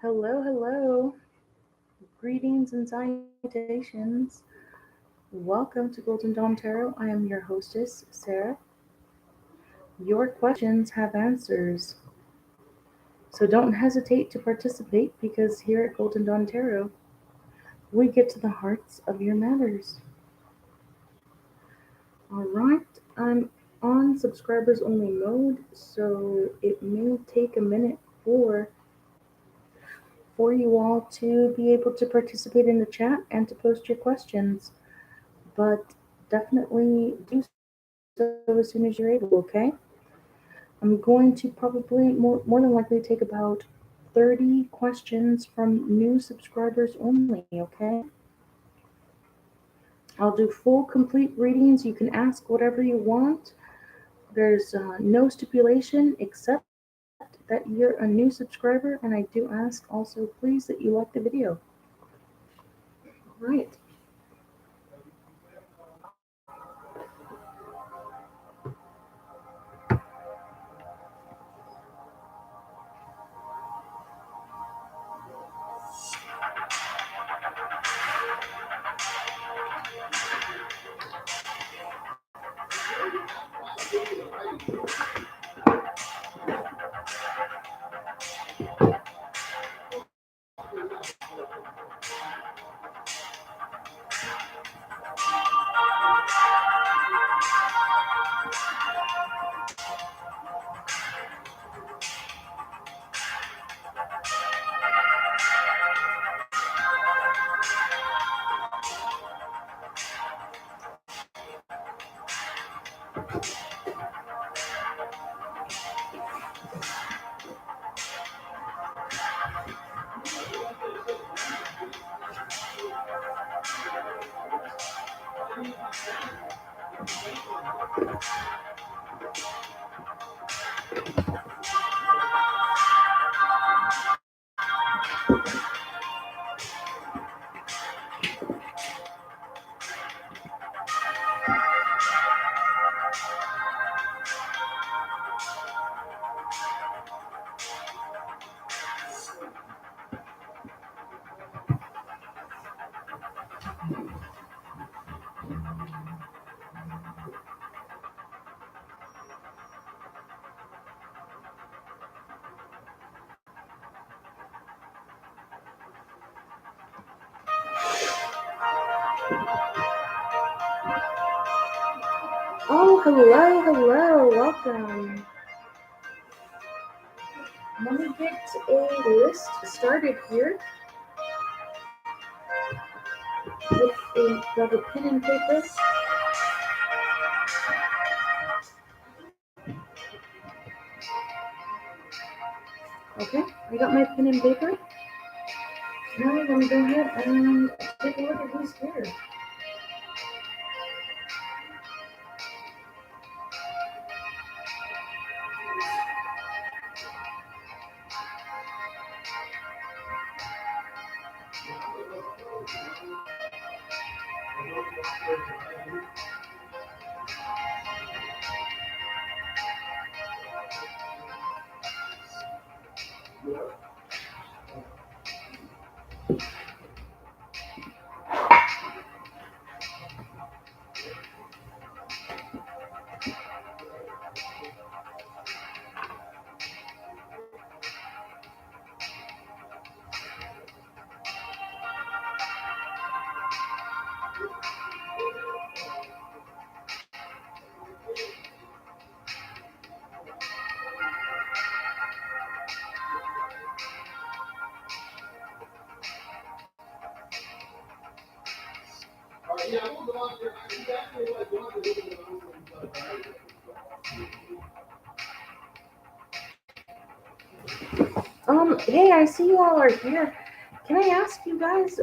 Hello, hello. Greetings and salutations. Welcome to Golden Dawn Tarot. I am your hostess, Sarah. Your questions have answers. So don't hesitate to participate because here at Golden Dawn Tarot, we get to the hearts of your matters. All right, I'm on subscribers only mode, so it may take a minute for you all to be able to participate in the chat and to post your questions. But definitely do so as soon as you're able, okay? I'm going to probably more than likely take about 30 questions from new subscribers only, okay? I'll do full complete readings. You can ask whatever you want. There's no stipulation except that you're a new subscriber, and I do ask also, please, that you like the video. Right. Oh, hello, hello, welcome. Let me get a list started here with grab a pen and paper. Okay, I got my pen and paper. Now we're going to go ahead and take a look at who's here. Hey, I see you all are here. Can I ask you guys,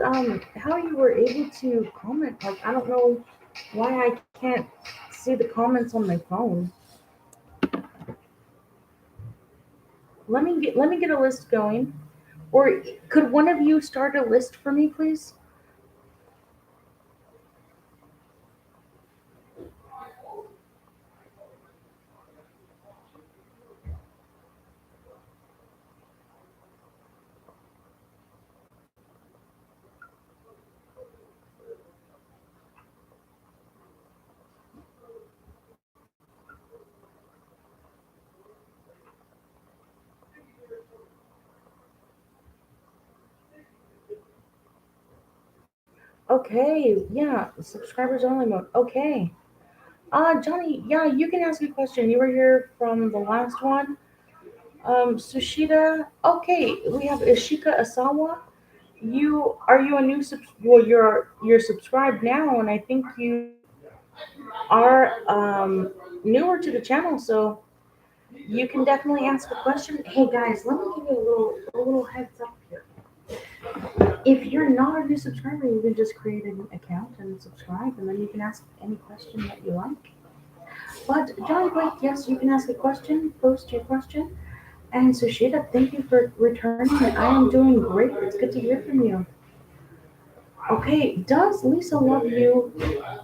how you were able to comment? Like, I don't know why I can't see the comments on my phone. Let me get a list going. Or could one of you start a list for me, please? Okay, yeah, subscribers only mode. Okay. Johnny, yeah, you can ask a question. You were here from the last one. Sushida. Okay, we have Ishika Asawa. You a new well, you're subscribed now, and I think you are newer to the channel, so you can definitely ask a question. Hey guys, let me give you a little heads up here. If you're not a new subscriber, you can just create an account and subscribe, and then you can ask any question that you like. But Johnny Blake, yes, you can ask a question, post your question. And Sushita, thank you for returning. I am doing great. It's good to hear from you. Okay, does Lisa love you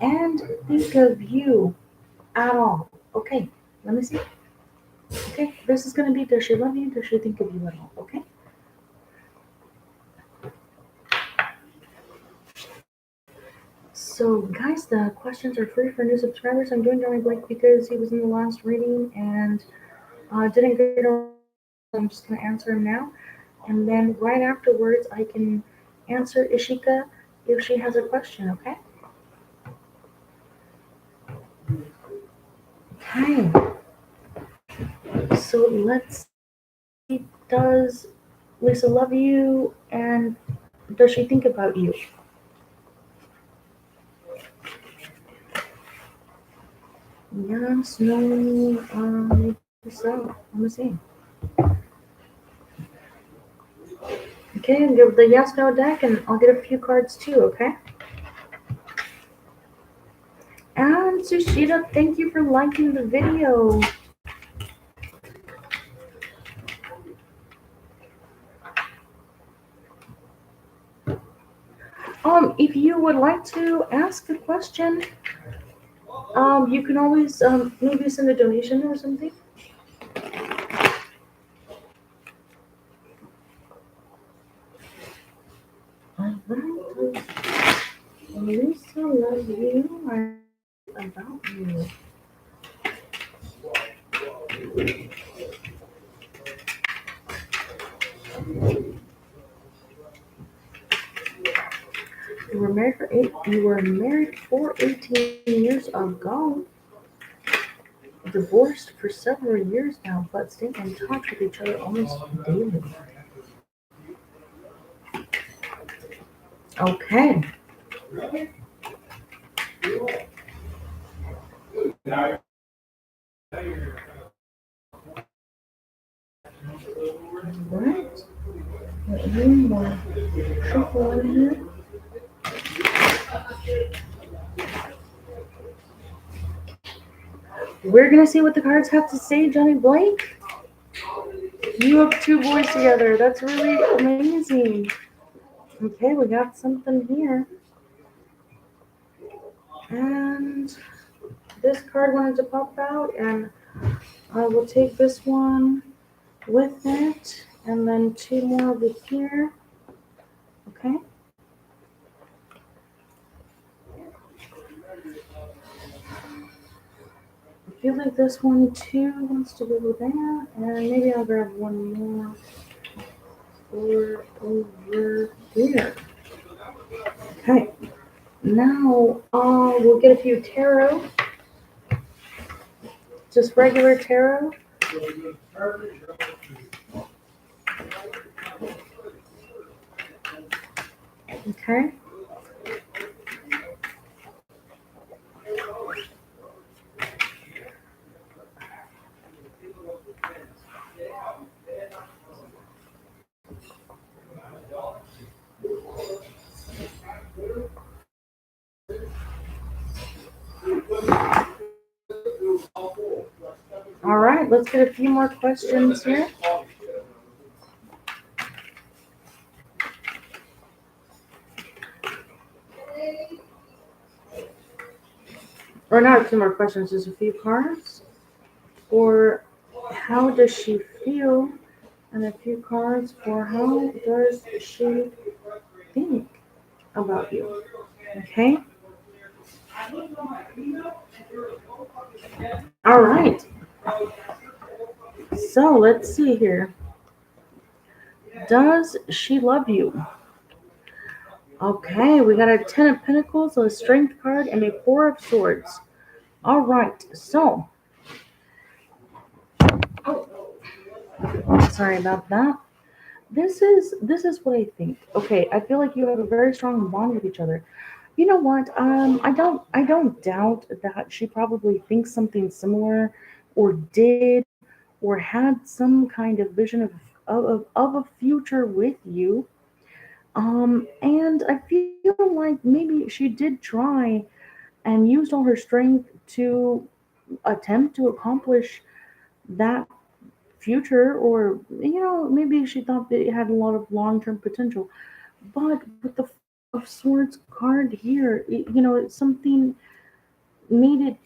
and think of you at all? Okay, let me see. Okay, this is gonna be, does she love you? Does she think of you at all? Okay. So, guys, the questions are free for new subscribers. I'm doing Johnny Blake because he was in the last reading and didn't get around to answer them, so I'm just gonna answer him now. And then right afterwards, I can answer Ishika if she has a question. Okay. Okay. So let's see. Does Lisa love you and does she think about you? Yes, no, maybe so. Let me see. Okay, and give the yes no deck and I'll get a few cards too, okay? And Sushita, thank you for liking the video. If you would like to ask a question, you can always maybe send a donation or something. Alright, Lisa love you. I about you. You were married for 18 years ago. Divorced for several years now, but stay in touch with each other almost daily. Okay. Right. Let me shuffle in here. We're gonna see what the cards have to say, Johnny Blake. You have two boys together. That's really amazing. Okay, we got something here. And this card wanted to pop out, and I will take this one with it, and then two more over here. Okay. I feel like this one too wants to go with that, and maybe I'll grab one more for over here. Okay. Now we'll get a few tarot, just regular tarot. Okay. All right, let's get a few more questions here. Or not a few more questions, just a few cards. Or how does she feel? And a few cards for how does she think about you? Okay. All right. So let's see here. Does she love you? Okay, we got a Ten of Pentacles, a Strength card, and a Four of Swords. All right, so sorry about that. This is what I think. Okay, I feel like you have a very strong bond with each other. You know what? I don't doubt that she probably thinks something similar, or did, or had some kind of vision of a future with you. And I feel like maybe she did try and used all her strength to attempt to accomplish that future, or maybe she thought that it had a lot of long-term potential. But with the Four of Swords card here, it's something made it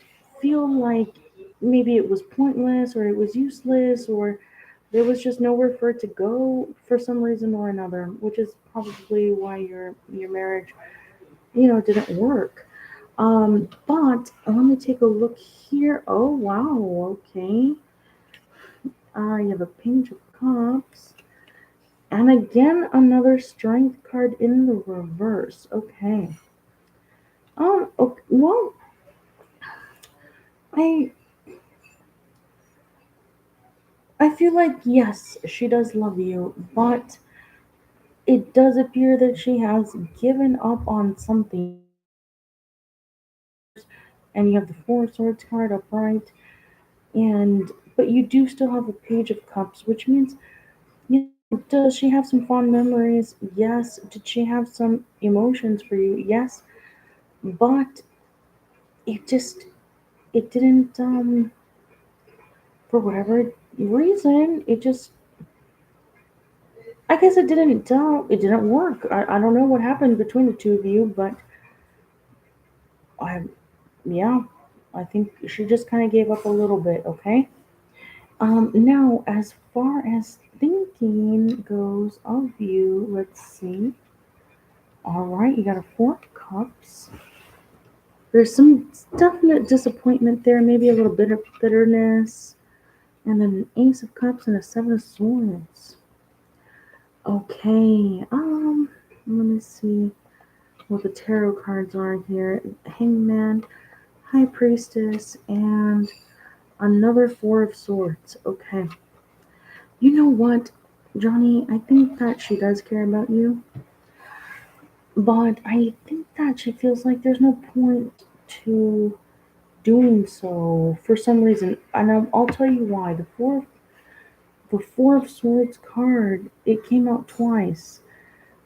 feel like maybe it was pointless, or it was useless, or there was just nowhere for it to go for some reason or another, which is probably why your marriage, didn't work. But let me take a look here. Oh wow, okay. You have a Page of Cups. And again, another strength card in the reverse. Okay. Okay, well, I I feel like yes, she does love you, but it does appear that she has given up on something. And you have the Four of Swords card upright, and but you do still have a Page of Cups, which means, does she have some fond memories? Yes. Did she have some emotions for you? Yes. But it just it didn't for whatever reason, it just, I guess it didn't work. I don't know what happened between the two of you, but I yeah, I think she just kind of gave up a little bit. Okay. Now, as far as thinking goes of you, let's see. All right, you got a Four of Cups. There's some definite disappointment there, maybe a little bit of bitterness, and then an Ace of Cups and a Seven of Swords. Okay, let me see what the tarot cards are here. Hangman, High Priestess, and another Four of Swords. Okay. You know what, Johnny? I think that she does care about you, but I think that she feels like there's no point to doing so for some reason, and I'll tell you why. The Four of Swords card, it came out twice.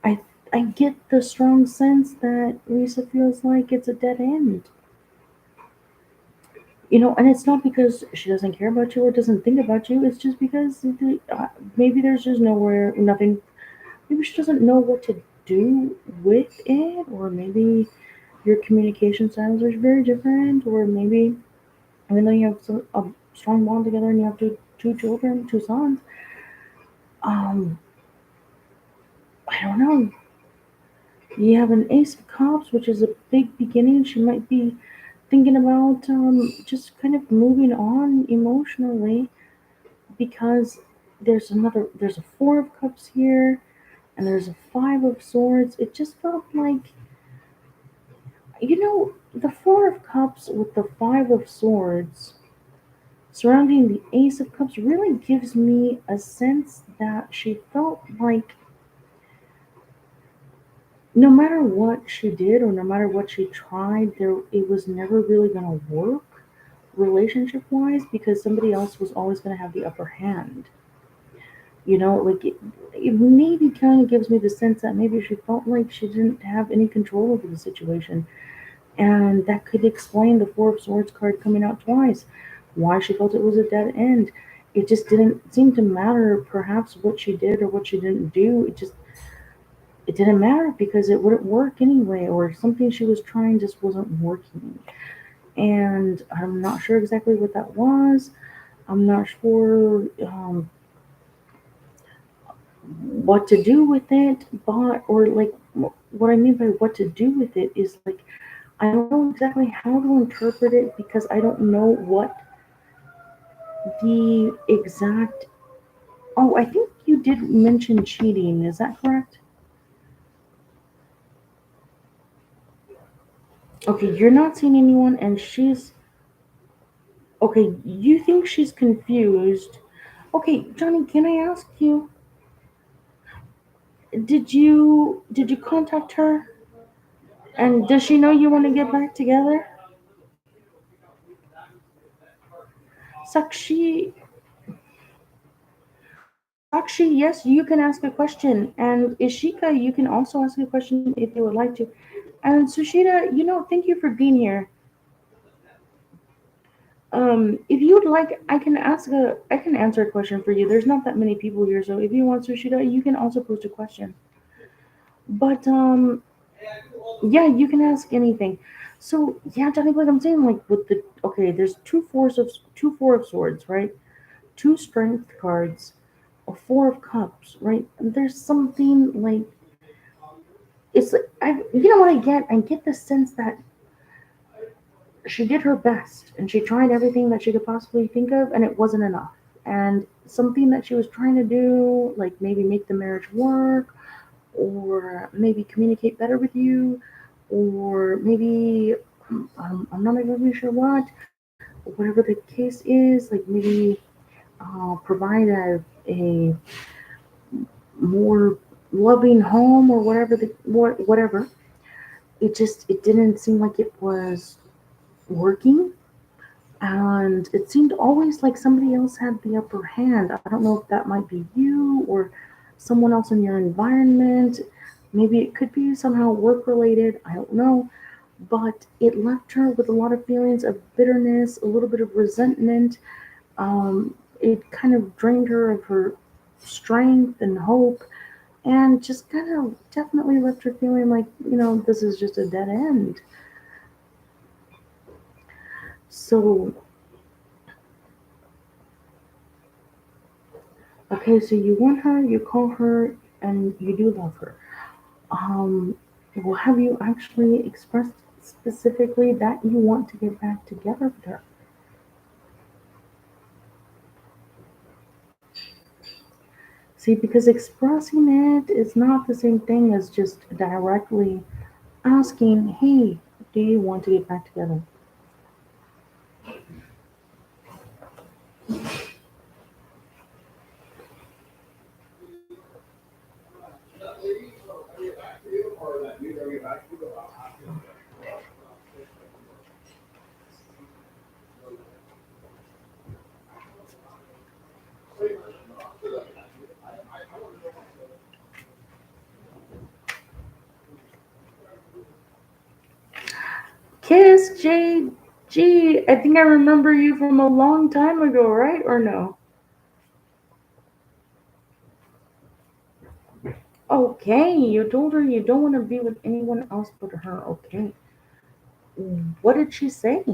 I I get the strong sense that Lisa feels like it's a dead end. And it's not because she doesn't care about you or doesn't think about you. It's just because maybe there's just nowhere, nothing. Maybe she doesn't know what to do with it, or maybe your communication styles are very different, or maybe even though you have a strong bond together and you have two children, two sons, um, I don't know. You have an Ace of Cups, which is a big beginning. She might be thinking about just kind of moving on emotionally, because there's a Four of Cups here, and there's a Five of Swords. It just felt like, the Four of Cups with the Five of Swords surrounding the Ace of Cups really gives me a sense that she felt like no matter what she did, or no matter what she tried, it was never really going to work relationship wise, because somebody else was always going to have the upper hand. Like it maybe kind of gives me the sense that maybe she felt like she didn't have any control over the situation, and that could explain the Four of Swords card coming out twice, why she felt it was a dead end. It just didn't seem to matter, perhaps, what she did or what she didn't do. It didn't matter, because it wouldn't work anyway, or something she was trying just wasn't working. And I'm not sure exactly what that was. I'm not sure what to do with it, but, or like, what I mean by what to do with it is like, I don't know exactly how to interpret it, because I don't know what the exact. Oh, I think you did mention cheating. Is that correct? Okay, you're not seeing anyone, and she's okay. You think she's confused? Okay, Johnny, can I ask you? Did you contact her? And does she know you want to get back together? Sakshi, Sakshi, yes, you can ask a question. And Ishika, you can also ask a question if you would like to. And Sushita, thank you for being here. If you would like, I can answer a question for you. There's not that many people here, so if you want, Sushita, you can also post a question. But yeah, you can ask anything. So yeah, Johnny, like I'm saying, like with the okay, there's two four of swords, right? Two strength cards, a four of cups, right? And there's something like it's like you know what I get? I get the sense that she did her best and she tried everything that she could possibly think of and it wasn't enough. And something that she was trying to do, like maybe make the marriage work, or maybe communicate better with you, or maybe I'm not exactly sure what, whatever the case is, like maybe provide a more loving home or whatever. It didn't seem like it was working, and it seemed always like somebody else had the upper hand. I don't know if that might be you or someone else in your environment. Maybe it could be somehow work related. I don't know. But it left her with a lot of feelings of bitterness, a little bit of resentment. It kind of drained her of her strength and hope, and just kind of definitely left her feeling like, this is just a dead end. So, okay, so you want her, you call her, and you do love her. Um, well, have you actually expressed specifically that you want to get back together with her? See, because expressing it is not the same thing as just directly asking, hey, do you want to get back together? Kiss, JG, I think I remember you from a long time ago, right? Or no? Okay, you told her you don't want to be with anyone else but her. Okay. What did she say?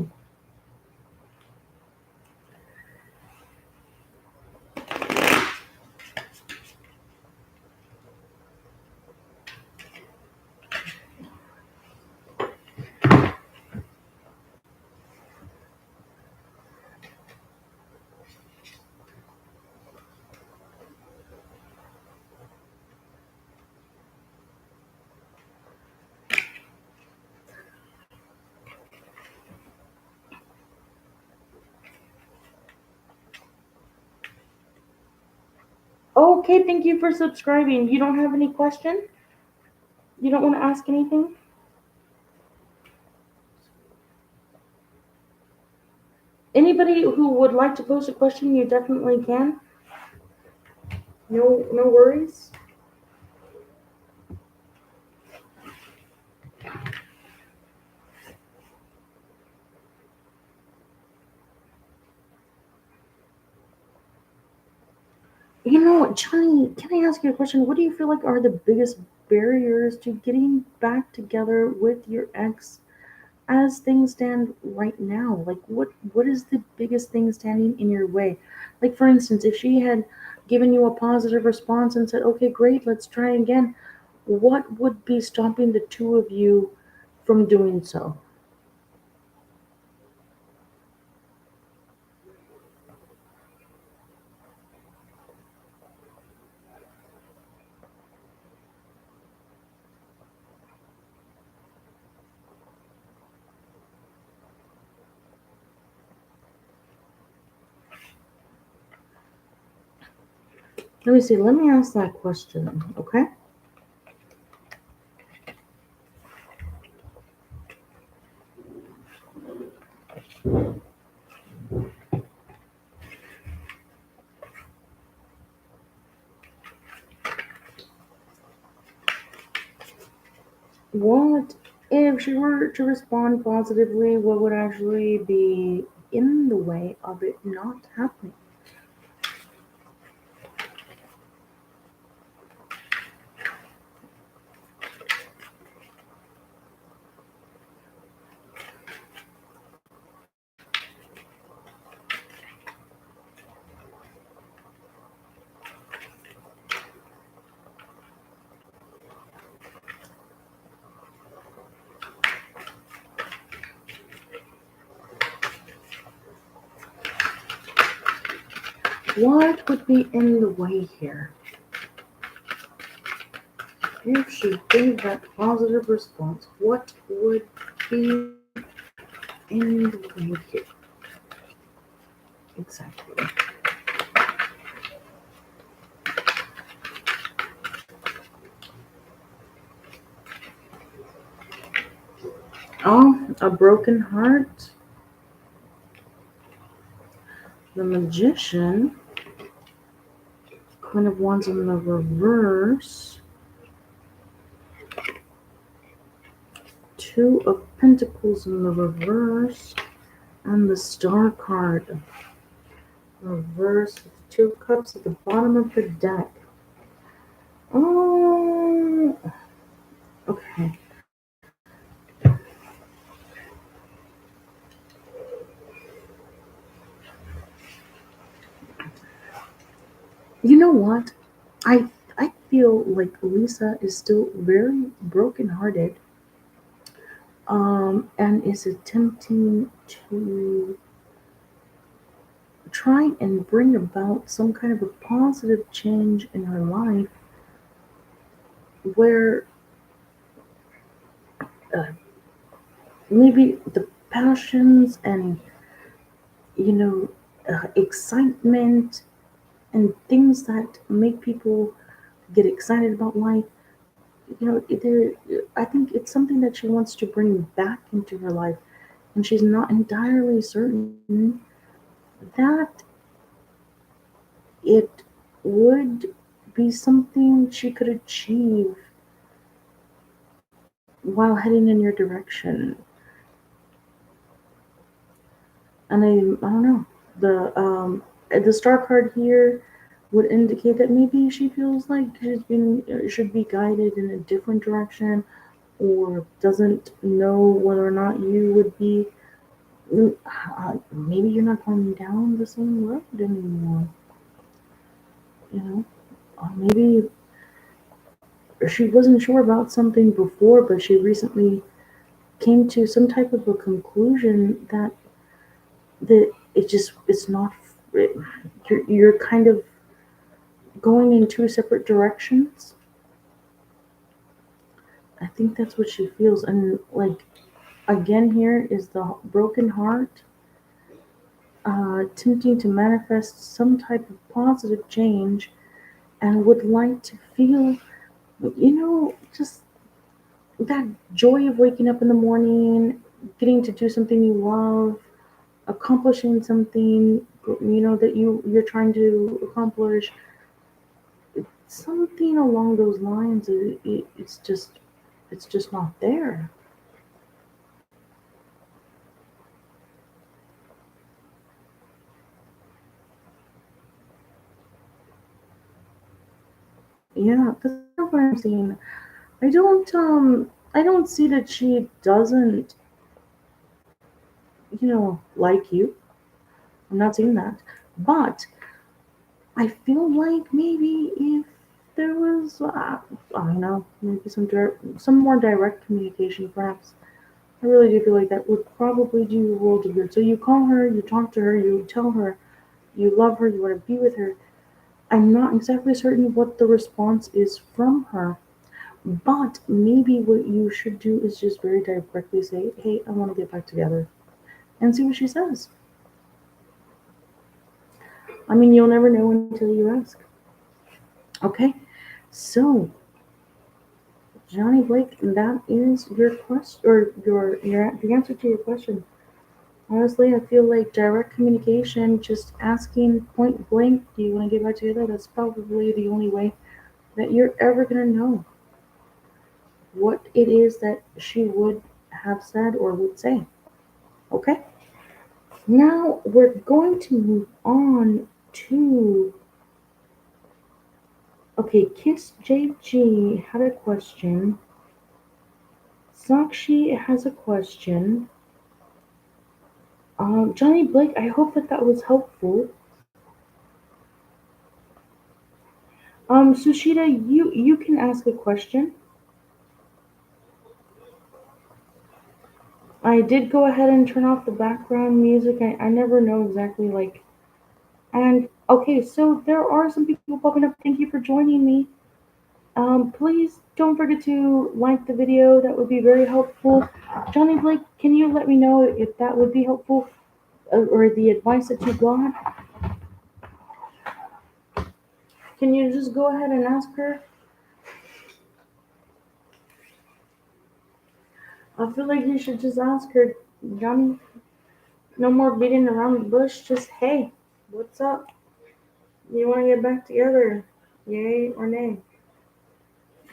Okay, thank you for subscribing. You don't have any question? You don't want to ask anything? Anybody who would like to post a question, you definitely can. No, no worries. Johnny, can I ask you a question? What do you feel like are the biggest barriers to getting back together with your ex as things stand right now? Like what is the biggest thing standing in your way? Like for instance, if she had given you a positive response and said, "Okay, great, let's try again." What would be stopping the two of you from doing so? Let me see. Let me ask that question. Okay. What if she were to respond positively? What would actually be in the way of it not happening? What would be in the way here? If she gave that positive response, what would be in the way here? Exactly. Oh, a broken heart. The magician. Queen of Wands in the reverse. Two of Pentacles in the reverse. And the Star card. Reverse with two cups at the bottom of the deck. Oh, okay. You know what? I feel like Lisa is still very brokenhearted, and is attempting to try and bring about some kind of a positive change in her life, where uh, maybe the passions and you know excitement and things that make people get excited about life, I think it's something that she wants to bring back into her life, and she's not entirely certain that it would be something she could achieve while heading in your direction. And I don't know, the star card here would indicate that maybe she feels like she's been should be guided in a different direction, or doesn't know whether or not you would be maybe you're not going down the same road anymore. You know, maybe she wasn't sure about something before, but she recently came to some type of a conclusion that it's not. You're kind of going in two separate directions. I think that's what she feels, and like again, here is the broken heart, attempting to manifest some type of positive change, and would like to feel, just that joy of waking up in the morning, getting to do something you love, accomplishing something, that you're trying to accomplish, something along those lines. It's just not there. Yeah, that's kind of what I'm seeing. I don't see that she doesn't, like you. I'm not seeing that. But I feel like maybe if there was, I don't know, maybe some more direct communication, perhaps. I really do feel like that would probably do a world of good. So you call her, you talk to her, you tell her you love her, you want to be with her. I'm not exactly certain what the response is from her, but maybe what you should do is just very directly say, "Hey, I want to get back together," and see what she says. I mean, you'll never know until you ask. Okay, so Johnny Blake, that is your question, or your the answer to your question. Honestly, I feel like direct communication, just asking point blank, do you want to get back together? That's probably the only way that you're ever gonna know what it is that she would have said or would say. Okay? Now we're going to move on to. Okay, Kiss JG had a question. Sakshi has a question. Johnny Blake, I hope that that was helpful. Sushita, you can ask a question. I did go ahead and turn off the background music. I never know exactly like. And okay, so there are some people popping up. Thank you for joining me. Please don't forget to like the video. That would be very helpful. Johnny Blake, can you let me know if that would be helpful or the advice that you got? Can you just go ahead and ask her? I feel like you should just ask her, Johnny. No more beating around the bush. Just hey, what's up? You want to get back together? Yay or nay?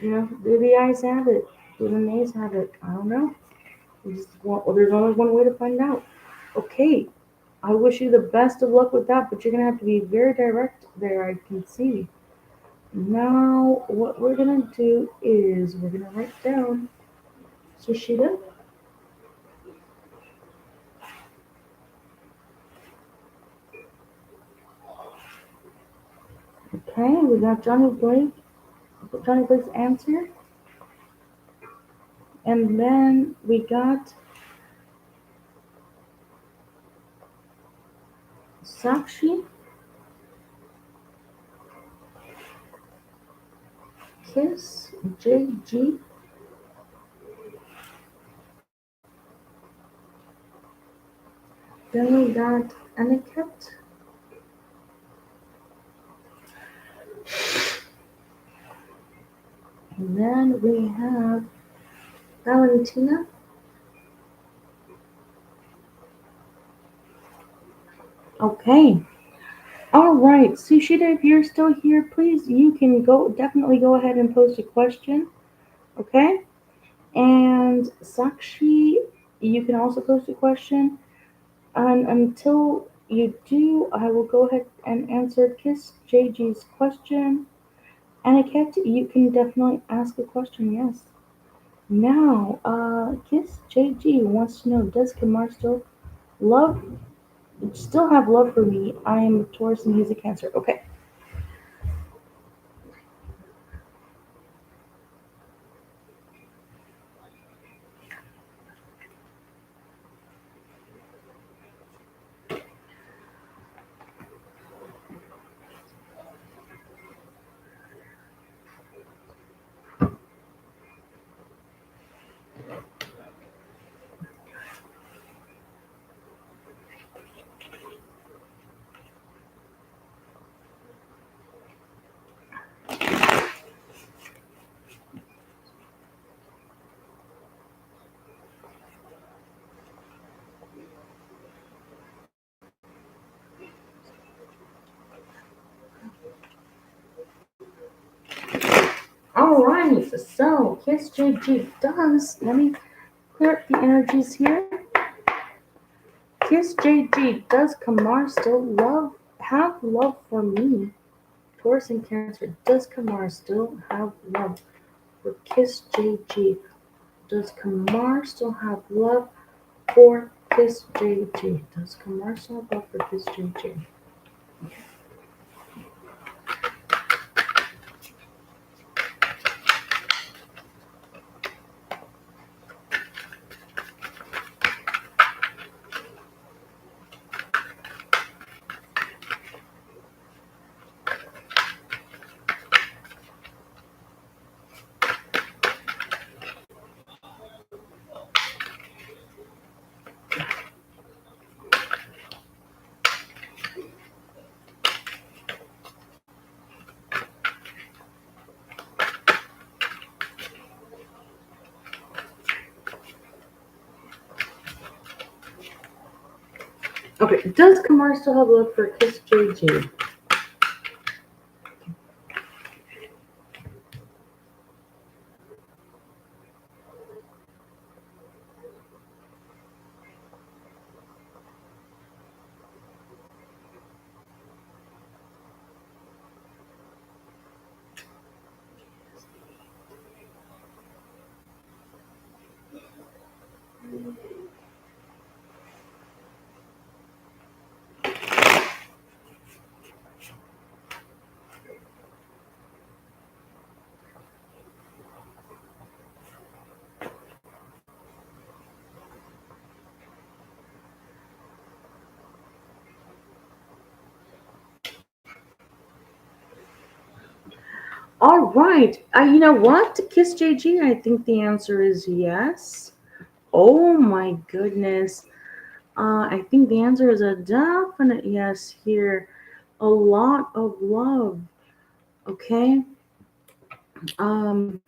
You know, do the ayes have it? Do the nays have it? I don't know. Well, there's only one way to find out. Okay, I wish you the best of luck with that, but you're gonna have to be very direct there. I can see. Now, what we're gonna do is we're gonna write down Sushita. Okay, we got Johnny Blake. Johnny Blake's answer, and then we got Sakshi, Kiss, JG. Then we got Aniket, and then we have Valentina. Okay. All right, Sushita, if you're still here, please, you can definitely go ahead and post a question. Okay. And Sakshi, you can also post a question. And until you do, I will go ahead and answer Kiss JG's question. Aniket, you can definitely ask a question, yes. Now, Kiss JG wants to know, does Kamar love still have love for me? I am a Taurus and he's a Cancer. Okay. All right. So Kiss JG does. Let me clear up the energies here. Kiss JG, does Kamar still have love for me? Taurus and Cancer, does Kamar still have love for Kiss JG? Does Kamar still have love for Kiss JG? Does Kamar still have love for Kiss JG? Okay, does Kamar still have love for Kiss JG? All right. You know what? Kiss JG, I think the answer is yes. Oh my goodness. I think the answer is a definite yes here. A lot of love. Okay. Um.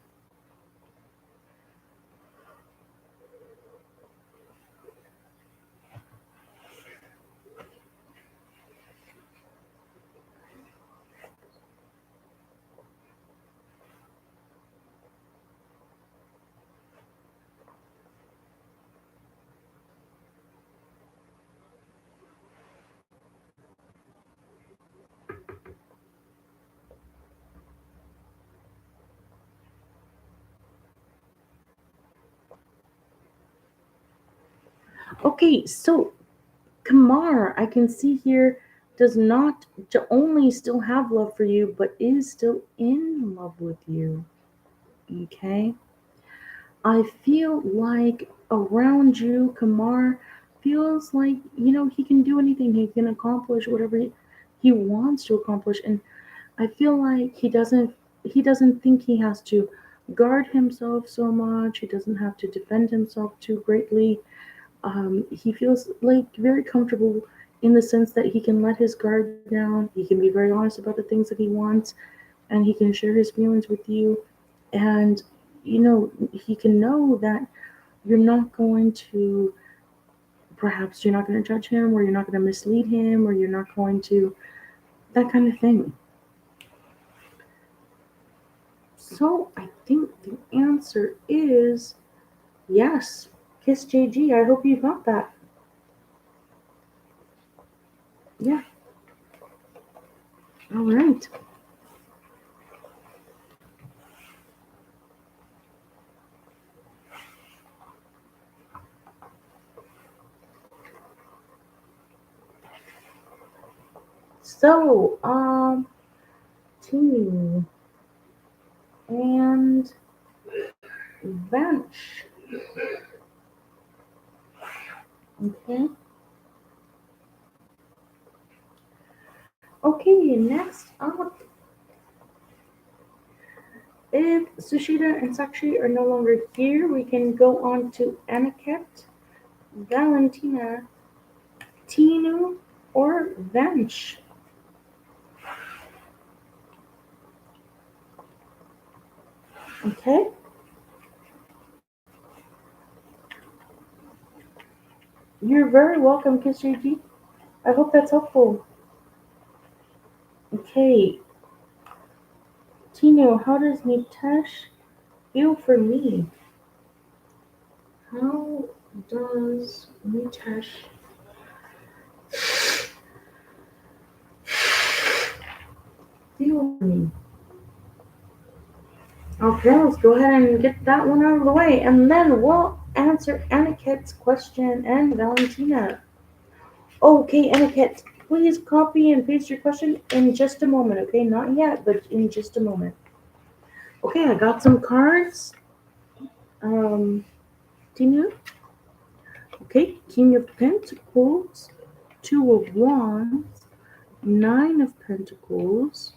Okay. So Kamar, I can see here, does not only still have love for you, but is still in love with you. Okay. I feel like around you, Kamar feels like, he can do anything. He can accomplish whatever he wants to accomplish. And I feel like he doesn't think he has to guard himself so much. He doesn't have to defend himself too greatly. He feels like very comfortable in the sense that he can let his guard down. He can be very honest about the things that he wants, and he can share his feelings with you. And he can know that you're not going to, perhaps you're not going to judge him, or you're not going to mislead him, or you're not going to, that kind of thing. So I think the answer is yes. Kiss JG. I hope you got that. Yeah. All right. So, team and bench. Okay. Okay. Next up, if Sushita and Sakshi are no longer here, we can go on to Aniket, Valentina, Tinu, or Vansh. Okay. You're very welcome, Kisriji. I hope that's helpful. Okay. Tino, how does Nitesh feel for me? How does Nitesh feel for me? Okay, let's go ahead and get that one out of the way, and then we'll answer Aniket's question and Valentina. Okay, Aniket, please copy and paste your question in just a moment, okay? Not yet, but in just a moment. Okay, I got some cards. Um, Tina? Okay, King of Pentacles, Two of Wands, Nine of Pentacles,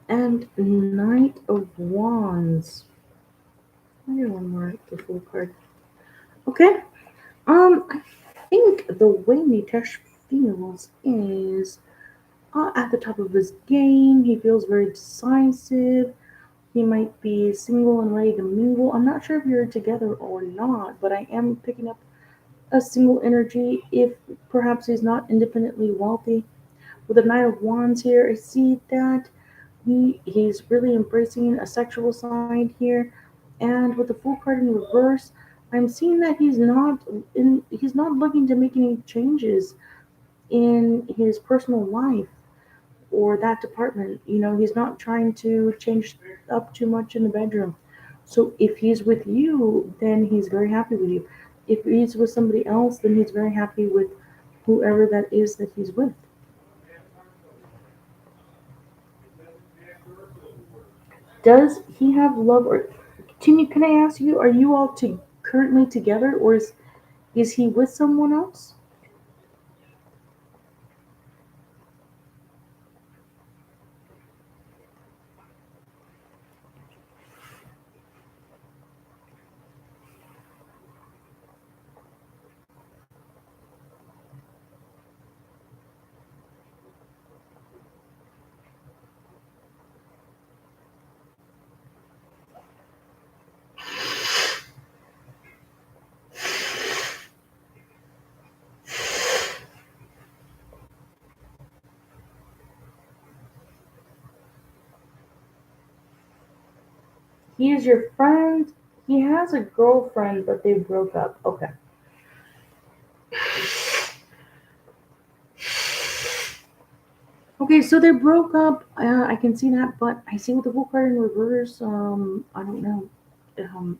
and Knight of Wands. I need one more, the full card. Okay, I think the way Nitesh feels is at the top of his game. He feels very decisive. He might be single and ready to mingle. I'm not sure if you're together or not, but I am picking up a single energy if perhaps he's not independently wealthy. With the Knight of Wands here, I see that he's really embracing a sexual side here. And with the Fool card in reverse, I'm seeing that he's not looking to make any changes in his personal life or that department. He's not trying to change up too much in the bedroom. So if he's with you, then he's very happy with you. If he's with somebody else, then he's very happy with whoever that is that he's with. Does he have love or Tina, can I ask you, are you all currently together, or is he with someone else? He is your friend. He has a girlfriend, but they broke up. Okay. Okay, so they broke up. I can see that, but I see with the full card in reverse. I don't know. Um,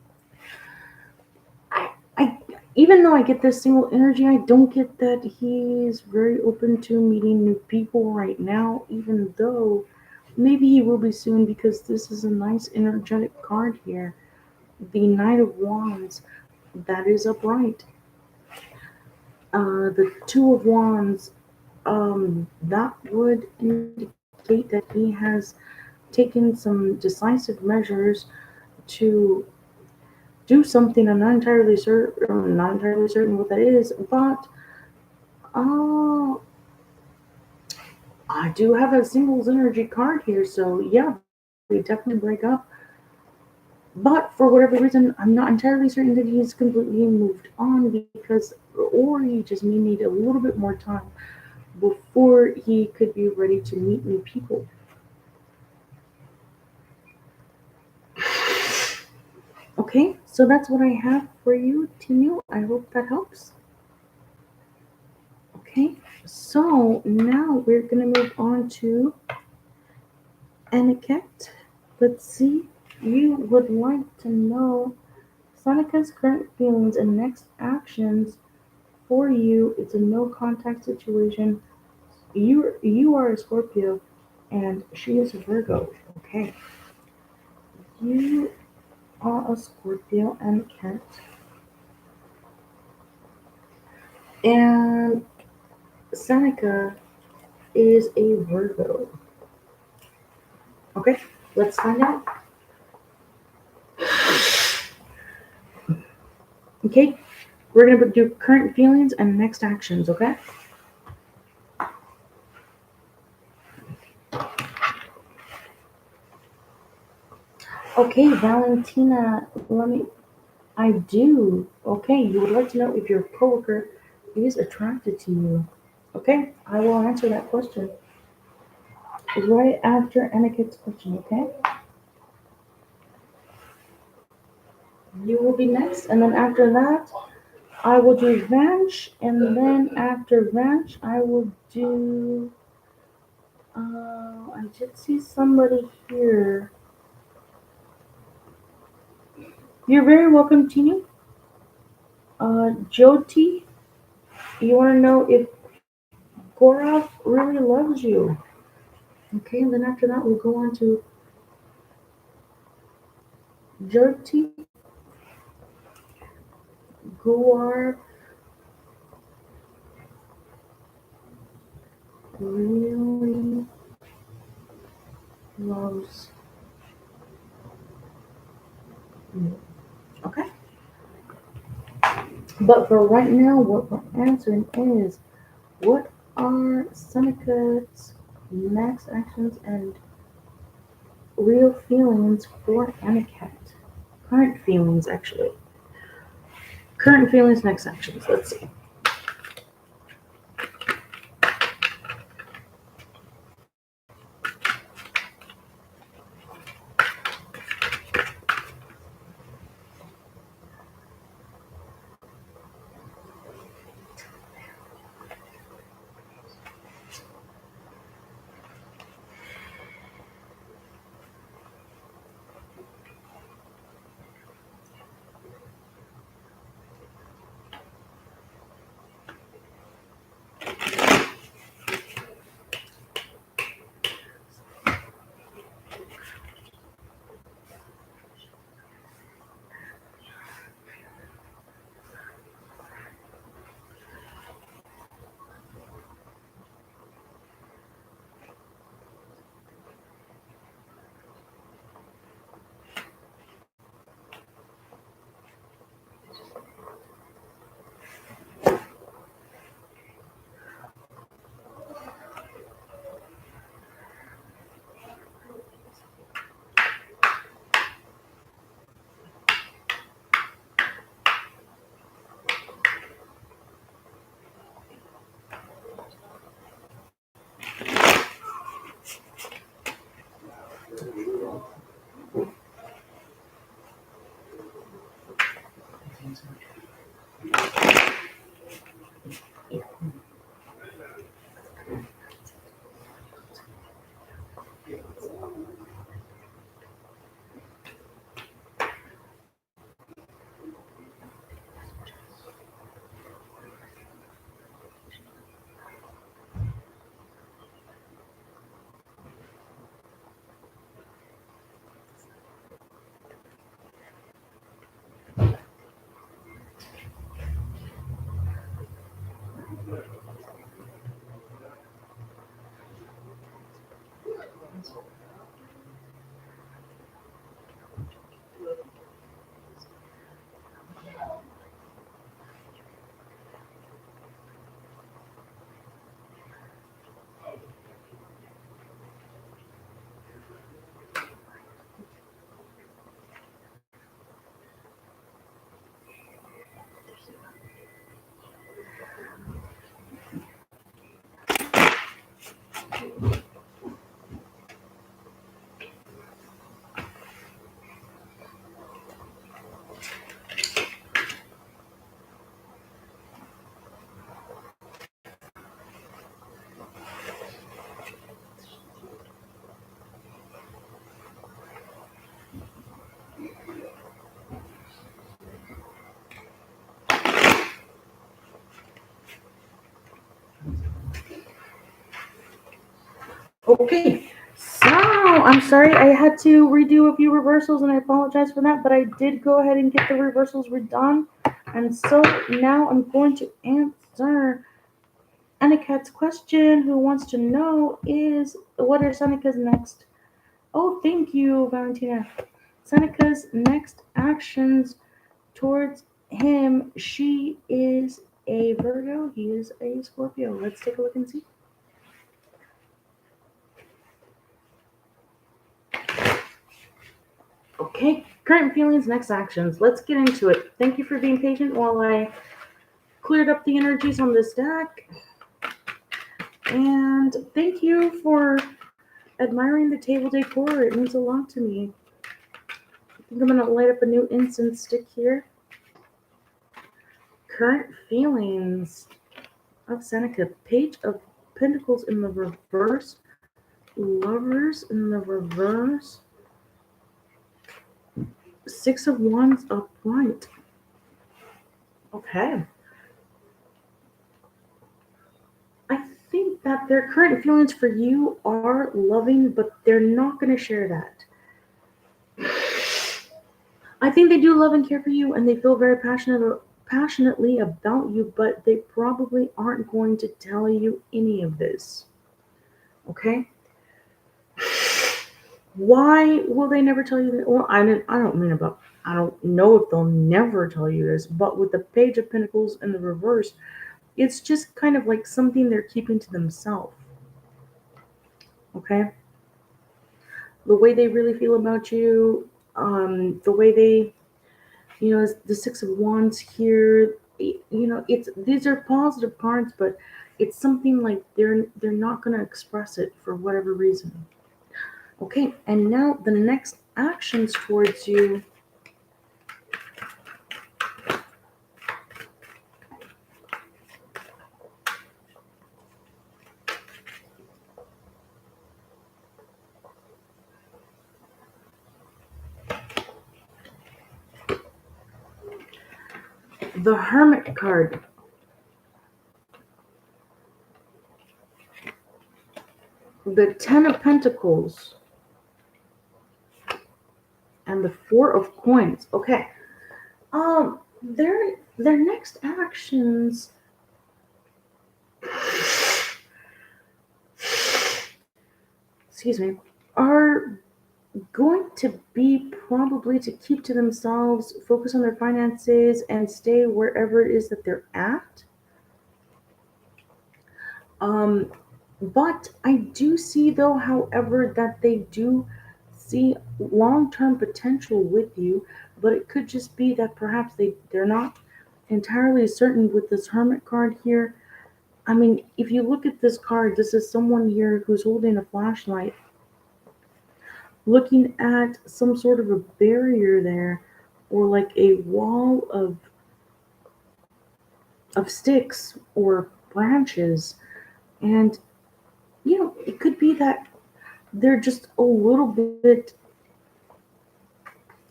I even though I get this single energy, I don't get that he's very open to meeting new people right now. Even though maybe he will be soon, because this is a nice energetic card here. The Knight of Wands, that is upright. The Two of Wands, that would indicate that he has taken some decisive measures to do something. I'm not entirely certain what that is, but uh, I do have a singles energy card here, so yeah, they definitely break up. But for whatever reason, I'm not entirely certain that he's completely moved on, or he just may need a little bit more time before he could be ready to meet new people. Okay, so that's what I have for you, Tinu. I hope that helps. Okay, so now we're gonna move on to etiquette. Let's see. You would like to know Sonica's current feelings and next actions for you. It's a no contact situation. You are a Scorpio, and she is a Virgo. Okay, you are a Scorpio and cat, and Seneca is a Virgo. Okay, let's find out. Okay, we're gonna do current feelings and next actions. Okay. Okay, Valentina. Let me. I do. Okay, you would like to know if your coworker is attracted to you. Okay, I will answer that question right after etiquette's question. Okay, you will be next, and then after that, I will do Vanch, and then after Vanch, I will do. I did see somebody here. You're very welcome, Tini. Jyoti, you want to know if Gaurav really loves you? Okay, and then after that, we'll go on to Jyoti. Gaurav really loves you. Okay, but for right now, what we're answering is what are Seneca's next actions and real feelings for Aniket? Current feelings, actually. Current feelings, next actions. Let's see. Okay, so I'm sorry I had to redo a few reversals and I apologize for that, but I did go ahead and get the reversals redone. And so now I'm going to answer Anniket's question, who wants to know is what are Seneca's next? Oh, thank you, Valentina. Seneca's next actions towards him. She is a Virgo, he is a Scorpio. Let's take a look and see. Okay, current feelings, next actions. Let's get into it. Thank you for being patient while I cleared up the energies on this deck. And thank you for admiring the table decor. It means a lot to me. I think I'm going to light up a new incense stick here. Current feelings of Seneca. Page of Pentacles in the reverse. Lovers in the reverse. Six of Wands upright. Okay. I think that their current feelings for you are loving, but they're not going to share that. I think they do love and care for you, and they feel very passionately about you, but they probably aren't going to tell you any of this. Okay? Why will they never tell you that? Well, I don't know if they'll never tell you this, but with the Page of Pentacles in the reverse, it's just kind of like something they're keeping to themselves. Okay? The way they really feel about you, the way they The Six of Wands here. It's these are positive cards, but it's something like they're not going to express it for whatever reason. Okay, and now the next actions towards you. The Hermit card. The Ten of Pentacles. And the Four of Coins. Okay. Their next actions, excuse me, are going to be probably to keep to themselves, focus on their finances, and stay wherever it is that they're at. Um, but I do see, though, however, that they do see long-term potential with you, but it could just be that perhaps they're not entirely certain with this Hermit card here. I mean, if you look at this card, this is someone here who's holding a flashlight, looking at some sort of a barrier there, or like a wall of sticks or branches. And it could be that they're just a little bit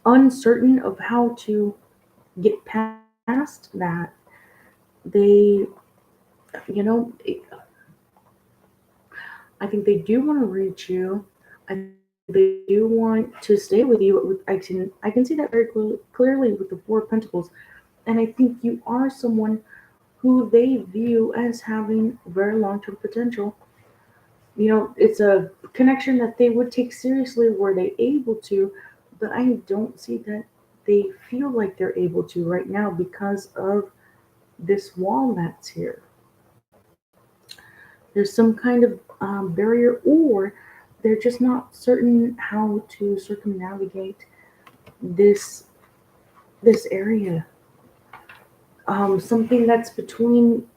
uncertain of how to get past that. They, you know, I think they do want to reach you. I think they do want to stay with you. I can see that very clearly with the Four of Pentacles, and I think you are someone who they view as having very long-term potential. It's a connection that they would take seriously were they able to, but I don't see that they feel like they're able to right now because of this wall that's here. There's some kind of barrier, or they're just not certain how to circumnavigate this this area. Something that's between,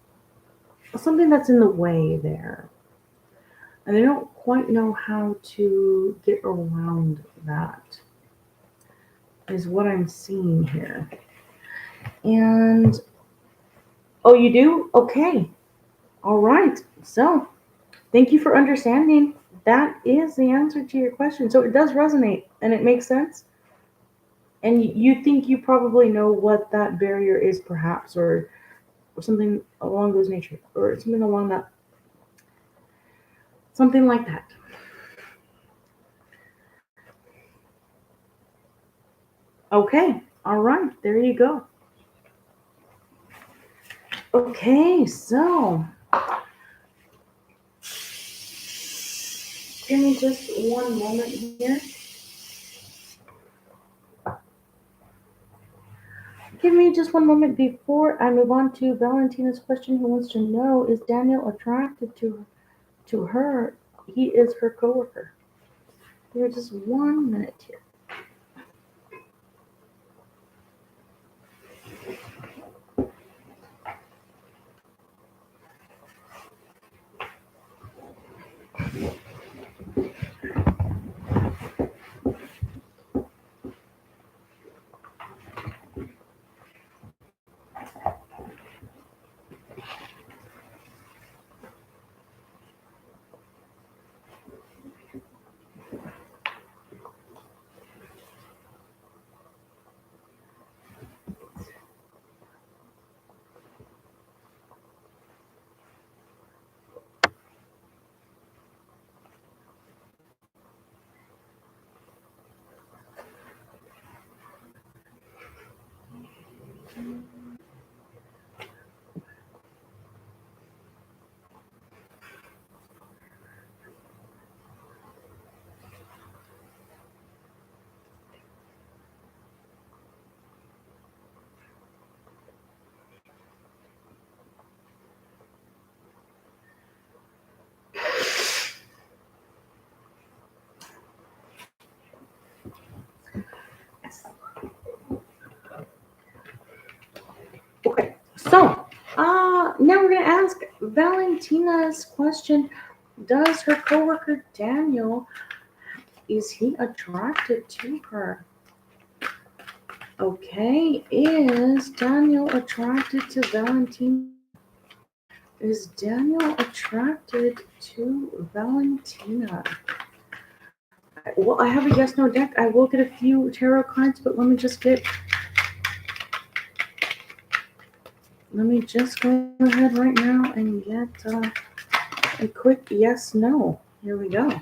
something that's in the way there, and they don't quite know how to get around that. Is what I'm seeing here. And oh, you do? Okay. All right. So, thank you for understanding. That is the answer to your question. So it does resonate and it makes sense. And you think you probably know what that barrier is, perhaps, or something along those nature, or something along that, something like that. Okay. All right. There you go. Okay. So give me just one moment here. Give me just one moment before I move on to Valentina's question, who wants to know, is Daniel attracted to her? He is her coworker. Give me just 1 minute here. So, now we're gonna ask Valentina's question. Does her coworker Daniel, is he attracted to her? Okay, is Daniel attracted to Valentina? Is Daniel attracted to Valentina? Well, I have a yes no deck. I will get a few tarot cards, but let me just go ahead right now and get a quick yes no. Here we go.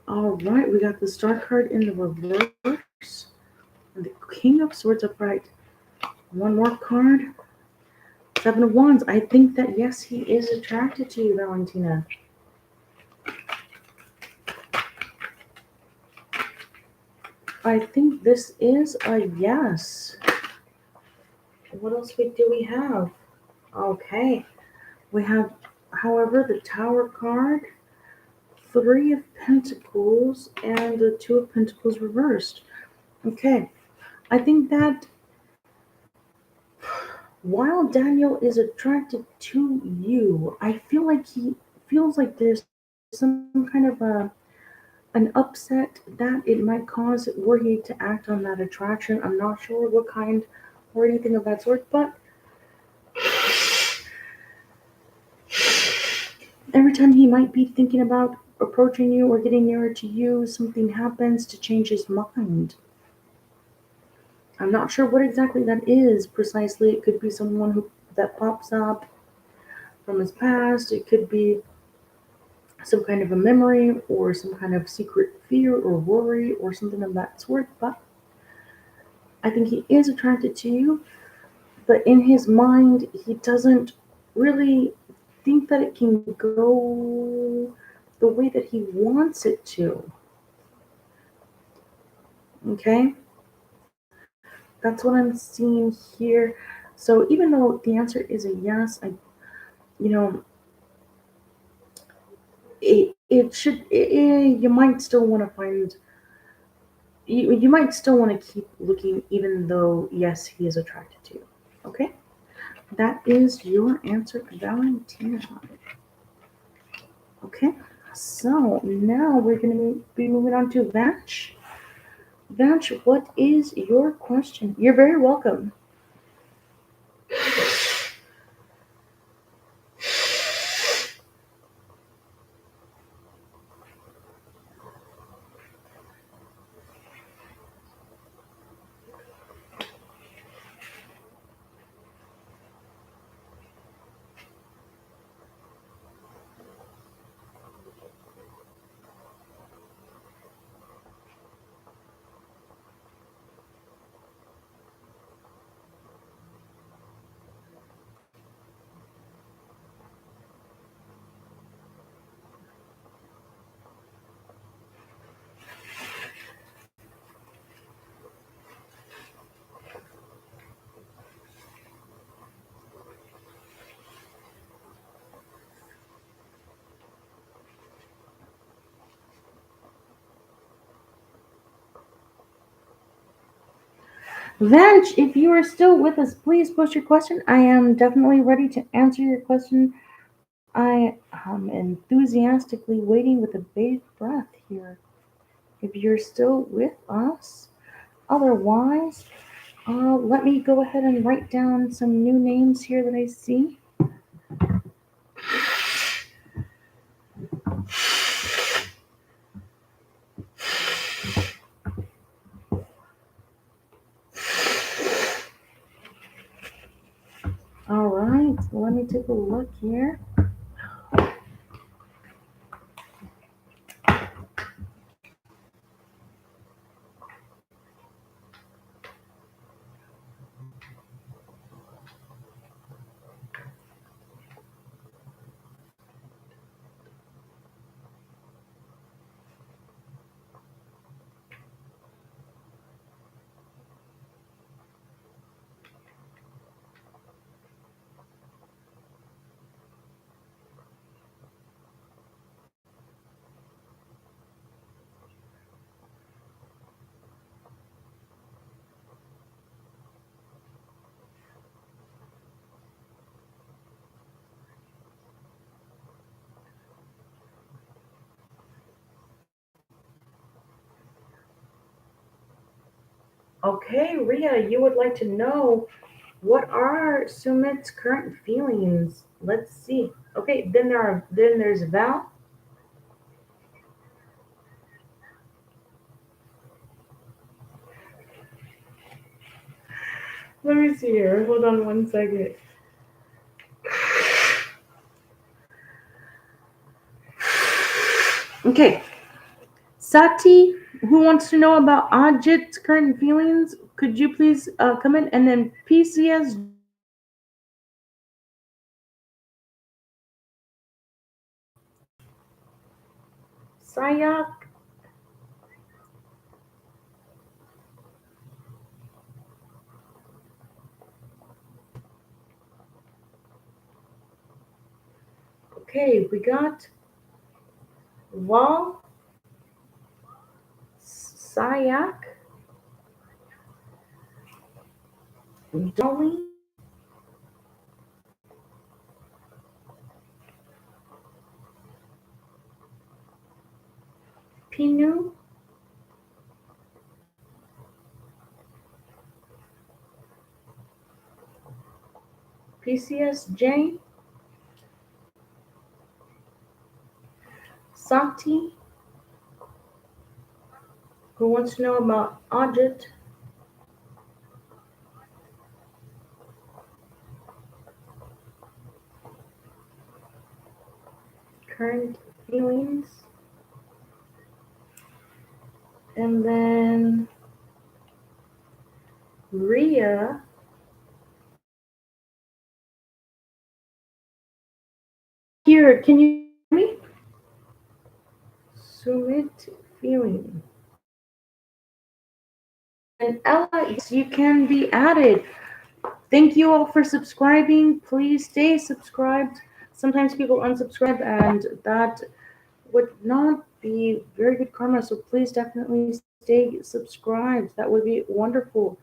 All right, we got the Star card in the reverse and the King of Swords upright. One more card. Seven of Wands. I think that yes, he is attracted to you, Valentina. I think this is a yes. What else do we have? Okay. We have, however, the Tower card, Three of Pentacles, and the Two of Pentacles reversed. Okay. I think that while Daniel is attracted to you, I feel like he feels like there's some kind of an upset that it might cause were he to act on that attraction. I'm not sure what kind or anything of that sort, but every time he might be thinking about approaching you or getting nearer to you, something happens to change his mind. I'm not sure what exactly that is precisely. It could be someone who that pops up from his past. It could be some kind of a memory or some kind of secret fear or worry or something of that sort. But I think he is attracted to you, but in his mind, he doesn't really think that it can go the way that he wants it to. Okay? That's what I'm seeing here. So even though the answer is a yes, you know, you might still want to find, you might still want to keep looking, even though, yes, he is attracted to you. Okay? That is your answer, Valentina. Okay? So now we're going to be moving on to Vanch. Vanch, what is your question? You're very welcome. Vanch, if you are still with us, please post your question. I am definitely ready to answer your question. I am enthusiastically waiting with a bated breath here. If you're still with us, otherwise, let me go ahead and write down some new names here that I see. All right, let me take a look here. Okay, Ria, you would like to know what are Sumit's current feelings? Let's see. Okay, then there's Val. Let me see here. Hold on one second. Okay, Sati, who wants to know about Ajit's current feelings? Could you please come in? And then PCS Sayak. Okay, we got Val, Sayak, Dolly, Pinu, PCSJ, Sati, who wants to know about Ajit, current feelings, and then Ria. Here, can you hear me? Sumit feeling. And Ella, yes, you can be added. Thank you all for subscribing. Please stay subscribed. Sometimes people unsubscribe, and that would not be very good karma. So please definitely stay subscribed. That would be wonderful.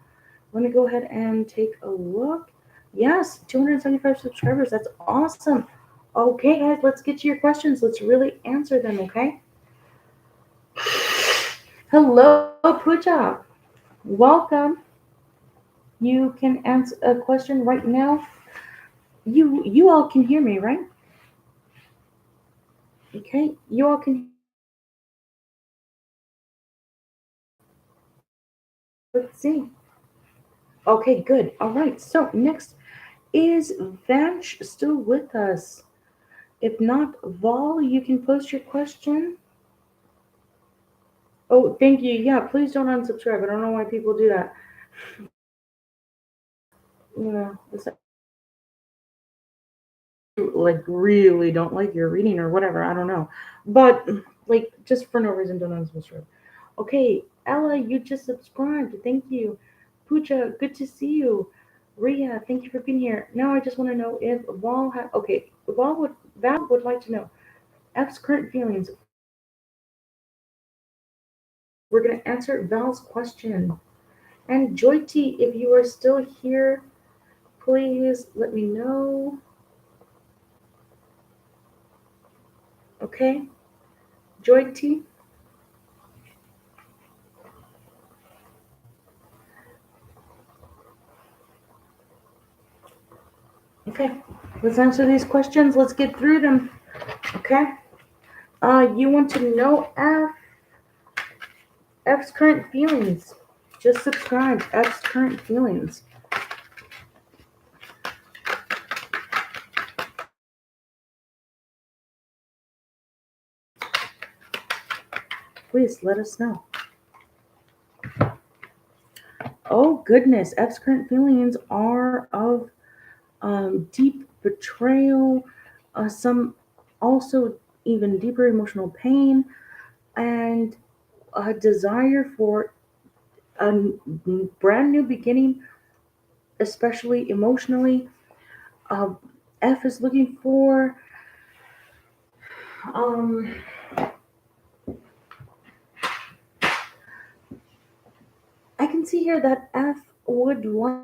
Let me go ahead and take a look. Yes, 275 subscribers. That's awesome. Okay, guys, let's get to your questions. Let's really answer them, okay? Hello, Pooja. Welcome. You can answer a question right now. You all can hear me, right? Okay, you all can. Let's see. Okay, good. All right. So next, is Vanch still with us? If not, Vol, you can post your question. Oh, thank you. Yeah, please don't unsubscribe. I don't know why people do that. It's like really don't like your reading or whatever. I don't know, but like just for no reason, don't unsubscribe. Okay, Ella, you just subscribed. Thank you. Pooja, good to see you. Ria, thank you for being here. Now I just want to know if Val had. Okay, Val would like to know F's current feelings. We're gonna answer Val's question. And Joyti, if you are still here, please let me know. Okay, Joyti. Okay, let's answer these questions. Let's get through them. Okay. You want to know F's current feelings? Just subscribe. F's current feelings. Please let us know. Oh goodness, F's current feelings are of deep betrayal, some also even deeper emotional pain, and a desire for a brand new beginning, especially emotionally. Uh, F is looking for um, I can see here that F would like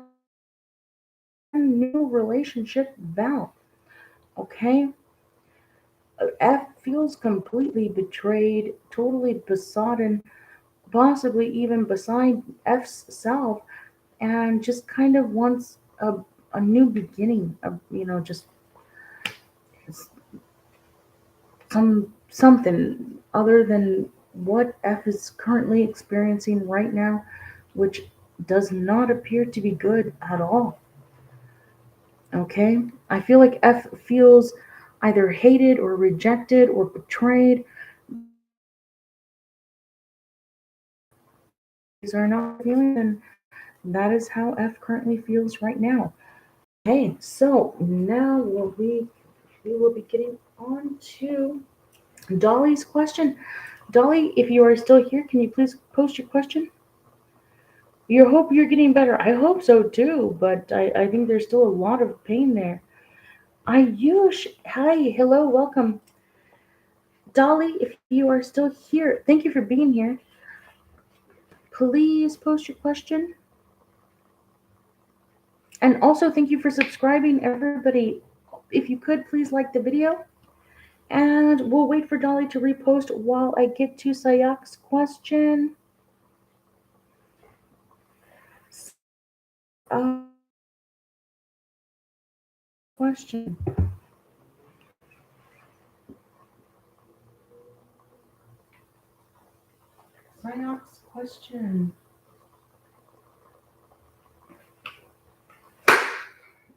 a new relationship vow. Okay? F feels completely betrayed, totally besotted possibly even beside F's self, and just kind of wants a new beginning, just something other than what F is currently experiencing right now, which does not appear to be good at all. Okay? I feel like F feels either hated or rejected or betrayed. These are not feelings, and that is how F currently feels right now. Okay, so now we will be getting on to Dolly's question. Dolly, if you are still here, can you please post your question? You hope you're getting better. I hope so too, but I think there's still a lot of pain there. Ayush, hi, hello, welcome. Dolly, if you are still here, thank you for being here. Please post your question. And also, thank you for subscribing, everybody. If you could, please like the video. And we'll wait for Dolly to repost while I get to Sayak's question. Question. Sayak's question.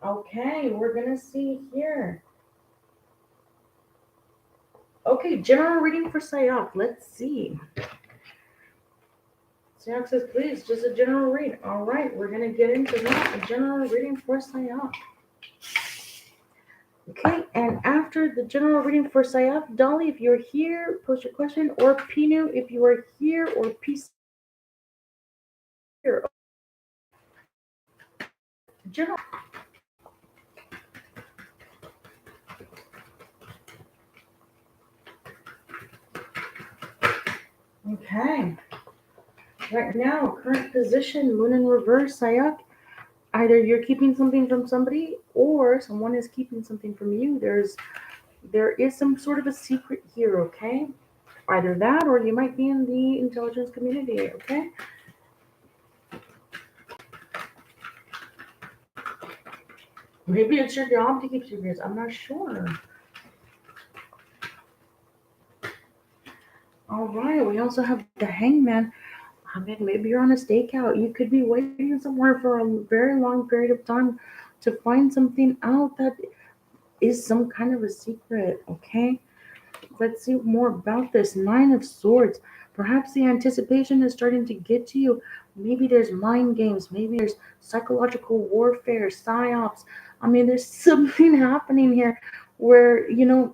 Okay, we're gonna see here. Okay, general reading for Sayak. Let's see. Sayak says, please, just a general read. All right, we're gonna get into that. A general reading for Sayak. Okay, and after the general reading for Sayak, Dolly, if you're here, post your question, or Pinu, if you are here, or PC here. General. Okay. Right now, current position, moon in reverse, Sayak. Either you're keeping something from somebody, or someone is keeping something from you. There is some sort of a secret here, okay? Either that, or you might be in the intelligence community, okay? Maybe it's your job to keep secrets. I'm not sure. All right. We also have the hangman. I mean, maybe you're on a stakeout. You could be waiting somewhere for a very long period of time to find something out that is some kind of a secret, okay? Let's see more about this. Nine of Swords. Perhaps the anticipation is starting to get to you. Maybe there's mind games. Maybe there's psychological warfare, psyops. I mean, there's something happening here where,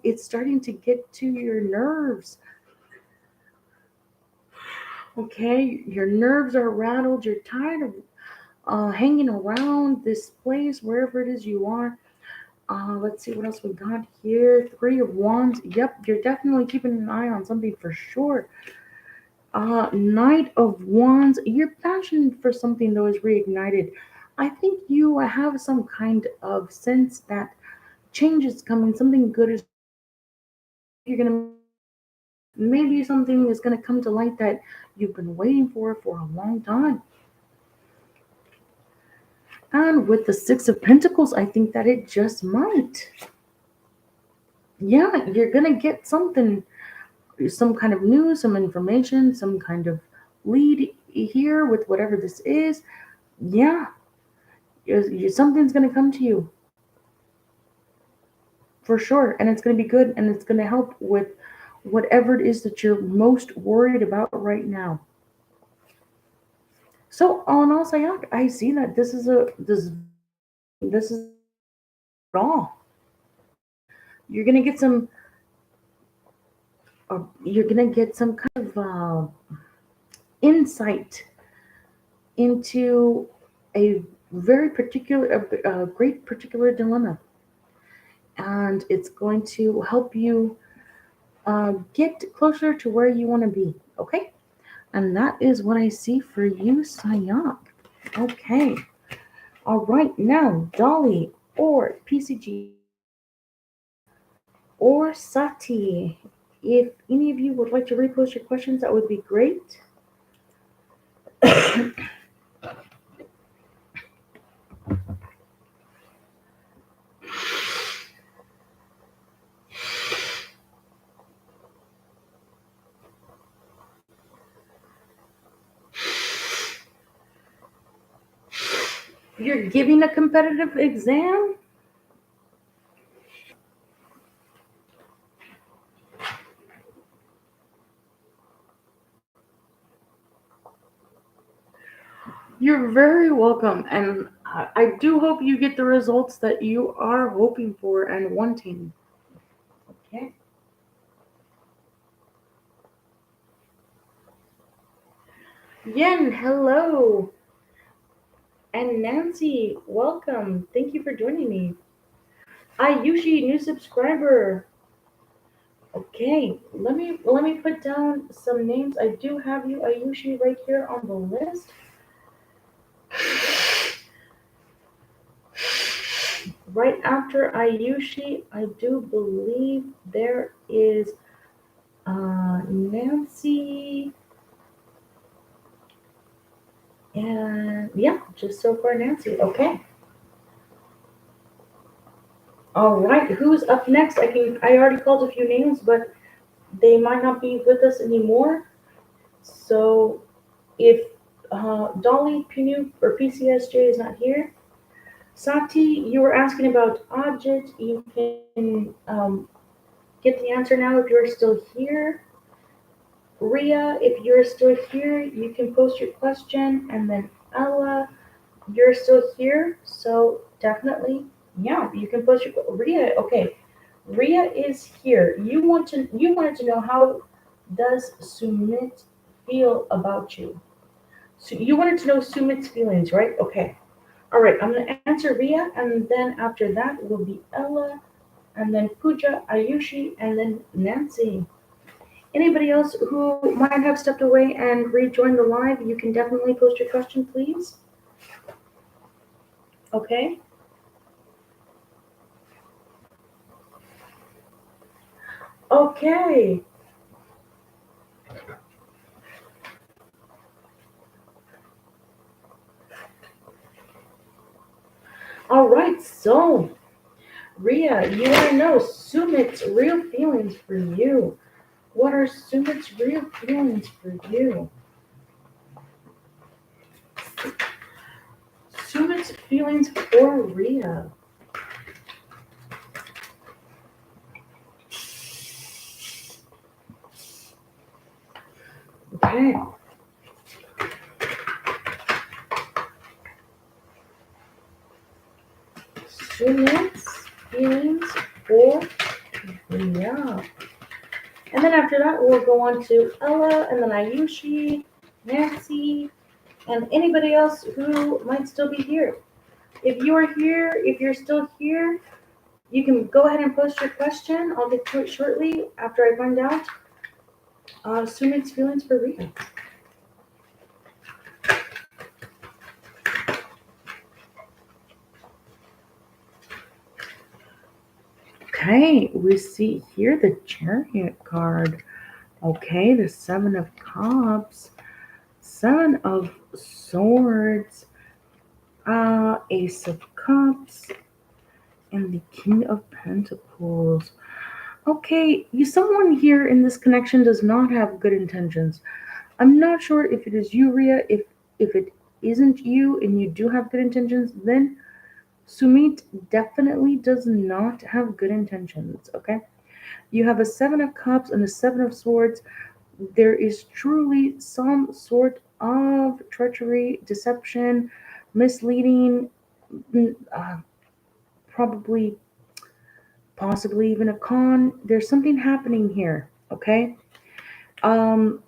it's starting to get to your nerves. Okay? Your nerves are rattled. You're tired of hanging around this place, wherever it is you are. Let's see what else we got here. Three of Wands. Yep, you're definitely keeping an eye on something for sure. Knight of Wands. Your passion for something though is reignited. I think you have some kind of sense that change is coming. Something good is. You're gonna. Maybe something is gonna come to light that you've been waiting for a long time. And with the Six of Pentacles, I think that it just might. Yeah, you're gonna get something, some kind of news, some information, some kind of lead here with whatever this is. Yeah, something's going to come to you for sure, and it's going to be good, and it's going to help with whatever it is that you're most worried about right now. So, all in all, Sayak, I see that this is all. You're going to get some. You're going to get some kind of insight into a very particular, a great particular dilemma, and it's going to help you get closer to where you want to be. Okay, and that is what I see for you, Sayak. Okay, all right, now Dolly or PCG or Sati. If any of you would like to repost your questions, that would be great. You're giving a competitive exam? You're very welcome, and I do hope you get the results that you are hoping for and wanting. Okay. Yen, hello. And Nancy, welcome. Thank you for joining me. Ayushi, new subscriber. Okay, let me put down some names. I do have you, Ayushi, right here on the list. Right after Ayushi, I do believe there is Nancy, and yeah, just so far Nancy. Okay. All right. Who's up next? I already called a few names, but they might not be with us anymore. So if Dolly Pinu or PCSJ is not here, Sati, you were asking about Ajit. You can get the answer now if you're still here. Ria, if you're still here, you can post your question. And then Ella, you're still here, so definitely, yeah, you can post your Ria. Okay, Ria is here. You wanted to know how does Sumit feel about you? So you wanted to know Sumit's feelings, right? Okay. All right, I'm gonna answer Ria, and then after that will be Ella, and then Pooja, Ayushi, and then Nancy. Anybody else who might have stepped away and rejoined the live, you can definitely post your question, please. Okay. Okay. All right. So, Ria, you want to know Sumit's real feelings for you. What are Sumit's real feelings for you? Sumit's feelings for Ria. Okay. Sumit's feelings for Ria. And then after that, we'll go on to Ella, and then Ayushi, Nancy, and anybody else who might still be here. If you are here, if you're still here, you can go ahead and post your question. I'll get to it shortly after I find out Sumit's feelings for Rita. Okay, we see here the Chariot card. Okay, the Seven of Cups, Seven of Swords, Ace of Cups, and the King of Pentacles. Okay, someone here in this connection does not have good intentions. I'm not sure if it is you, Ria. If it isn't you and you do have good intentions, then Sumit definitely does not have good intentions. Okay, you have a Seven of Cups and a Seven of Swords. There is truly some sort of treachery, deception, misleading, uh, probably, possibly even a con. There's something happening here. Okay, um,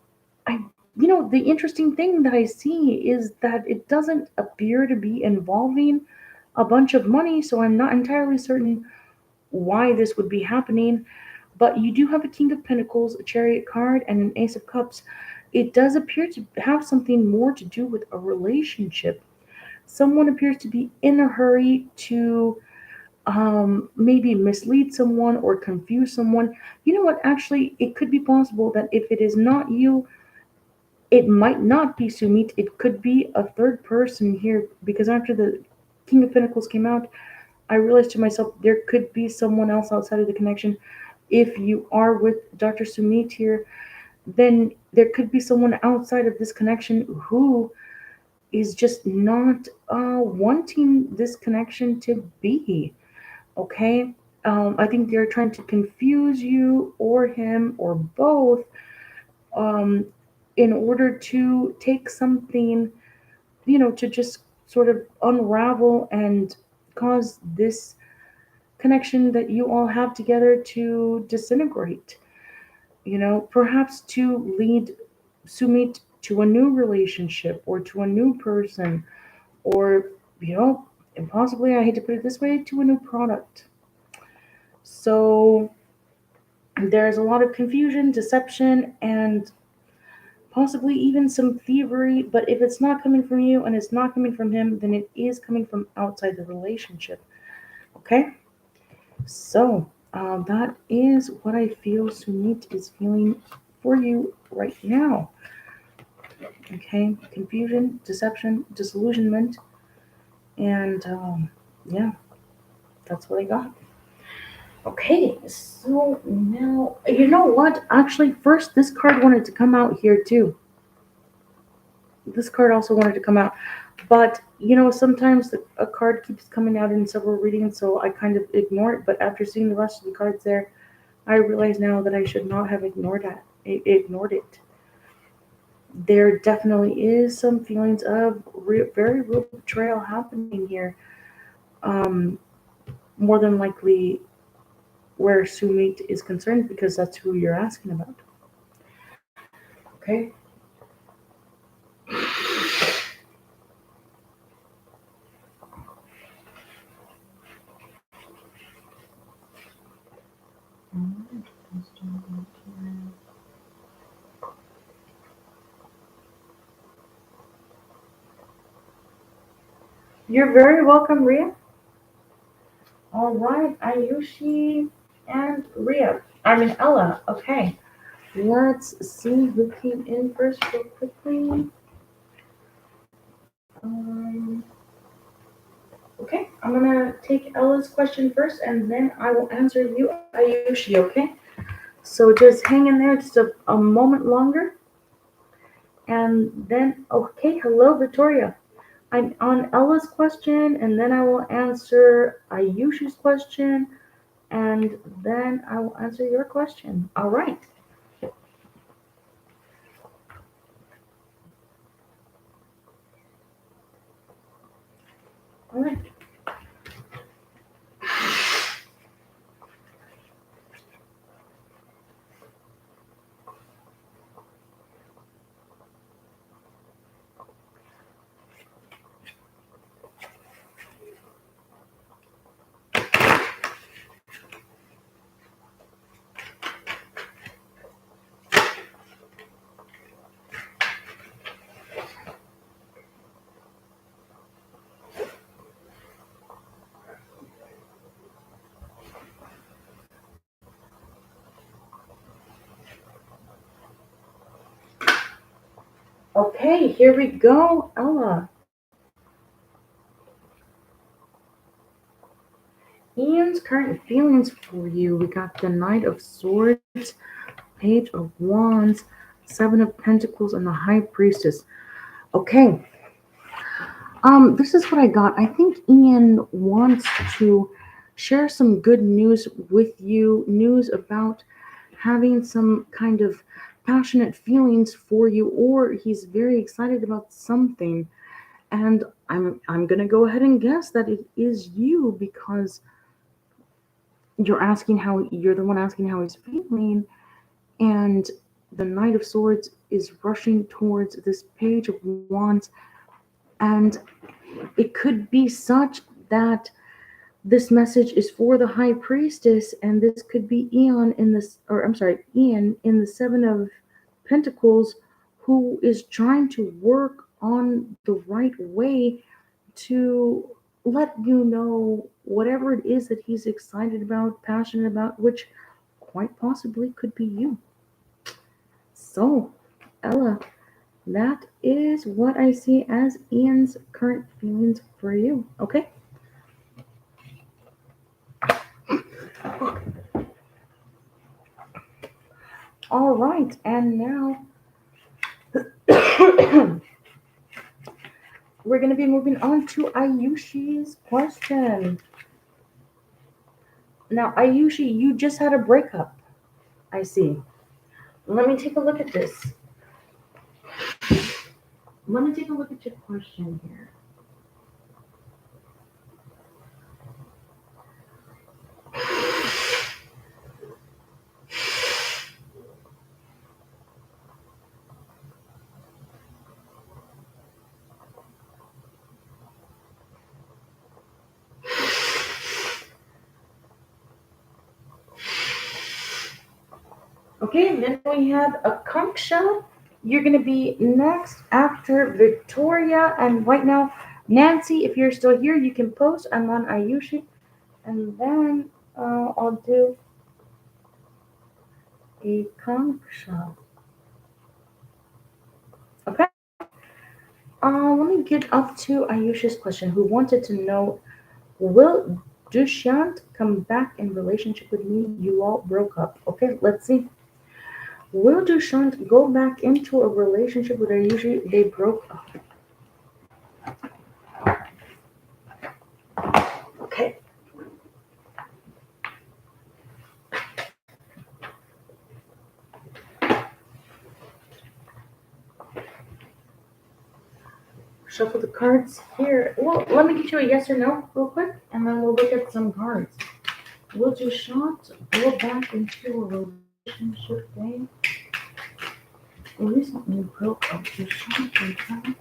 I, the interesting thing that I see is that it doesn't appear to be involving a bunch of money, so I'm not entirely certain why this would be happening. But you do have a King of Pentacles, a Chariot card, and an Ace of Cups. It does appear to have something more to do with a relationship. Someone appears to be in a hurry to maybe mislead someone or confuse someone. You know what? Actually, it could be possible that if it is not you, It might not be Sumit, it could be a third person here because after the King of Pentacles came out, I realized to myself there could be someone else outside of the connection. If you are with Dr. Sumit here, then there could be someone outside of this connection who is just not wanting this connection to be. Okay? I think they're trying to confuse you or him or both um, in order to take something, to just sort of unravel and cause this connection that you all have together to disintegrate, perhaps to lead Sumit to a new relationship or to a new person or, you know, and possibly, I hate to put it this way, to a new product. So there's a lot of confusion, deception, and possibly even some thievery. But if it's not coming from you and it's not coming from him, then it is coming from outside the relationship. Okay? So that is what I feel Sumit is feeling for you right now. Okay? Confusion, deception, disillusionment, and yeah, that's what I got. Okay, so now, you know what? Actually, first, this card wanted to come out here too. This card also wanted to come out. But, sometimes a card keeps coming out in several readings, so I kind of ignore it. But after seeing the rest of the cards there, I realize now that I should not have ignored it. There definitely is some feelings of very real betrayal happening here. Um, More than likely where Sumit is concerned, because that's who you're asking about. Okay. You're very welcome, Ria. All right, Ayushi and Ria. I mean, Ella. Okay. Let's see who came in first, real quickly. Um, okay, I'm gonna take Ella's question first, and then I will answer you, Ayushi. Okay. So just hang in there just a moment longer, and then okay. Hello, Victoria. I'm on Ella's question, and then I will answer Ayushi's question, and then I will answer your question. All right. All right. Okay, here we go, Ella. Ian's current feelings for you. We got the Knight of Swords, Page of Wands, Seven of Pentacles, and the High Priestess. Okay, this is what I got. I think Ian wants to share some good news with you, news about having some kind of passionate feelings for you, or he's very excited about something. And I'm gonna go ahead and guess that it is you because you're the one asking how he's feeling, and the Knight of Swords is rushing towards this Page of Wands, and it could be such that this message is for the High Priestess, and this could be Ian in the Seven of Pentacles, who is trying to work on the right way to let you know whatever it is that he's excited about, passionate about, which quite possibly could be you. So, Ella, That is what I see as Ian's current feelings for you. Okay? All right, and now we're going to be moving on to Ayushi's question. Now, Ayushi, you just had a breakup. I see. Let me take a look at this. Let me take a look at your question here. Okay, and then we have Akanksha. You're going to be next after Victoria. And right now, Nancy, if you're still here, you can post. I'm on Ayushi. And then I'll do Akanksha. Okay. Let me get up to Ayusha's question, who wanted to know, will Dushyant come back in relationship with me? You all broke up. Okay, let's see. Will Dushyant go back into a relationship with Ayushi? They broke up. Okay. Shuffle the cards here. Well, let me get you a yes or no real quick, and then we'll look at some cards. Will Dushyant go back into a relationship thing? Recently broke up. Dushyant and Tom.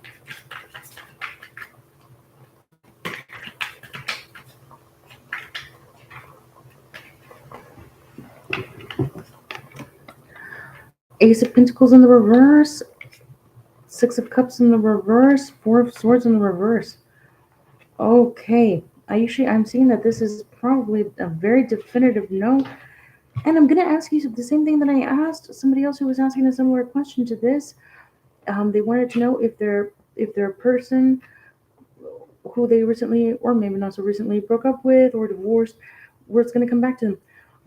Ace of Pentacles in the reverse. Six of Cups in the reverse. Four of Swords in the reverse. Okay. I'm seeing that this is probably a very definitive no. And I'm going to ask you the same thing that I asked somebody else who was asking a similar question to this. They wanted to know if their person who they recently, or maybe not so recently, broke up with or divorced, where it's going to come back to them.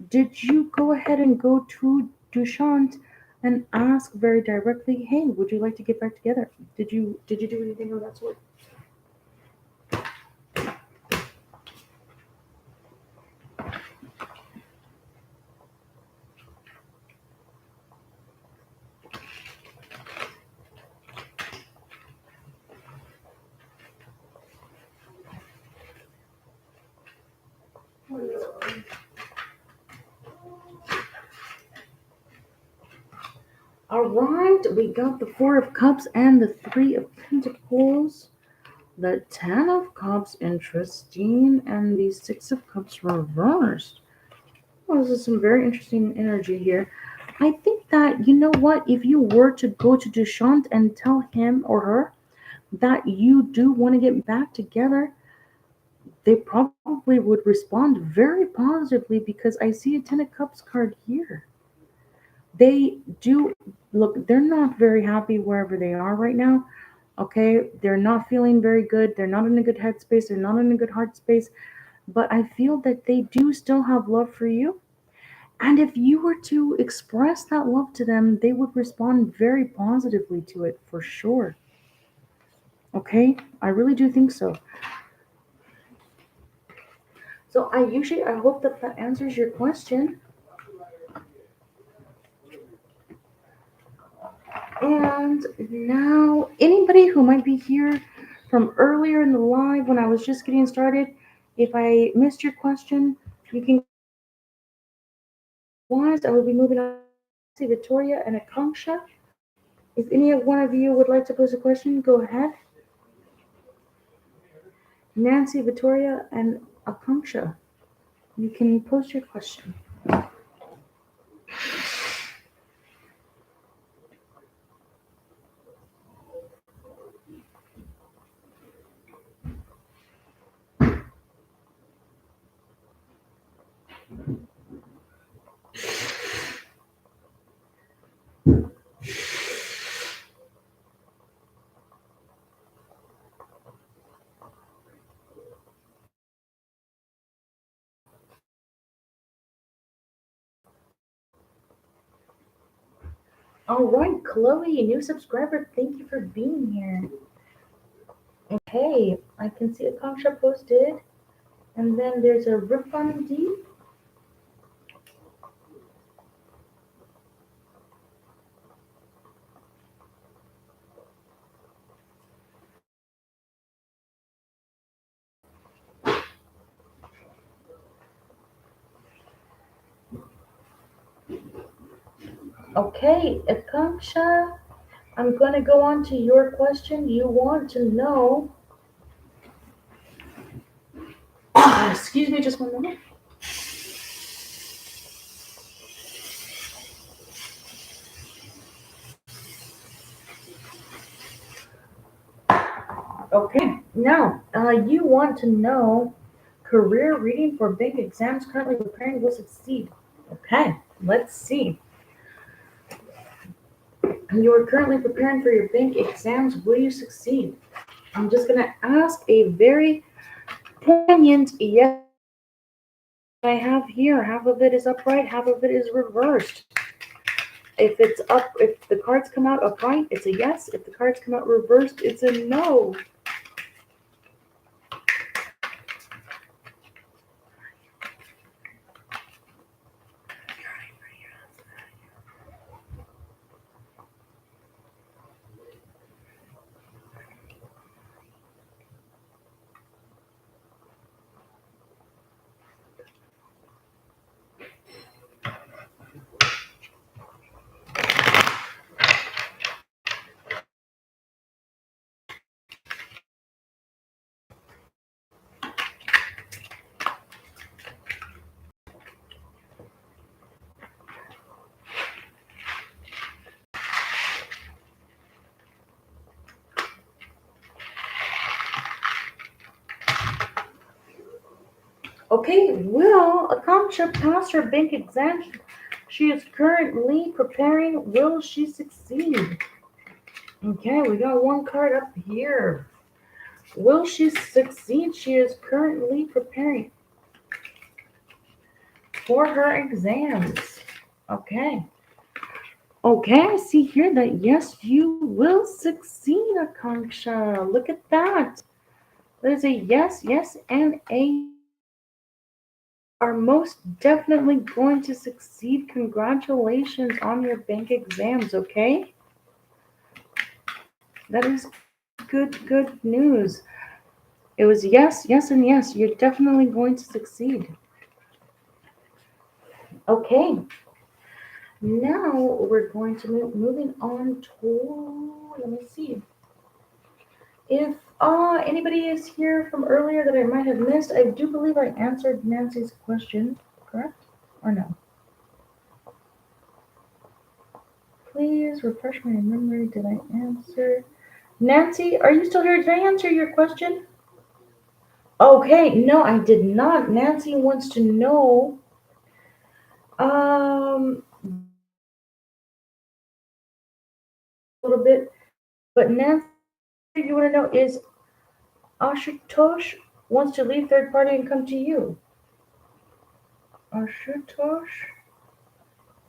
Did you go ahead and go to Dushyant and ask very directly, hey, would you like to get back together? Did you do anything of that sort? All right, we got the Four of Cups and the Three of Pentacles, the Ten of Cups, interesting, and the Six of Cups reversed. Well, this is some very interesting energy here. I think that, you know what, if you were to go to Dushyant and tell him or her that you do want to get back together, they probably would respond very positively because I see a Ten of Cups card here. They do look, they're not very happy wherever they are right now. Okay, they're not feeling very good. They're not in a good headspace. They're not in a good heart space. But I feel that they do still have love for you. And if you were to express that love to them, they would respond very positively to it for sure. Okay, I really do think so. So I hope that that answers your question. And now, anybody who might be here from earlier in the live when I was just getting started, if I missed your question, you can once. I will be moving on to Victoria and Akanksha. If any one of you would like to pose a question, go ahead. Nancy, Victoria, and Akanksha, you can post your question. All right, Chloe, new subscriber. Thank you for being here. Okay, I can see Akanksha posted, and then there's a refund. Okay, Akanksha, I'm going to go on to your question. You want to know. Excuse me just one moment. Okay, now you want to know career reading for bank exams currently preparing will succeed. Okay, let's see. You are currently preparing for your bank exams. Will you succeed? I'm just going to ask a very poignant yes. I have here. Half of it is upright, half of it is reversed. If it's up, if the cards come out upright, it's a yes. If the cards come out reversed, it's a no. Okay, will Akanksha pass her bank exam? She is currently preparing. Will she succeed? Okay, we got one card up here. Will she succeed? She is currently preparing for her exams. Okay. Okay, I see here that yes, you will succeed, Akanksha. Look at that. There's a yes, yes, and a are most definitely going to succeed. Congratulations on your bank exams, okay? That is good news. It was yes, yes, and yes. You're definitely going to succeed. Okay. Now we're going to moving on to, let me see. If anybody is here from earlier that I might have missed, I do believe I answered Nancy's question, correct? Or no? Please refresh my memory. Did I answer? Nancy, are you still here? Did I answer your question? Okay, no, I did not. Nancy wants to know a little bit, but Nancy, you want to know is Ashutosh wants to leave third party and come to you. Ashutosh,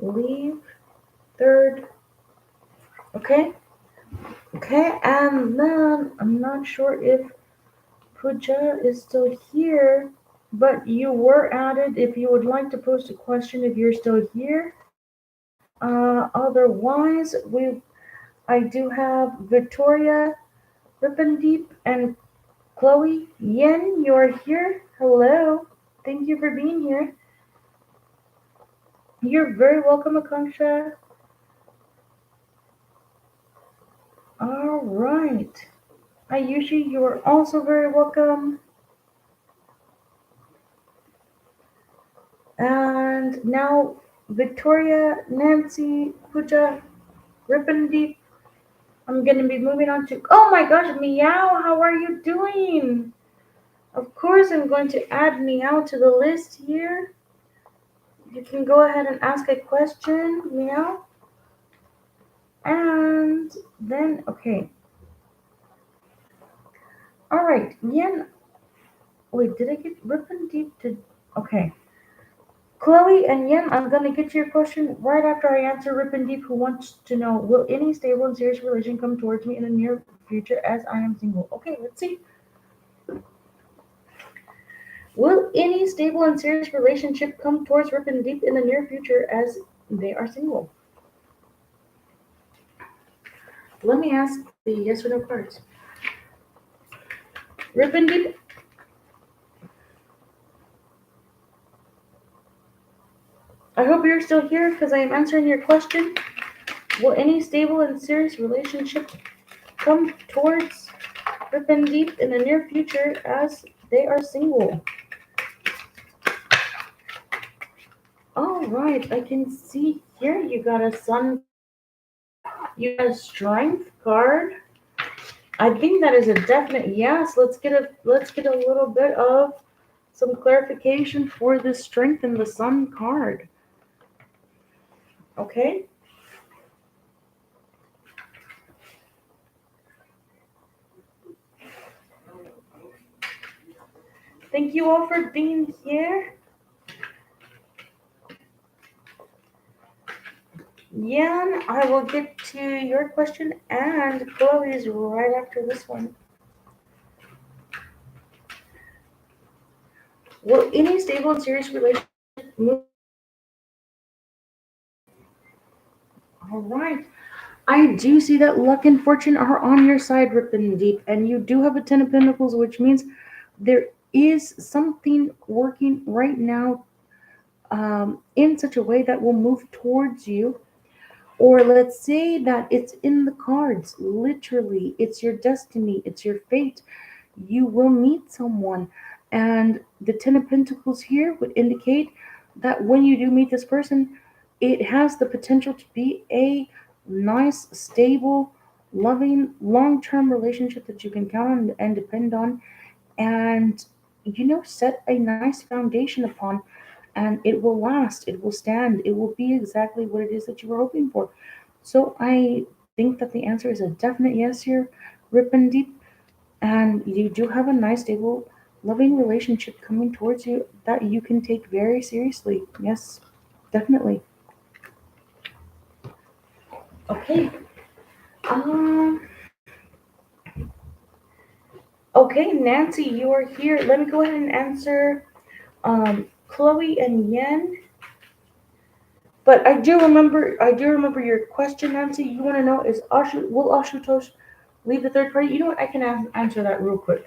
leave third. Okay, okay, and then I'm not sure if Pooja is still here, but you were added. If you would like to post a question, if you're still here. Otherwise, I do have Victoria, Rippendeep, and Chloe. Yen, you're here. Hello. Thank you for being here. You're very welcome, Akanksha. All right. Ayushi, you are also very welcome. And now, Victoria, Nancy, Pooja, Rippendeep. I'm going to be moving on to. Oh my gosh, Meow, how are you doing? Of course, I'm going to add Meow to the list here. You can go ahead and ask a question, Meow. And then, okay. All right, Yen. Wait, did I get Rippendeep to. Okay. Chloe and Yen, I'm gonna get to your question right after I answer Rip and Deep, who wants to know, will any stable and serious relation come towards me in the near future as I am single? Okay, let's see. Will any stable and serious relationship come towards Rip and Deep in the near future as they are single? Let me ask the yes or no cards. Rip and Deep, I hope you're still here because I am answering your question. Will any stable and serious relationship come towards Rip and Deep in the near future as they are single? All right, I can see here you got a sun, you got a strength card. I think that is a definite yes. Let's get a little bit of some clarification for the strength and the sun card. Okay. Thank you all for being here. Yan, I will get to your question and Chloe's right after this one. Will any stable and serious relationship move? All right. I do see that luck and fortune are on your side, Rip and Deep, and you do have a Ten of Pentacles, which means there is something working right now in such a way that will move towards you. Or let's say that it's in the cards, literally, it's your destiny, it's your fate. You will meet someone, and the Ten of Pentacles here would indicate that when you do meet this person, it has the potential to be a nice, stable, loving, long-term relationship that you can count on and depend on, and set a nice foundation upon, and it will last, it will stand, it will be exactly what it is that you were hoping for. So I think that the answer is a definite yes here, Rip and Deep, and you do have a nice, stable, loving relationship coming towards you that you can take very seriously. Yes, definitely. Okay. Um. Okay, Nancy, you are here. Let me go ahead and answer Chloe and Yen. But I do remember your question, Nancy. You want to know, will Ashutosh leave the third party? You know what? I can answer that real quick.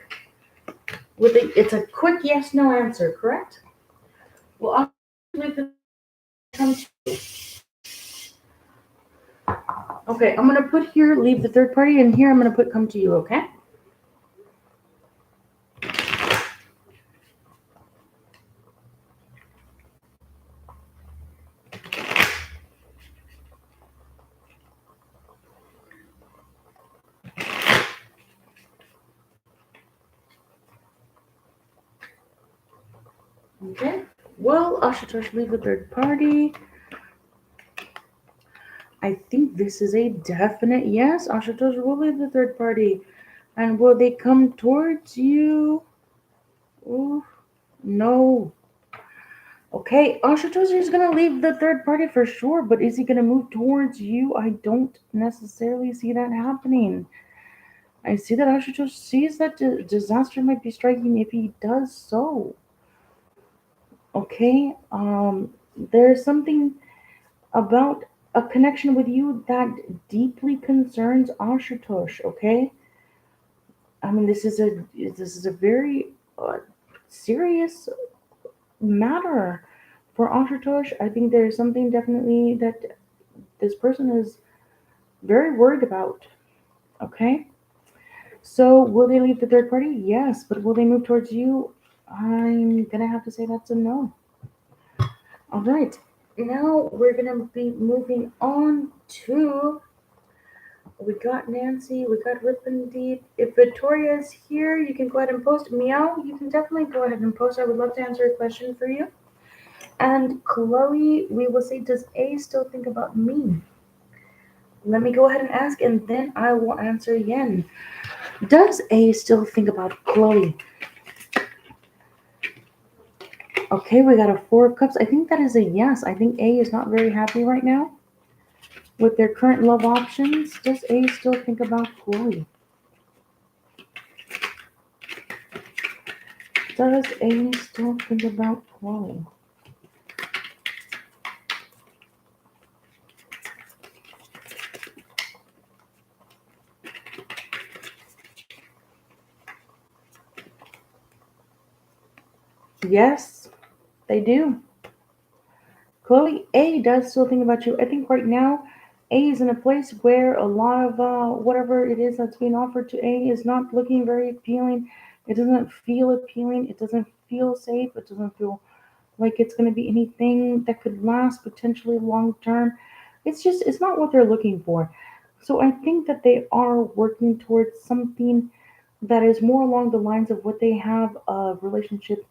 It's a quick yes no answer, correct? Will Ashutosh leave the come to? Okay, I'm gonna put here leave the third party, and here I'm gonna put come to you. Okay. Okay. Will Ashutosh leave the third party? I think this is a definite yes. Ashutosh will leave the third party. And will they come towards you? Ooh, no. Okay, Ashutosh is going to leave the third party for sure, but is he going to move towards you? I don't necessarily see that happening. I see that Ashutosh sees that disaster might be striking if he does so. Okay, there's something about a connection with you that deeply concerns Ashutosh. Okay, I mean this is a very serious matter for Ashutosh. I think there's something definitely that this person is very worried about. Okay, so will they leave the third party? Yes, but will they move towards you? I'm gonna have to say that's a no. All right, now we're gonna be moving on to. We got Nancy, we got Rip and Deep. If Victoria is here, you can go ahead and post. Meow, you can definitely go ahead and post. I would love to answer a question for you. And Chloe, we will say, does A still think about me? Let me go ahead and ask, and then I will answer Yen. Does A still think about Chloe? Okay, we got a Four of Cups. I think that is a yes. I think A is not very happy right now with their current love options. Does A still think about Chloe? Does A still think about Chloe? Yes, they do. Chloe, A does still think about you. I think right now, A is in a place where a lot of whatever it is that's being offered to A is not looking very appealing. It doesn't feel appealing. It doesn't feel safe. It doesn't feel like it's going to be anything that could last potentially long term. It's not what they're looking for. So I think that they are working towards something that is more along the lines of what they have a relationship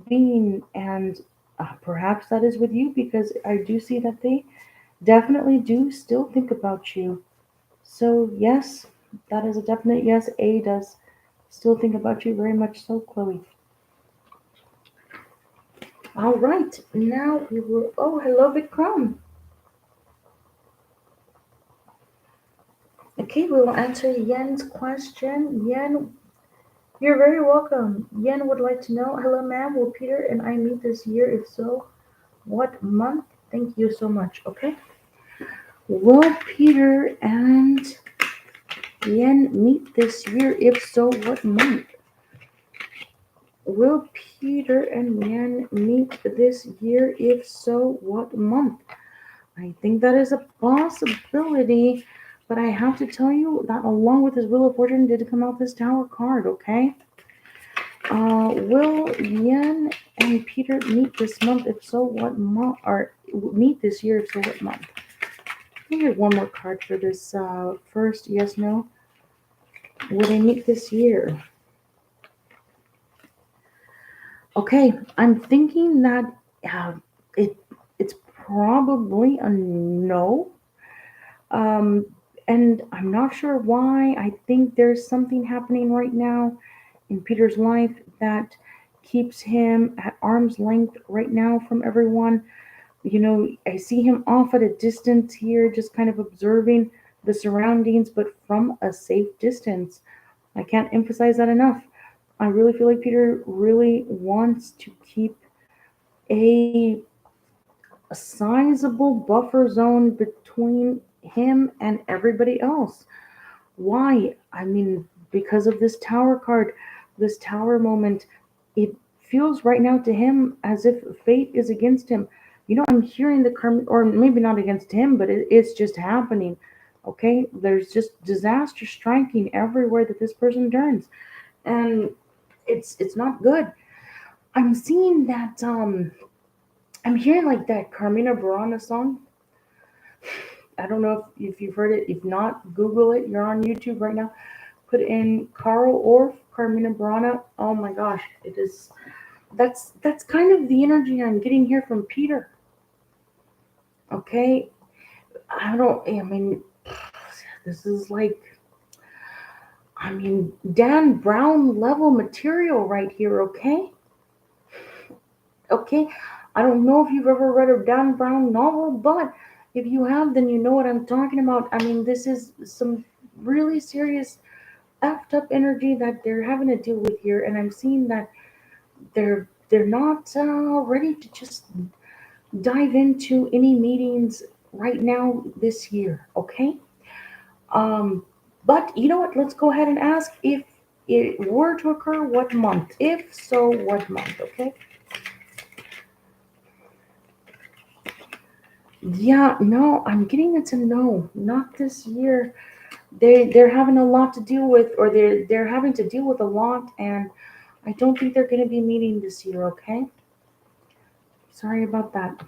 being, and perhaps that is with you because I do see that they definitely do still think about you. So yes, that is a definite yes. A does still think about you very much so, Chloe. All right, now we will. Oh, hello, Vikram. Okay, we will answer Yen's question. Yen, you're very welcome. Yen would like to know, hello, ma'am. Will Peter and I meet this year? If so, what month? Thank you so much. Okay. Will Peter and Yen meet this year? If so, what month? Will Peter and Yen meet this year? If so, what month? I think that is a possibility, but I have to tell you that along with his Wheel of Fortune did come out this Tower card, okay? Will Yen and Peter meet this month? If so, what month? Or meet this year? If so, what month? Let me get one more card for this first yes no. Will they meet this year? Okay, I'm thinking that uh, it it's probably a no. Um, and I'm not sure why. I think there's something happening right now in Peter's life that keeps him at arm's length right now from everyone. You know, I see him off at a distance here, just kind of observing the surroundings, but from a safe distance. I can't emphasize that enough. I really feel like Peter really wants to keep a, a sizable buffer zone between him and everybody else. Why? I mean, because of this tower card, this tower moment, it feels right now to him as if fate is against him. You know, I'm hearing the karma, or maybe not against him, but it's just happening. Okay, there's just disaster striking everywhere that this person turns, and it's not good. I'm seeing that I'm hearing like that Carmina Burana song. I don't know if you've heard it. If not, Google it. You're on YouTube right now. Put in Carl Orff, Carmina Burana. Oh my gosh, it is. That's kind of the energy I'm getting here from Peter. Okay, I don't. I mean, this is like. I mean, Dan Brown level material right here. Okay. I don't know if you've ever read a Dan Brown novel, but if you have, then you know what I'm talking about. I mean, this is some really serious effed up energy that they're having to deal with here, and I'm seeing that they're not ready to just dive into any meetings right now this year. Okay, um, but you know what? Let's go ahead and ask if it were to occur, what month? If so, what month? Okay. Yeah, no, I'm getting it to no, not this year. They're having a lot to deal with, or they're having to deal with a lot, and I don't think they're going to be meeting this year. Okay, sorry about that.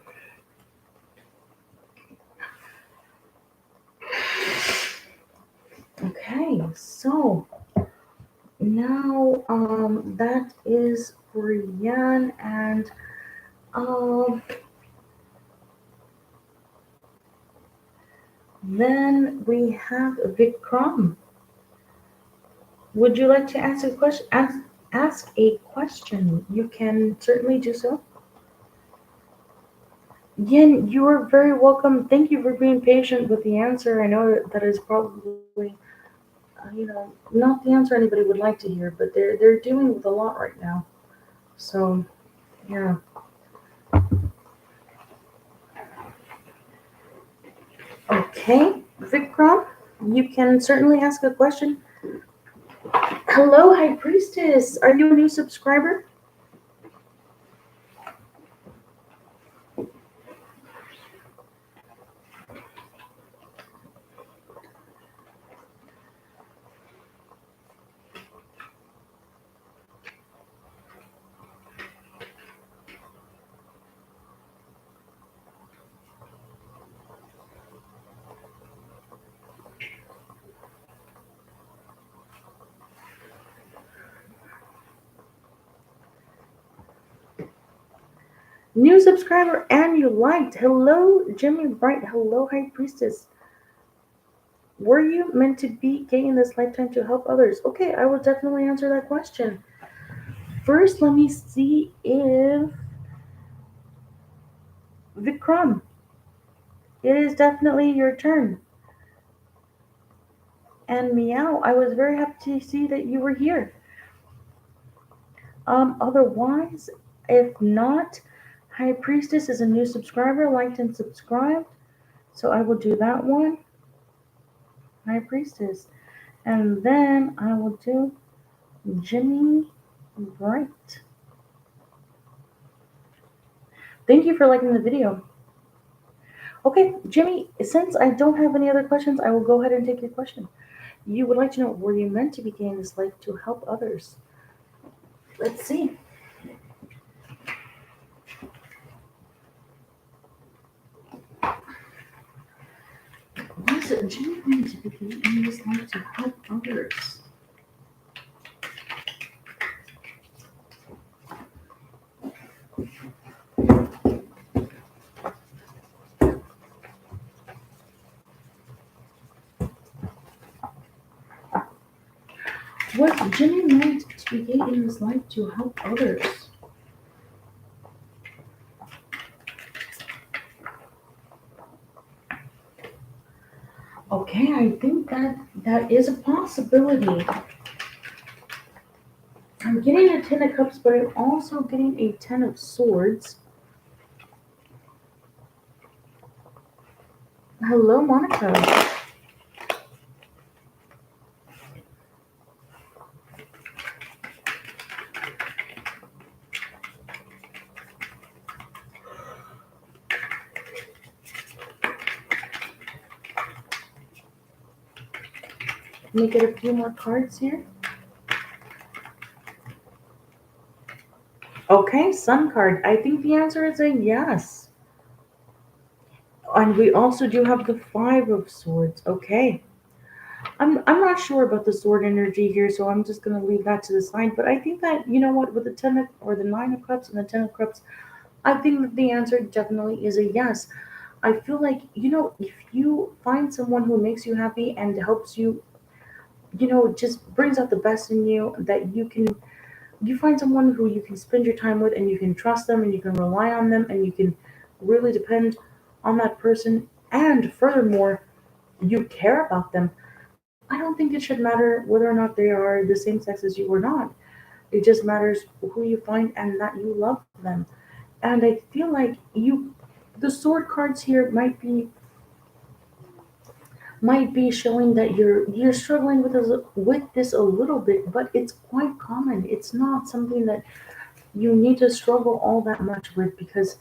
Okay, so now that is for Yan, and um then we have Vikram. Would you like to ask a question? Ask a question. You can certainly do so. Yin, you are very welcome. Thank you for being patient with the answer. I know that is probably, not the answer anybody would like to hear, but they're dealing with a lot right now. So, yeah. Okay, Vikram, you can certainly ask a question. Hello, High Priestess. Are you a new subscriber? New subscriber and you liked. Hello, Jimmy Bright. Hello, High Priestess. Were you meant to be gay in this lifetime to help others? Okay, I will definitely answer that question. First, let me see if Vikram, it is definitely your turn. And Meow, I was very happy to see that you were here. Otherwise, if not, High Priestess is a new subscriber, liked and subscribed. So I will do that one, High Priestess. And then I will do Jimmy Bright. Thank you for liking the video. Okay, Jimmy, since I don't have any other questions, I will go ahead and take your question. You would like to know, were you meant to be in this life to help others? Let's see. Was Jimmy meant to be in this life to help others? Was Jimmy meant to be in this life to help others? Okay, I think that is a possibility. I'm getting a Ten of Cups, but I'm also getting a Ten of Swords. Hello, Monica. Let me get a few more cards here. Okay, Sun card. I think the answer is a yes. And we also do have the Five of Swords. Okay. I'm not sure about the sword energy here, so I'm just gonna leave that to the side. But I think that you know what, with the or the Nine of Cups and the Ten of Cups, I think that the answer definitely is a yes. I feel like if you find someone who makes you happy and helps you, just brings out the best in you, that you find someone who you can spend your time with and you can trust them and you can rely on them and you can really depend on that person, and furthermore you care about them. I don't think it should matter whether or not they are the same sex as you or not. It just matters who you find and that you love them. And I feel like the sword cards here might be showing that you're struggling with this a little bit, but it's quite common. It's not something that you need to struggle all that much with, because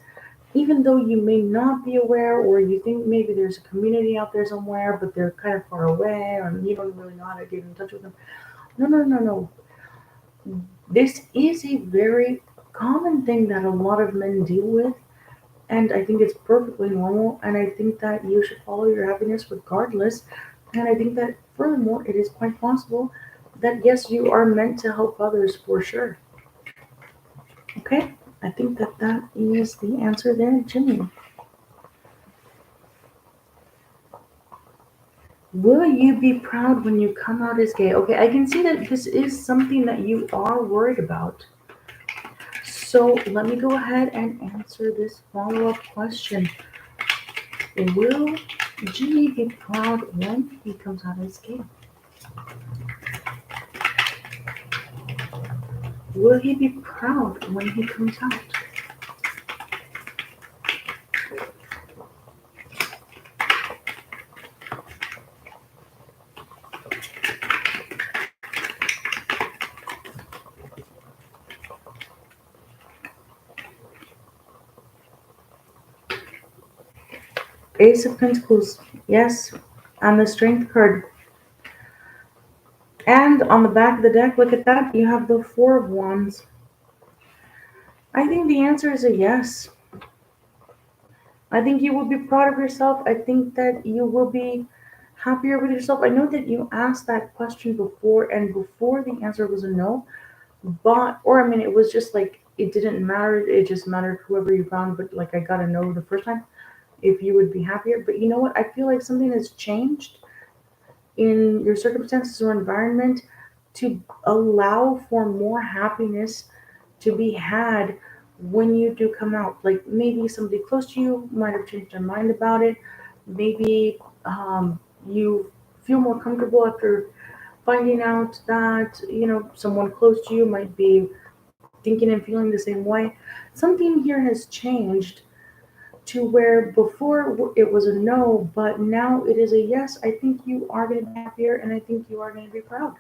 even though you may not be aware, or you think maybe there's a community out there somewhere but they're kind of far away or you don't really know how to get in touch with them. No, no, no, no. This is a very common thing that a lot of men deal with, and I think it's perfectly normal, and I think that you should follow your happiness regardless. And I think that furthermore, it is quite possible that yes, you are meant to help others for sure. Okay, I think that is the answer there, Jimmy. Will you be proud when you come out as gay? Okay, I can see that this is something that you are worried about. So let me go ahead and answer this follow-up question. Will Jimmy be proud when he comes out of his cave? Will he be proud when he comes out? Ace of Pentacles, yes, and the Strength card. And on the back of the deck, look at that, you have the Four of Wands. I think the answer is a yes. I think you will be proud of yourself. I think that you will be happier with yourself. I know that you asked that question before, and before the answer was a no, but, or I mean, it was just like, it didn't matter. It just mattered whoever you found, but like, I got to know the first time if you would be happier. But you know what? I feel like something has changed in your circumstances or environment to allow for more happiness to be had when you do come out. Like maybe somebody close to you might have changed their mind about it. Maybe you feel more comfortable after finding out that someone close to you might be thinking and feeling the same way. Something here has changed to where before it was a no, but now it is a yes. I think you are going to be happier, and I think you are going to be proud.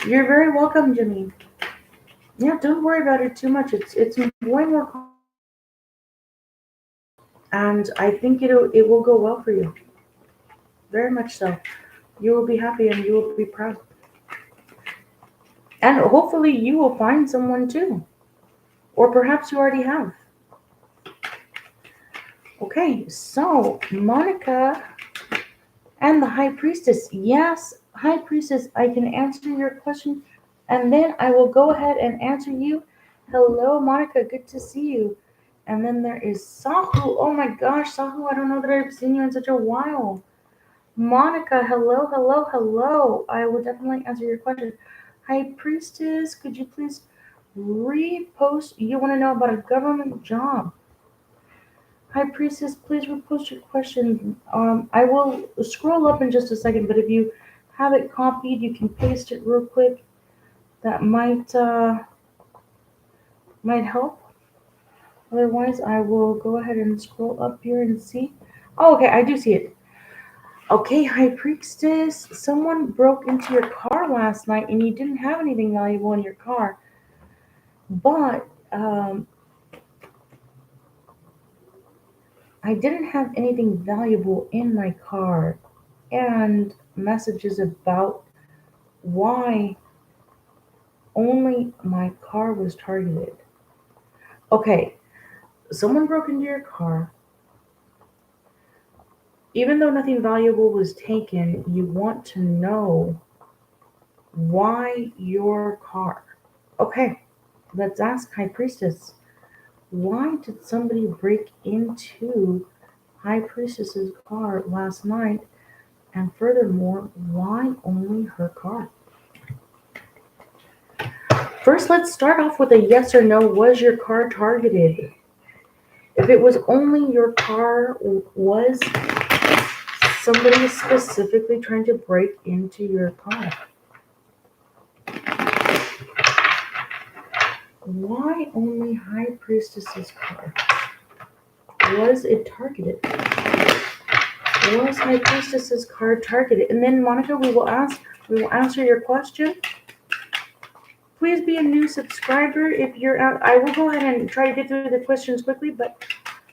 You're very welcome, Jimmy. Yeah, don't worry about it too much. It's way more, and I think it will go well for you. Very much so. You will be happy and you will be proud. And hopefully you will find someone too. Or perhaps you already have. Okay, so Monica and the High Priestess. Yes, High Priestess, I can answer your question and then I will go ahead and answer you. Hello, Monica, good to see you. And then there is Sahu. Oh my gosh, Sahu, I don't know that I've seen you in such a while. Monica, hello, hello, hello. I will definitely answer your question. High Priestess, could you please repost? You want to know about a government job. High Priestess, please repost your question. I will scroll up in just a second, but if you have it copied, you can paste it real quick. That might help. Otherwise, I will go ahead and scroll up here and see. Oh, okay, I do see it. Okay, High Priestess, someone broke into your car last night and you didn't have anything valuable in your car. But I didn't have anything valuable in my car. And messages about why only my car was targeted. Okay, someone broke into your car. Even though nothing valuable was taken, you want to know why your car. Okay, let's ask High Priestess. Why did somebody break into High Priestess's car last night? And furthermore, why only her car? First, let's start off with a yes or no. Was your car targeted? If it was only your car, was somebody specifically trying to break into your car? Why only High Priestess's car? Was it targeted? Was High Priestess's car targeted? And then Monica, we will answer your question. Please be a new subscriber if you're out. I will go ahead and try to get through the questions quickly, but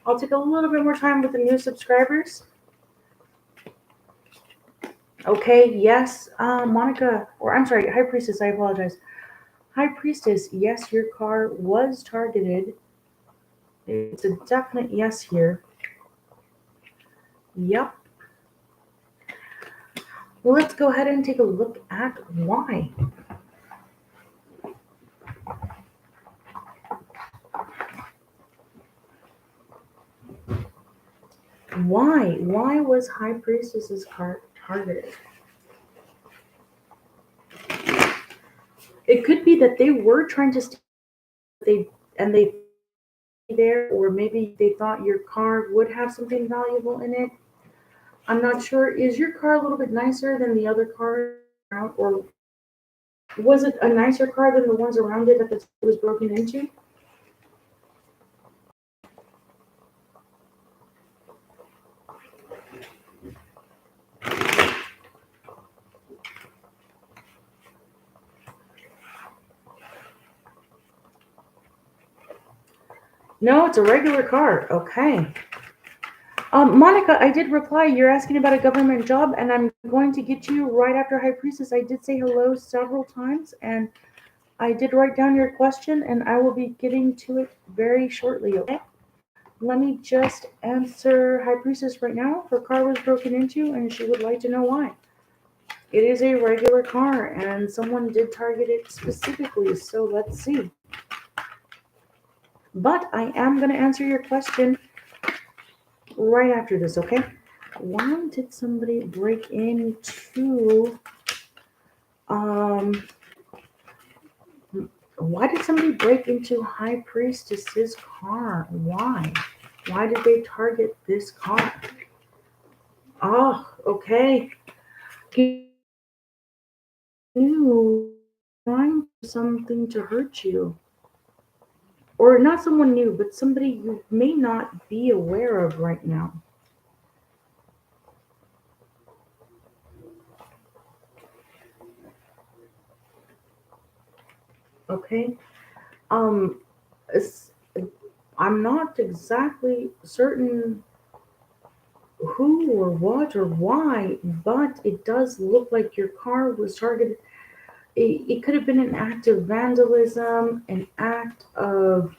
I'll take a little bit more time with the new subscribers. Okay, yes, Monica, or I'm sorry, High Priestess, I apologize. High Priestess, yes, your car was targeted. It's a definite yes here. Yep. Well, let's go ahead and take a look at why. Why? Why was High Priestess's car targeted? It could be that they were trying to they and they there, or maybe they thought your car would have something valuable in it. I'm not sure. Is your car a little bit nicer than the other cars around, or was it a nicer car than the ones around it at the time it was broken into? No, it's a regular car. Okay. Monica, I did reply. You're asking about a government job, and I'm going to get you right after High Priestess. I did say hello several times, and I did write down your question, and I will be getting to it very shortly, okay? Let me just answer High Priestess right now. Her car was broken into, and she would like to know why. It is a regular car, and someone did target it specifically, so let's see. But I am going to answer your question right after this, okay? Why did somebody break into um why did somebody break into High Priestess's car? Why? Why did they target this car? Oh, okay. You trying something to hurt you. Or not someone new, but somebody you may not be aware of right now. Okay? Um, it's- I'm not exactly certain who or what or why, but it does look like your car was targeted. It could have been an act of vandalism, an act of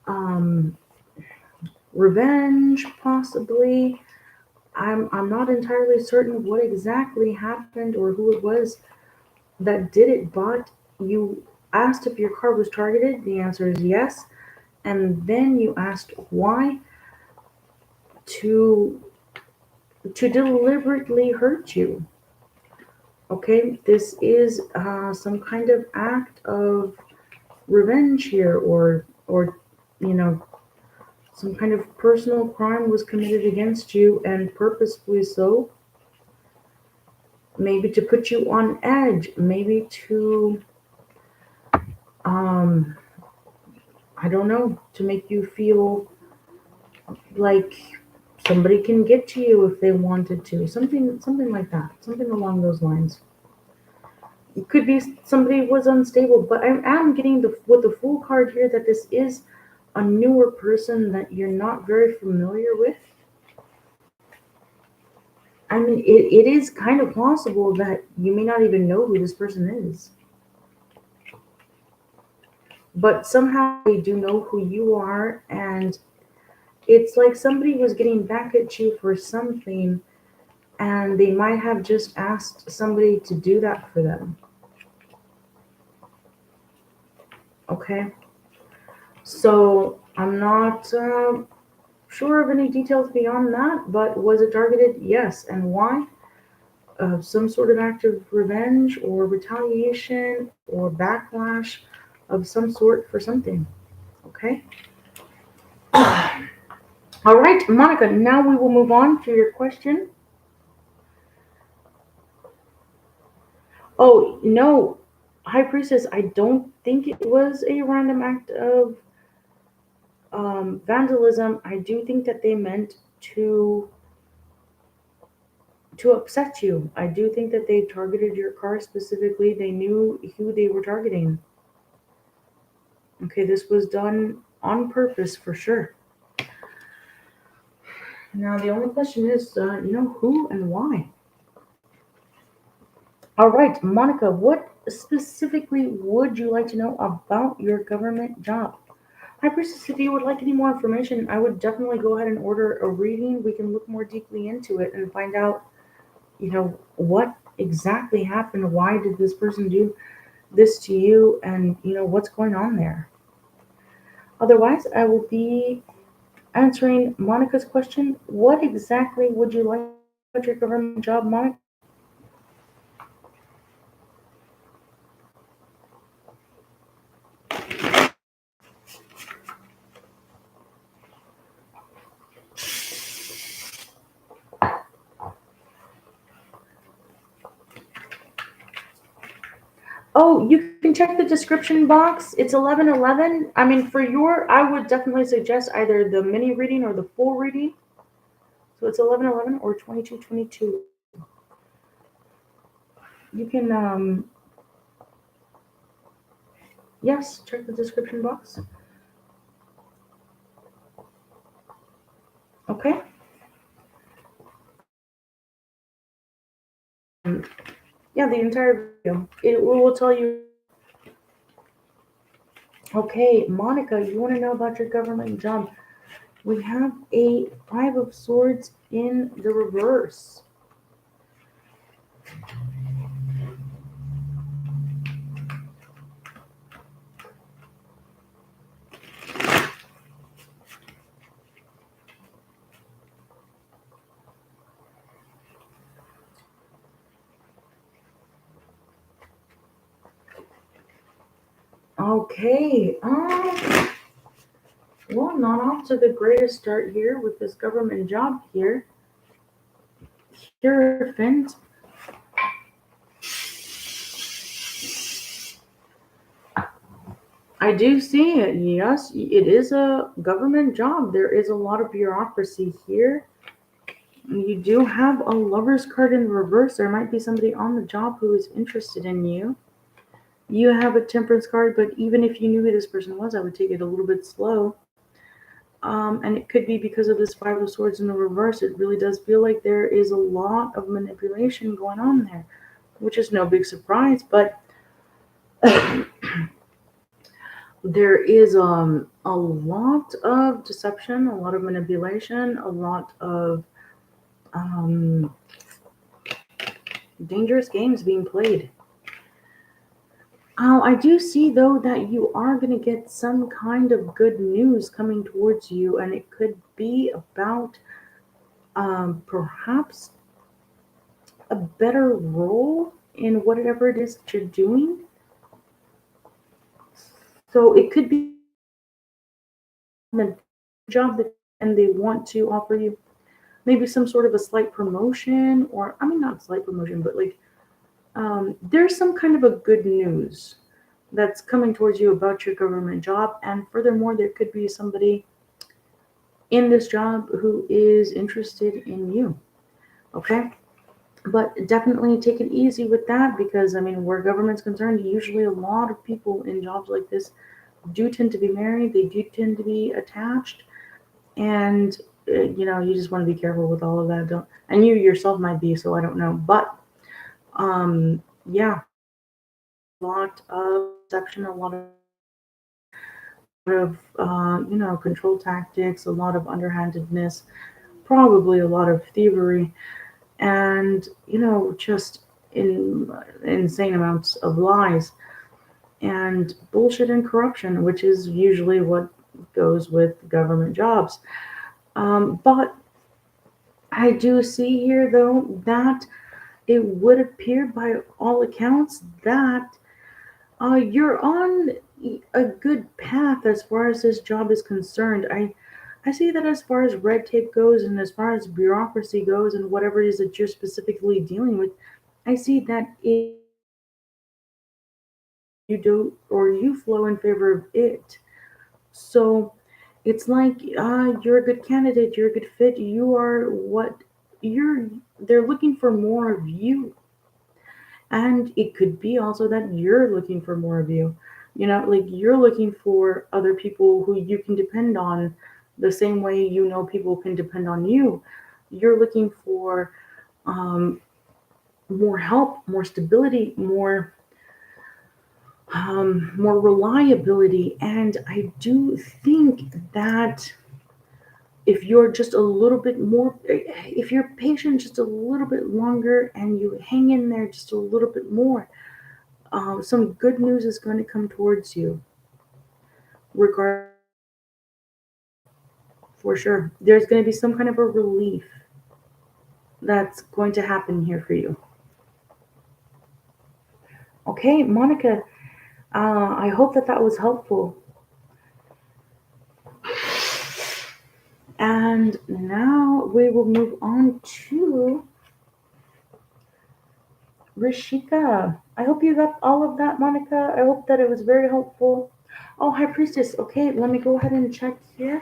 um, revenge, possibly. I'm not entirely certain what exactly happened or who it was that did it, but you asked if your car was targeted. The answer is yes. And then you asked why to deliberately hurt you. Okay, this is some kind of act of revenge here, or you know, some kind of personal crime was committed against you, and purposefully so. Maybe to put you on edge, maybe to um, I don't know, to make you feel like somebody can get to you if they wanted to, something like that, something along those lines. It could be somebody was unstable, but I am getting the with the full card here that this is a newer person that you're not very familiar with. I mean, it is kind of possible that you may not even know who this person is, but somehow they do know who you are, and it's like somebody was getting back at you for something, and they might have just asked somebody to do that for them. Okay, so I'm not sure of any details beyond that, but was it targeted? Yes, and why? Some sort of act of revenge or retaliation or backlash of some sort for something. Okay. All right, Monica. Now we will move on to your question. Oh no, High Priestess. I don't think it was a random act of vandalism. I do think that they meant to upset you. I do think that they targeted your car specifically. They knew who they were targeting. Okay, this was done on purpose for sure. Now the only question is, who and why. All right, Monica, what specifically would you like to know about your government job? Hi, Priestess, if you would like any more information, I would definitely go ahead and order a reading. We can look more deeply into it and find out, what exactly happened. Why did this person do this to you? And, what's going on there? Otherwise, I will be answering Monica's question. What exactly would you like about your government job, Monica? Oh, you can check the description box. It's 11:11. I mean, for your, I would definitely suggest either the mini reading or the full reading. So it's 11:11 or 22:22. You can, yes, check the description box. Okay. Um, yeah, the entire video. It will tell you. Okay, Monica, you want to know about your government job? We have a Five of Swords in the reverse. Okay, well, not off to the greatest start here with this government job here. Hierophant. I do see it. Yes, it is a government job. There is a lot of bureaucracy here. You do have a lover's card in reverse. There might be somebody on the job who is interested in you. You have a temperance card, but even if you knew who this person was, I would take it a little bit slow. And it could be because of this Five of Swords in the reverse. It really does feel like there is a lot of manipulation going on there, which is no big surprise. But there is a lot of deception, a lot of manipulation, a lot of um, dangerous games being played. I do see though that you are going to get some kind of good news coming towards you, and it could be about perhaps a better role in whatever it is that you're doing. So it could be the job that and they want to offer you maybe some sort of a slight promotion, or I mean not slight promotion, but like there's some kind of a good news that's coming towards you about your government job, and furthermore, there could be somebody in this job who is interested in you. Okay, but definitely take it easy with that because I mean, where government's concerned, usually a lot of people in jobs like this do tend to be married. They do tend to be attached, and you just want to be careful with all of that. Don't and you yourself might be, so I don't know, but yeah, a lot of deception, a lot of control tactics, a lot of underhandedness, probably a lot of thievery, and just insane amounts of lies and bullshit and corruption, which is usually what goes with government jobs. But I do see here, though, that it would appear by all accounts that you're on a good path as far as this job is concerned. I see that as far as red tape goes and as far as bureaucracy goes and whatever it is that you're specifically dealing with, I see that you do or you flow in favor of it. So it's like you're a good candidate, you're a good fit, you are what you're they're looking for more of you. And it could be also that you're looking for more of you. Like you're looking for other people who you can depend on the same way people can depend on you. You're looking for um, more help, more stability, more reliability. And I do think that if you're just a little bit more, if you're patient just a little bit longer and you hang in there just a little bit more, some good news is going to come towards you, regard for sure. There's going to be some kind of a relief that's going to happen here for you. Okay, Monica, I hope that that was helpful. And now we will move on to Rishika, I hope you got all of that, Monica. I hope that it was very helpful. Oh, High Priestess. Okay, let me go ahead and check here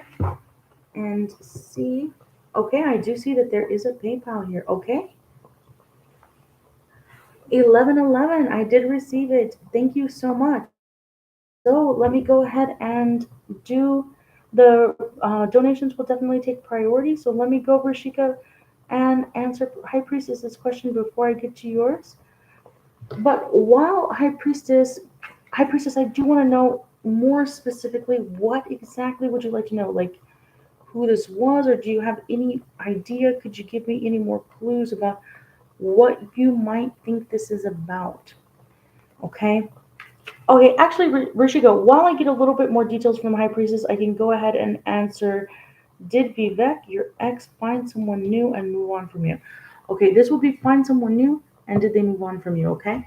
and see. Okay, I do see that there is a PayPal here. Okay, 1111. I did receive it. Thank you so much. So let me go ahead and do the donations will definitely take priority. So let me go, Rishika, and answer High Priestess's question before I get to yours. But while High Priestess, I do want to know more specifically what exactly would you like to know? Like who this was, or do you have any idea? Could you give me any more clues about what you might think this is about? Okay. Okay, actually, Rishika, while I get a little bit more details from High Priestess, I can go ahead and answer. Did Vivek, your ex, find someone new and move on from you? Okay, this would be find someone new, and did they move on from you? Okay.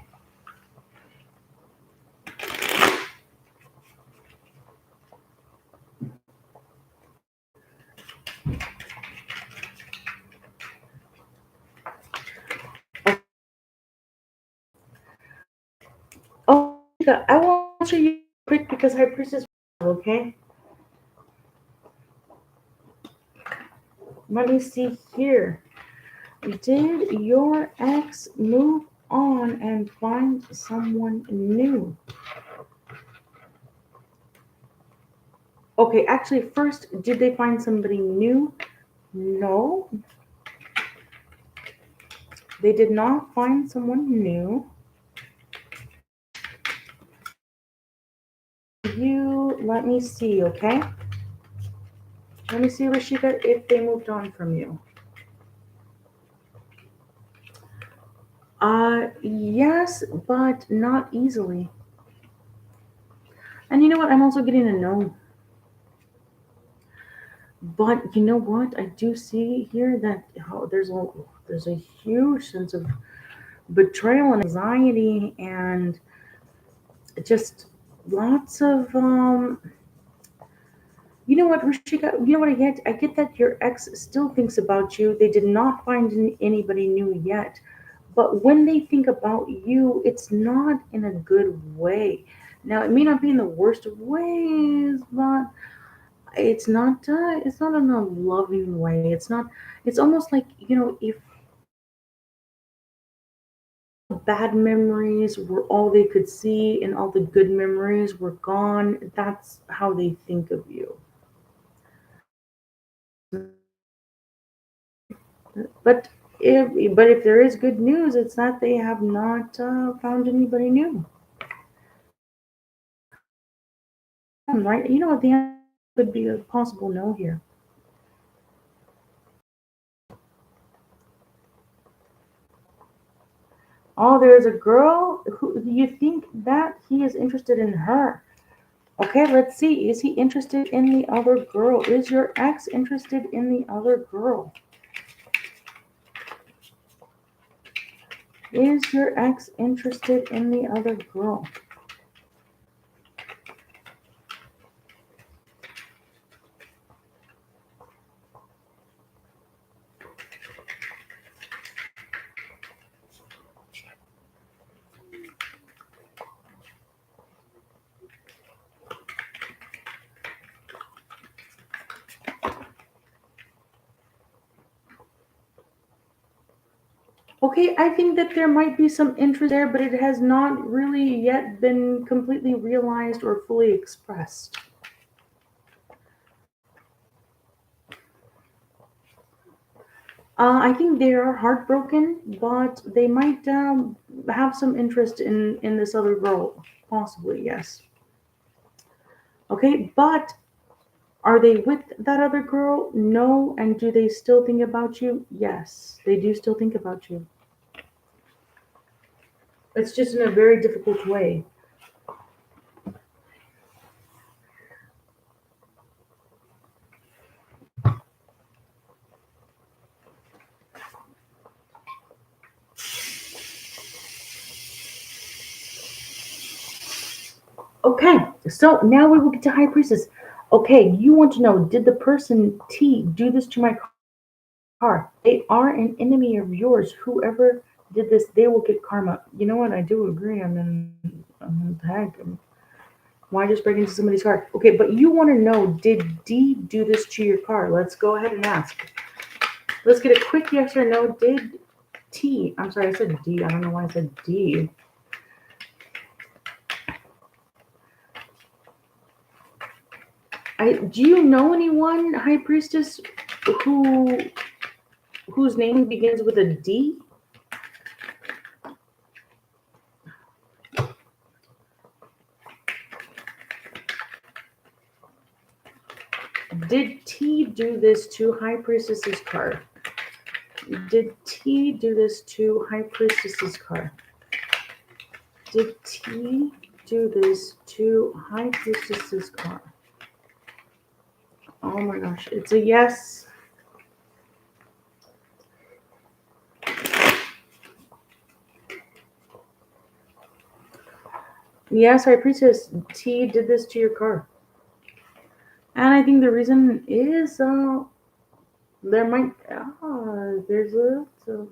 Oh, Rishika, I will answer you quick because High Priestess. Okay. Let me see here. Did your ex move on and find someone new? Okay, actually, first, did they find somebody new? No, they did not find someone new. You let me see, okay? Let me see, Rashika, if they moved on from you. Yes, but not easily. And you know what? I'm also getting a no. But you know what? I do see here that there's a huge sense of betrayal and anxiety and just lots of you know what, Rishika, you know what I get that your ex still thinks about you. They did not find anybody new yet, but when they think about you, it's not in a good way. Now it may not be in the worst of ways, but it's not in a loving way. It's almost like, if bad memories were all they could see and all the good memories were gone, that's how they think of you. But if there is good news, it's that they have not found anybody new, right? The answer could be a possible no here. Oh, there's a girl who you think that he is interested in her. Okay, let's see. Is he interested in the other girl? Is your ex interested in the other girl? Is your ex interested in the other girl? Okay, I think that there might be some interest there, but it has not really yet been completely realized or fully expressed. I think they are heartbroken, but they might have some interest in this other girl, possibly. Yes. Okay, but are they with that other girl? No. And do they still think about you? Yes, they do still think about you. It's just in a very difficult way. Okay, so now we will get to High Priestess. Okay, you want to know, did the person T do this to my car? They are an enemy of yours, whoever did this, they will get karma. You know what? I do agree. I mean, heck, why just break into somebody's car? Okay, but you want to know, did D do this to your car? Let's go ahead and ask. Let's get a quick yes or no. Did T? I'm sorry, I said D. I don't know why I said D. Do you know anyone, High Priestess, who whose name begins with a D? Did T do this to High Priestess's car? Did T do this to High Priestess's car? Did T do this to High Priestess's car? Oh my gosh, it's a yes. Yes, High Priestess, T did this to your car. And I think the reason is there might there's a so,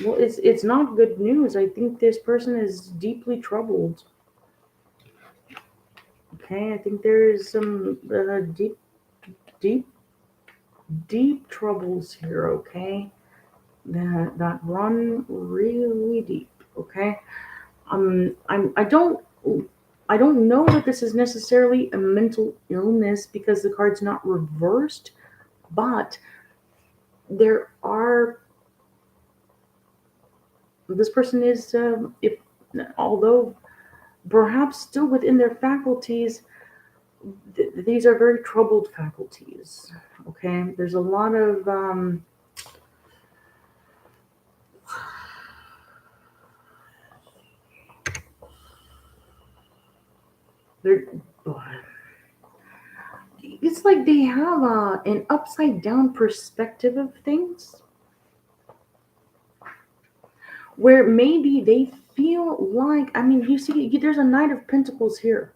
well, it's not good news. I think this person is deeply troubled. Okay, I think there is some deep, deep troubles here. Okay, that run really deep. Okay, I don't know that this is necessarily a mental illness because the card's not reversed, but there are this person is if although perhaps still within their faculties, these are very troubled faculties. Okay, there's a lot of they're it's like they have an upside down perspective of things where maybe they feel like, I mean, you see there's a Knight of Pentacles here,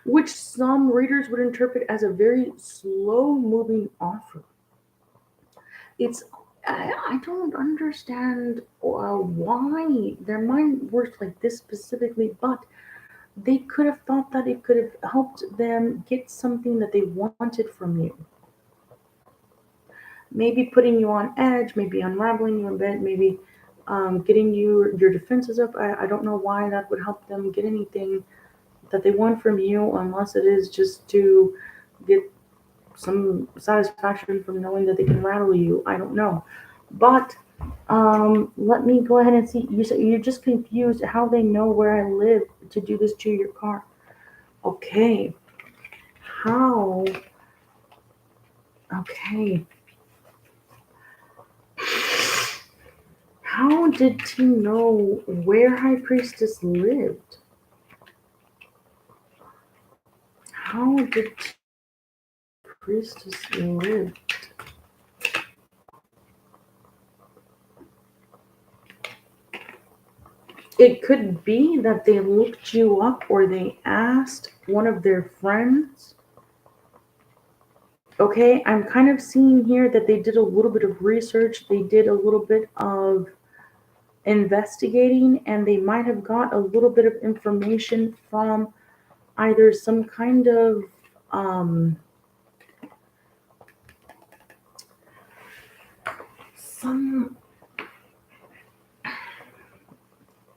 which some readers would interpret as a very slow moving offer. It's I don't understand why their mind works like this specifically, but they could have thought that it could have helped them get something that they wanted from you. Maybe putting you on edge, maybe unraveling you in bed, maybe getting your defenses up. I don't know why that would help them get anything that they want from you, unless it is just to get some satisfaction from knowing that they can rattle you. I don't know, but let me go ahead and see. You said you're just confused how they know where I live to do this to your car. Okay, how? Okay, how did he know where High Priestess lived? How did Priestess live? It could be that they looked you up or they asked one of their friends. Okay, I'm kind of seeing here that they did a little bit of research, they did a little bit of investigating, and they might have got a little bit of information from either some kind of some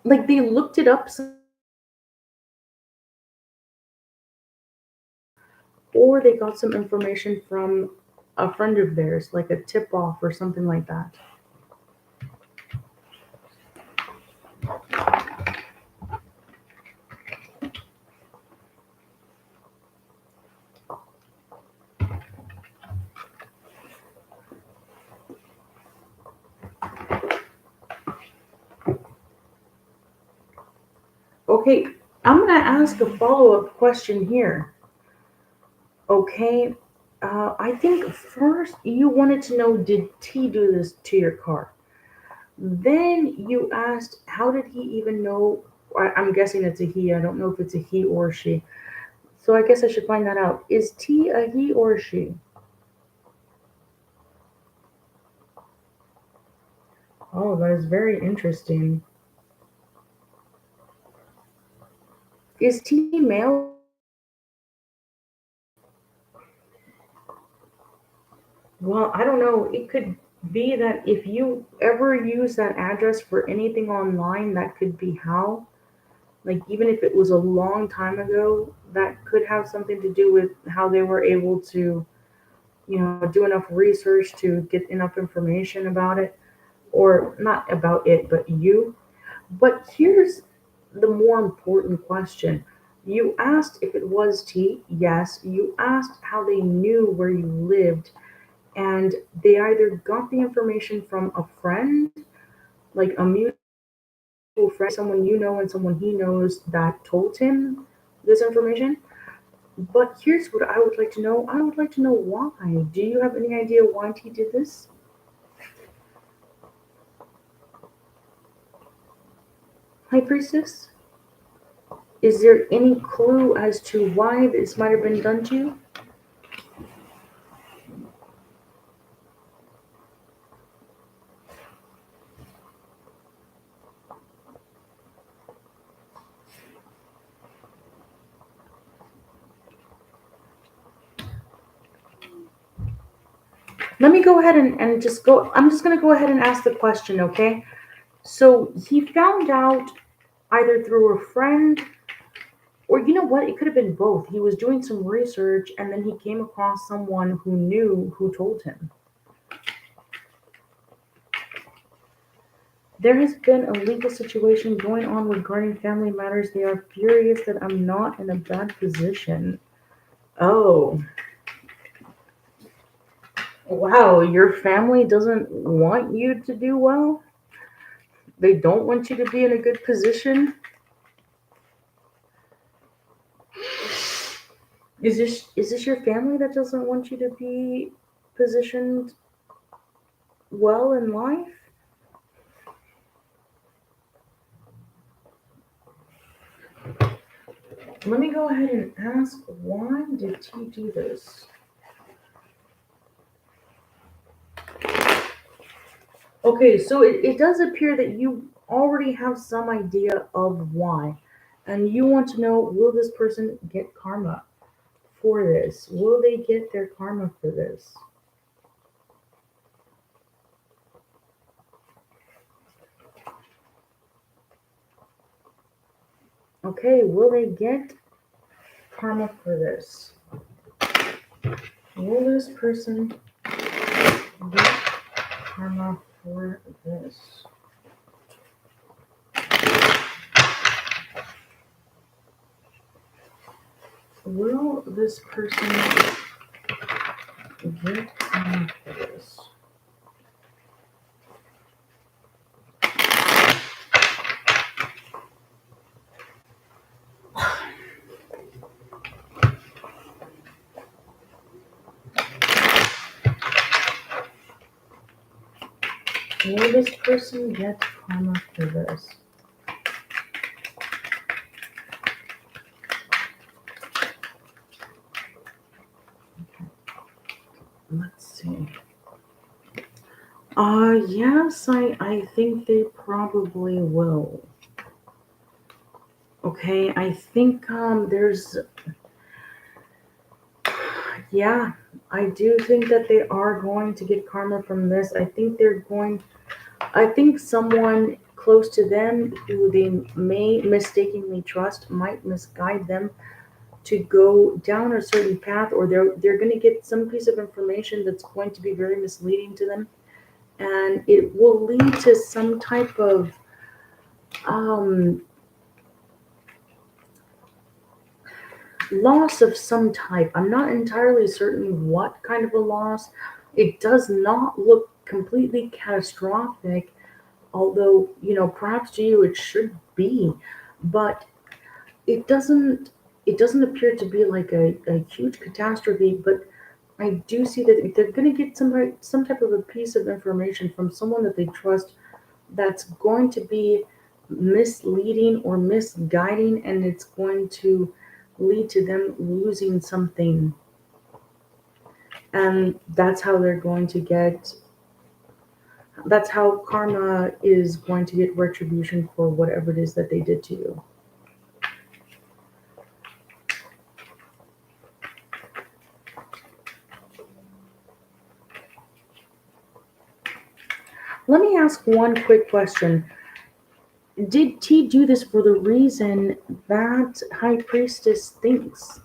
like they looked it up or they got some information from a friend of theirs, like a tip off or something like that. Okay, I'm going to ask a follow up question here. Okay, I think first you wanted to know, did T do this to your car? Then you asked, how did he even know? I'm guessing it's a he. I don't know if it's a he or she. So I guess I should find that out. Is T a he or a she? Oh, that is very interesting. Is T male or female? Well, I don't know. It could be that if you ever use that address for anything online, that could be how. Like, even if it was a long time ago, that could have something to do with how they were able to, do enough research to get enough information about it, or not about it, but you. But here's the more important question. You asked if it was tea. Yes. You asked how they knew where you lived, and they either got the information from a friend, like a mutual friend, someone you know and someone he knows that told him this information. But here's what I would like to know. I would like to know why. Do you have any idea why he did this? High Priestess? Is there any clue as to why this might have been done to you? Let me go ahead and just go. I'm just going to go ahead and ask the question, okay? So he found out either through a friend, or you know what? It could have been both. He was doing some research and then he came across someone who knew who told him. There has been a legal situation going on regarding family matters. They are furious that I'm not in a bad position. Oh, wow. Your family doesn't want you to do well? They don't want you to be in a good position? Is this your family that doesn't want you to be positioned well in life? Let me go ahead and ask, why did he do this? Okay, so it does appear that you already have some idea of why. And you want to know, will this person get karma for this? Will they get their karma for this? Okay, will they get karma for this? Will this person get karma for this? Will this person get karma for this? Will this person get karma for this? Let's see. Yes, I think they probably will. Okay, I think yeah, I do think that they are going to get karma from this. I think someone close to them who they may mistakenly trust might misguide them to go down a certain path, or they're going to get some piece of information that's going to be very misleading to them, and it will lead to some type of um, loss of some type. I'm not entirely certain what kind of a loss. It does not look completely catastrophic, although, perhaps to you it should be, but it doesn't it doesn't appear to be like a huge catastrophe. But I do see that they're going to get some type of a piece of information from someone that they trust that's going to be misleading or misguiding, and it's going to lead to them losing something, and that's how they're going to get That's how karma is going to get retribution for whatever it is that they did to you. Let me ask one quick question. Did T do this for the reason that High Priestess thinks?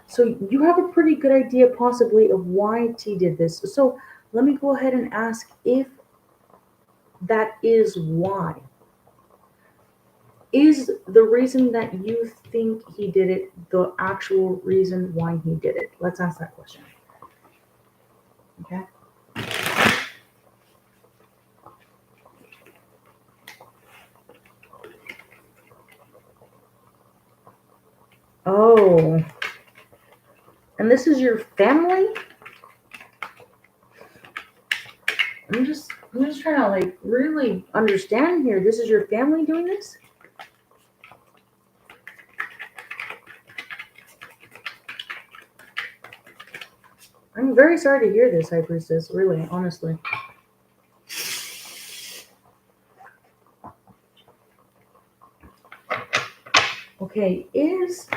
So you have a pretty good idea possibly of why T did this. So let me go ahead and ask if that is why. Is the reason that you think he did it the actual reason why he did it? Let's ask that question. Okay. Oh, and this is your family? I'm just trying to like really understand here. This is your family doing this? I'm very sorry to hear this, High Priestess, really, honestly. Okay, is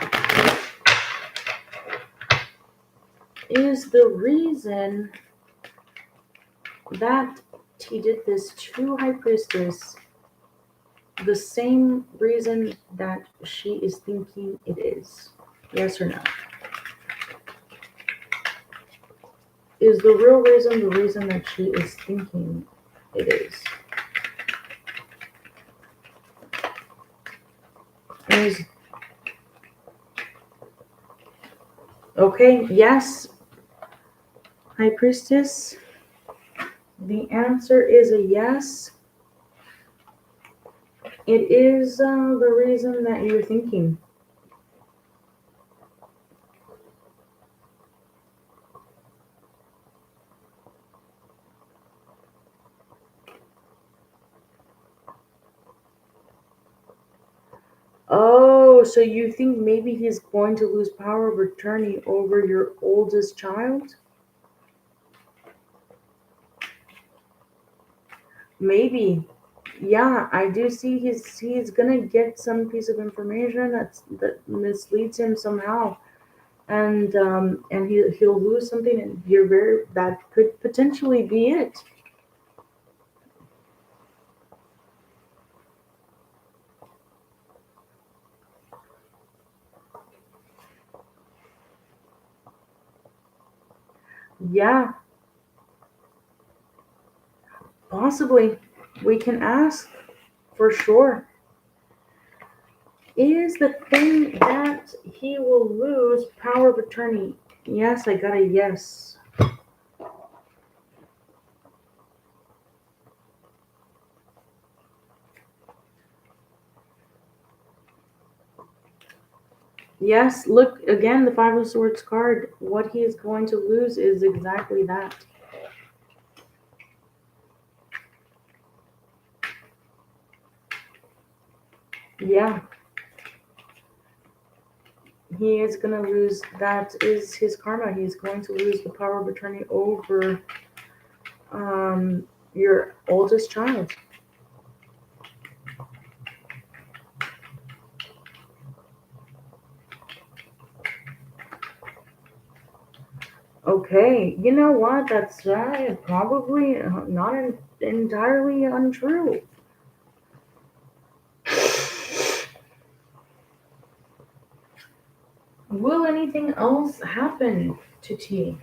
the reason that he did this to High Priestess the same reason that she is thinking it is? Yes or no? Is the real reason the reason that she is thinking it is? Is okay, yes, High Priestess. The answer is a yes. It is the reason that you're thinking. Oh, so you think maybe he's going to lose power of attorney over your oldest child? Maybe. Yeah, I do see he's gonna get some piece of information that misleads him somehow, and he'll lose something, and you're very that could potentially be it. Yeah, possibly. We can ask for sure. Is the thing that he will lose power of attorney? Yes, I got a yes. Yes, look again, the Five of Swords card. What he is going to lose is exactly that. Yeah, he is going to lose. That is his karma. He's going to lose the power of attorney over your oldest child. Okay, you know what? That's probably not entirely untrue. Will anything else happen to T?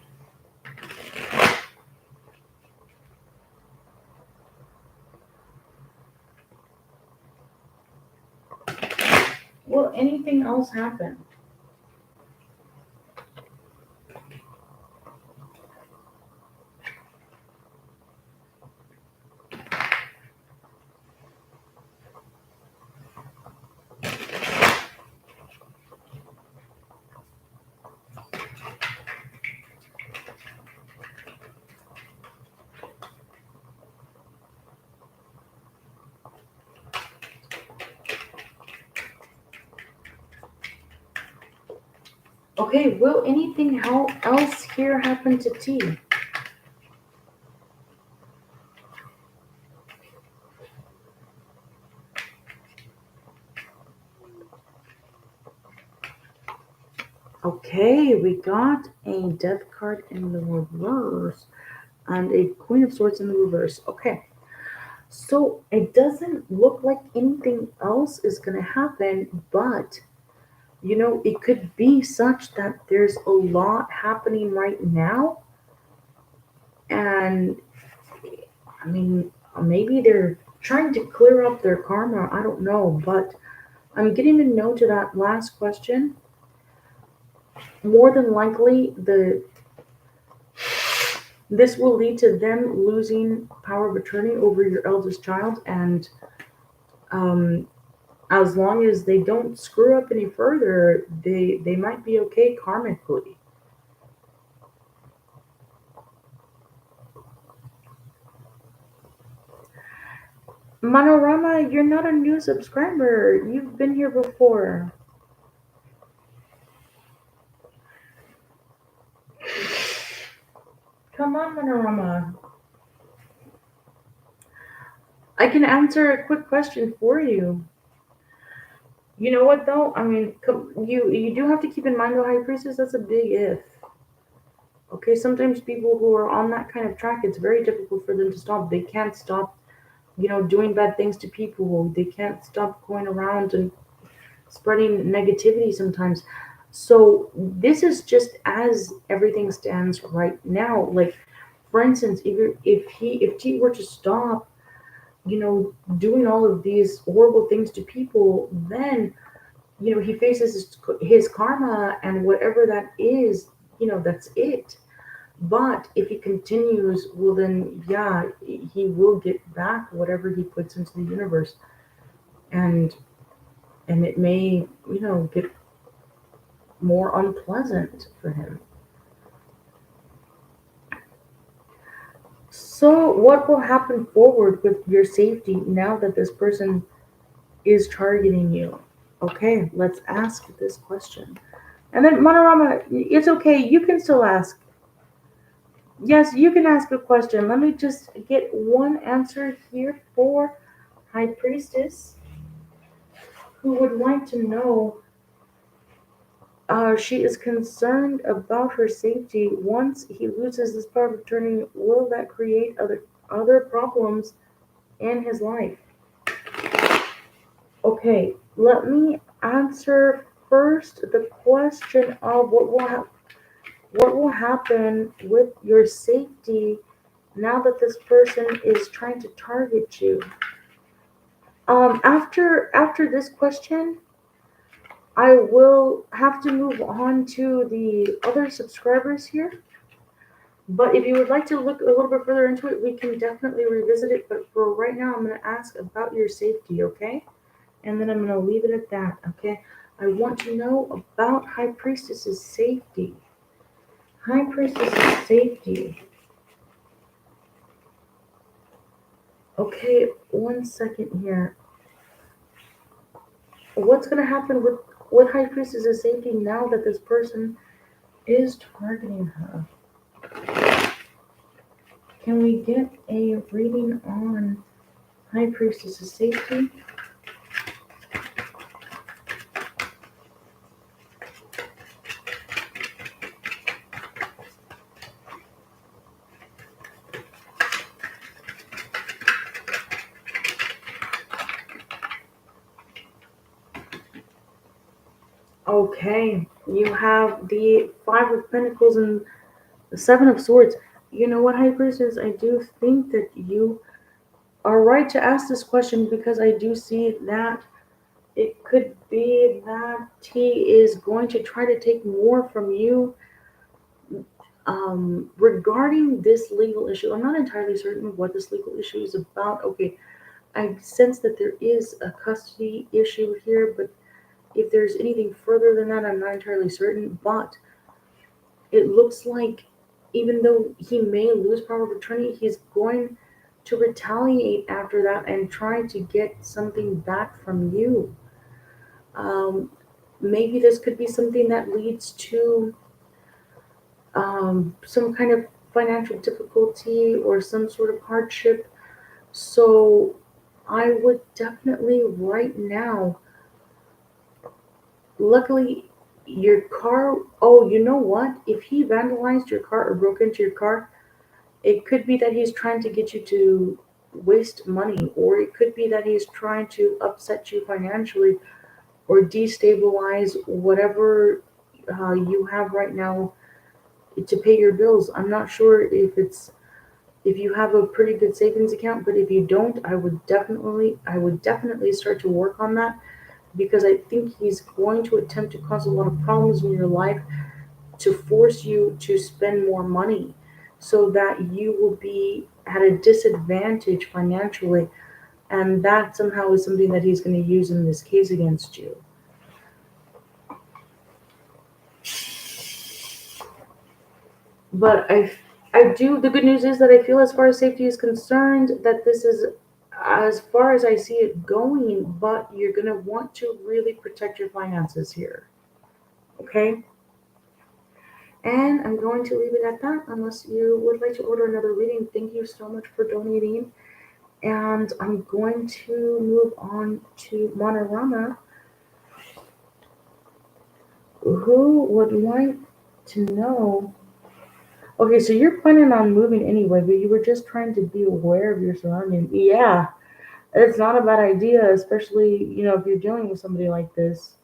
Will anything else happen? Okay, will anything else here happen to T? Okay, we got a death card in the reverse and a queen of swords in the reverse. Okay, so it doesn't look like anything else is going to happen, but it could be such that there's a lot happening right now, and I mean, maybe they're trying to clear up their karma. I don't know, but I'm getting a no to that last question. More than likely, the this will lead to them losing power of attorney over your eldest child, and um, as long as they don't screw up any further, they might be okay karmically. Manorama, you're not a new subscriber. You've been here before. Come on, Manorama. I can answer a quick question for you. You know what though? I mean, you do have to keep in mind though, High Priestess. That's a big if. Okay, sometimes people who are on that kind of track, it's very difficult for them to stop. They can't stop, doing bad things to people. They can't stop going around and spreading negativity sometimes. So this is just as everything stands right now. Like, for instance, if he were to stop, you know, doing all of these horrible things to people, then he faces his karma, and whatever that is, that's it. But if he continues, well, then yeah, he will get back whatever he puts into the universe, and it may, get more unpleasant for him. So, what will happen forward with your safety now that this person is targeting you? Okay, let's ask this question. And then, Monorama, it's okay. You can still ask. Yes, you can ask a question. Let me just get one answer here for High Priestess, who would like to know. She is concerned about her safety. Once he loses this power of attorney, will that create other problems in his life? Okay, let me answer first the question of what will happen with your safety now that this person is trying to target you. After this question, I will have to move on to the other subscribers here. But if you would like to look a little bit further into it, we can definitely revisit it. But for right now, I'm going to ask about your safety, okay? And then I'm going to leave it at that, okay? I want to know about High Priestess's safety. High Priestess's safety. Okay, one second here. What's going to happen with High Priestess's safety now that this person is targeting her? Can we get a reading on High Priestess's safety? Okay, you have the Five of Pentacles and the Seven of Swords. You know what, High Priestess? I do think that you are right to ask this question because I do see that it could be that he is going to try to take more from you regarding this legal issue. I'm not entirely certain what this legal issue is about. Okay, I sense that there is a custody issue here, but if there's anything further than that, I'm not entirely certain. But it looks like even though he may lose power of attorney, he's going to retaliate after that and try to get something back from you. Um, Maybe this could be something that leads to some kind of financial difficulty or some sort of hardship. So I would definitely right now, luckily, Your car, oh, you know what? If he vandalized your car or broke into your car, it could be that he's trying to get you to waste money, or it could be that he's trying to upset you financially or destabilize whatever you have right now to pay your bills. I'm not sure if you have a pretty good savings account, but if you don't, I would definitely start to work on that, because I think he's going to attempt to cause a lot of problems in your life to force you to spend more money so that you will be at a disadvantage financially, and that somehow is something that he's going to use in this case against you. But I do. The good news is that I feel, as far as safety is concerned, that this is as far as I see it going. But you're gonna want to really protect your finances here, okay? And I'm going to leave it at that, unless you would like to order another reading. Thank you so much for donating. And I'm going to move on to Monorama, who would like to know. Okay, so you're planning on moving anyway, but you were just trying to be aware of your surroundings. Yeah, it's not a bad idea, especially, if you're dealing with somebody like this.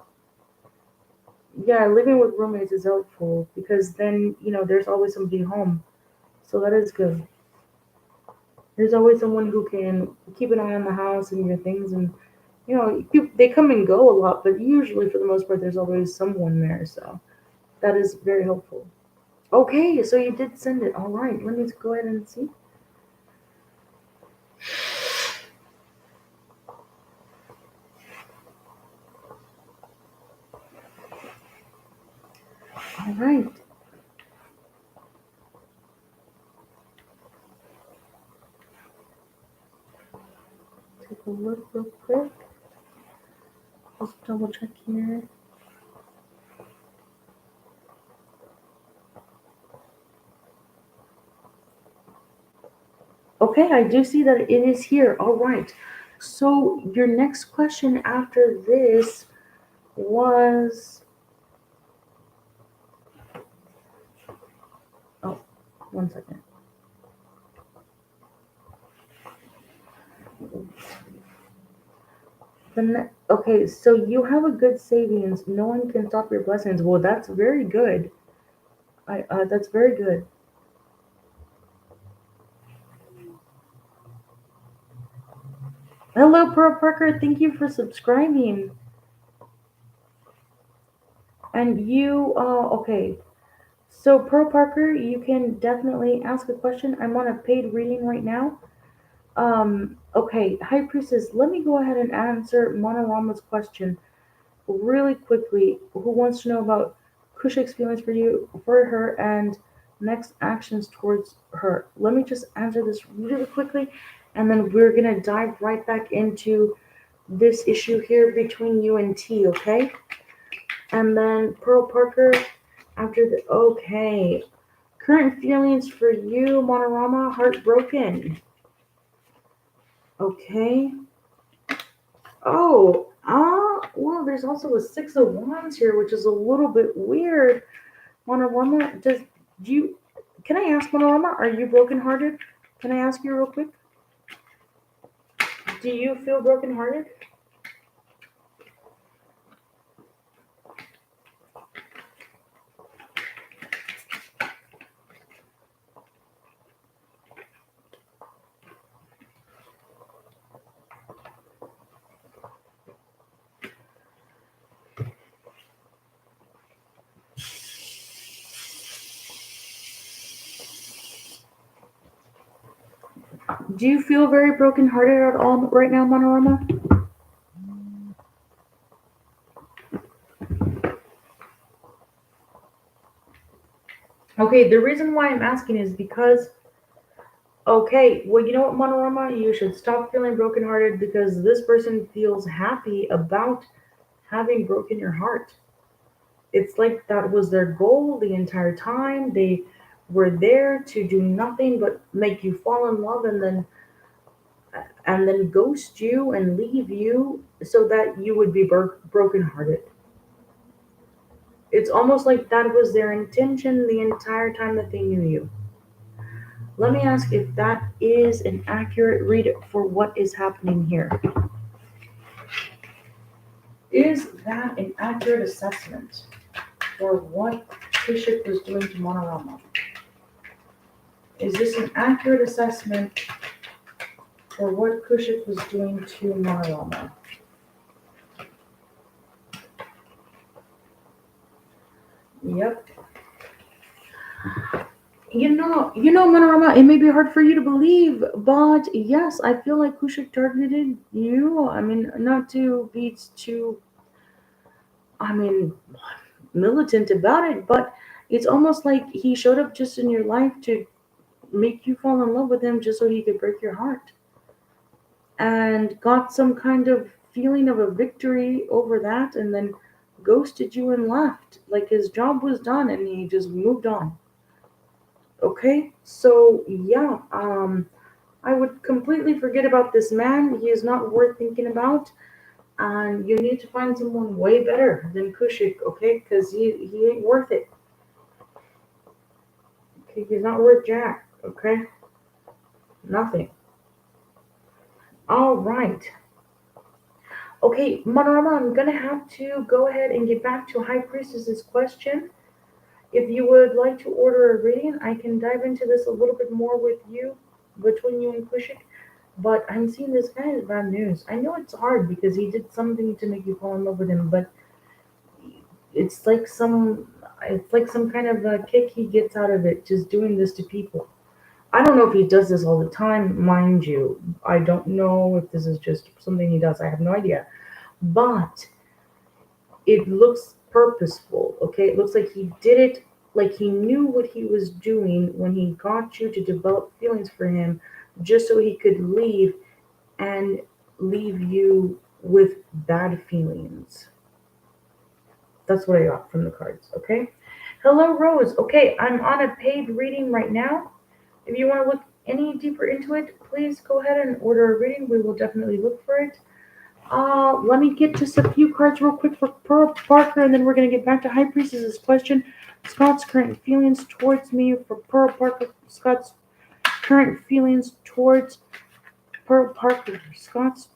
Yeah, living with roommates is helpful because then, there's always somebody home. So that is good. There's always someone who can keep an eye on the house and your things, and they come and go a lot, but usually for the most part there's always someone there, so that is very helpful. Okay, so you did send it. All right, let me go ahead and see. All right, take a look real quick. Just double check here. Okay, I do see that it is here. All right. So your next question after this was, oh, one second. Okay, so you have a good savings. No one can stop your blessings. Well, that's very good. That's very good. Hello, Pearl Parker. Thank you for subscribing. And okay. So Pearl Parker, you can definitely ask a question. I'm on a paid reading right now. Okay, High Priestess, let me go ahead and answer Monorama's question really quickly. Who wants to know about Kushik's feelings for her, and next actions towards her? Let me just answer this really quickly, and then we're gonna dive right back into this issue here between you and T, okay? And then Pearl Parker, after the okay. Current feelings for you, Monorama, heartbroken. Okay. Oh, well, there's also a Six of Wands here, which is a little bit weird. Monorama, do you, can I ask Monorama, are you brokenhearted? Can I ask you real quick? Do you feel brokenhearted? Do you feel very brokenhearted at all right now, Monorama? Okay, the reason why I'm asking is because, okay, well, you know what, Monorama? You should stop feeling brokenhearted because this person feels happy about having broken your heart. It's like that was their goal the entire time. They were there to do nothing but make you fall in love, and then ghost you and leave you so that you would be brokenhearted. It's almost like that was their intention the entire time that they knew you. Let me ask if that is an accurate read for what is happening here. Is that an accurate assessment for what Kushik was doing to Monorama? Is this an accurate assessment for what Kushik was doing to Monorama? Yep. Manorama, it may be hard for you to believe, but yes, I feel like Kushik targeted you. I mean, not to be too, I mean, militant about it, but it's almost like he showed up just in your life to make you fall in love with him just so he could break your heart. And got some kind of feeling of a victory over that and then ghosted you and left. Like his job was done and he just moved on. Okay, so yeah, I would completely forget about this man. He is not worth thinking about, and you need to find someone way better than Kushik, okay? Because he ain't worth it. Okay, he's not worth jack, okay? Nothing. All right. Okay, Manorama, I'm gonna have to go ahead and get back to High Priestess's question. If you would like to order a reading, I can dive into this a little bit more with you, between you and Kushik. But I'm seeing this guy as bad news. I know it's hard because he did something to make you fall in love with him, but it's like some it's like some kind of a kick he gets out of it, just doing this to people. I don't know if he does this all the time, mind you. I don't know if this is just something he does. I have no idea. But it looks purposeful, okay? It looks like he did it, like he knew what he was doing when he got you to develop feelings for him just so he could leave and leave you with bad feelings. That's what I got from the cards, okay? Hello, Rose. Okay, I'm on a paid reading right now. If you want to look any deeper into it, please go ahead and order a reading. We will definitely look for it. Let me get just a few cards real quick for Pearl Parker, and then we're going to get back to High Priestess's question. Scott's current feelings towards me for Pearl Parker. Scott's current feelings towards Pearl Parker. Scott's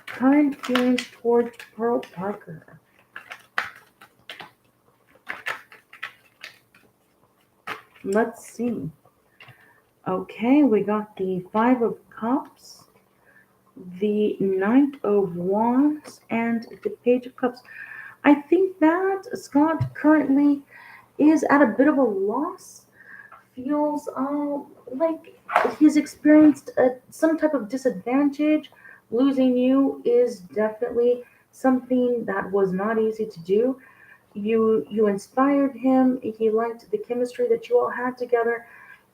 current feelings towards Pearl Parker. Let's see. Okay, we got the Five of Cups, the Knight of Wands, and the Page of Cups. I think that Scott currently is at a bit of a loss, feels like he's experienced some type of disadvantage. Losing you is definitely something that was not easy to do. You inspired him. He liked the chemistry that you all had together,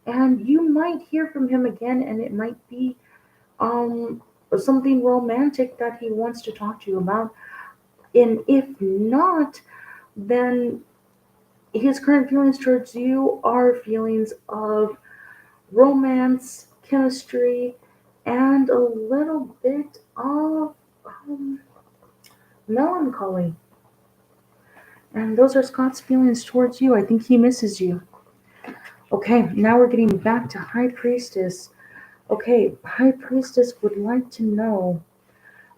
and you might hear from him again, and it might be um something romantic that he wants to talk to you about. And if not, then his current feelings towards you are feelings of romance, chemistry, and a little bit of melancholy. And those are Scott's feelings towards you. I think he misses you. Okay, now we're getting back to High Priestess. Okay, High Priestess would like to know.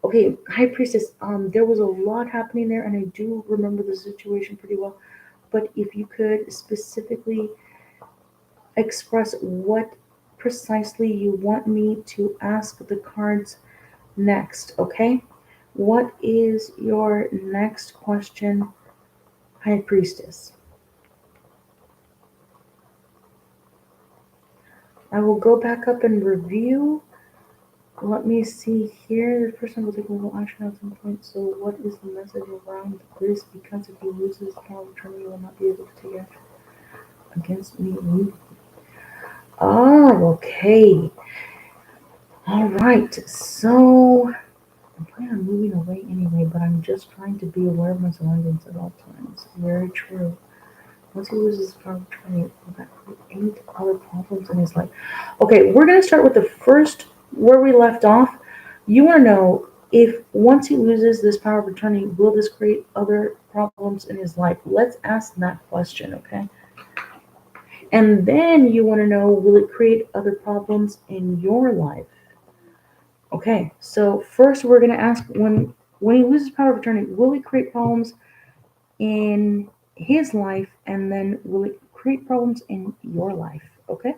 Okay, High Priestess, there was a lot happening there, and I do remember the situation pretty well. But if you could specifically express what precisely you want me to ask the cards next, okay? What is your next question, High Priestess? I will go back up and review. Let me see here. The person will take a little action at some point. So, what is the message around this? Because if he loses the power of attorney, he will not be able to take action against me legally. Oh, okay. All right. So, I'm planning on moving away anyway, but I'm just trying to be aware of my surroundings at all times. Very true. Once he loses his power of attorney, that create other problems in his life. Okay, we're gonna start with the first where we left off. You want to know If once he loses this power of attorney, will this create other problems in his life? Let's ask that question, okay? And then you want to know, will it create other problems in your life? Okay, so first we're gonna ask, when he loses power of attorney, will it create problems in his life, and then will it create problems in your life? Okay.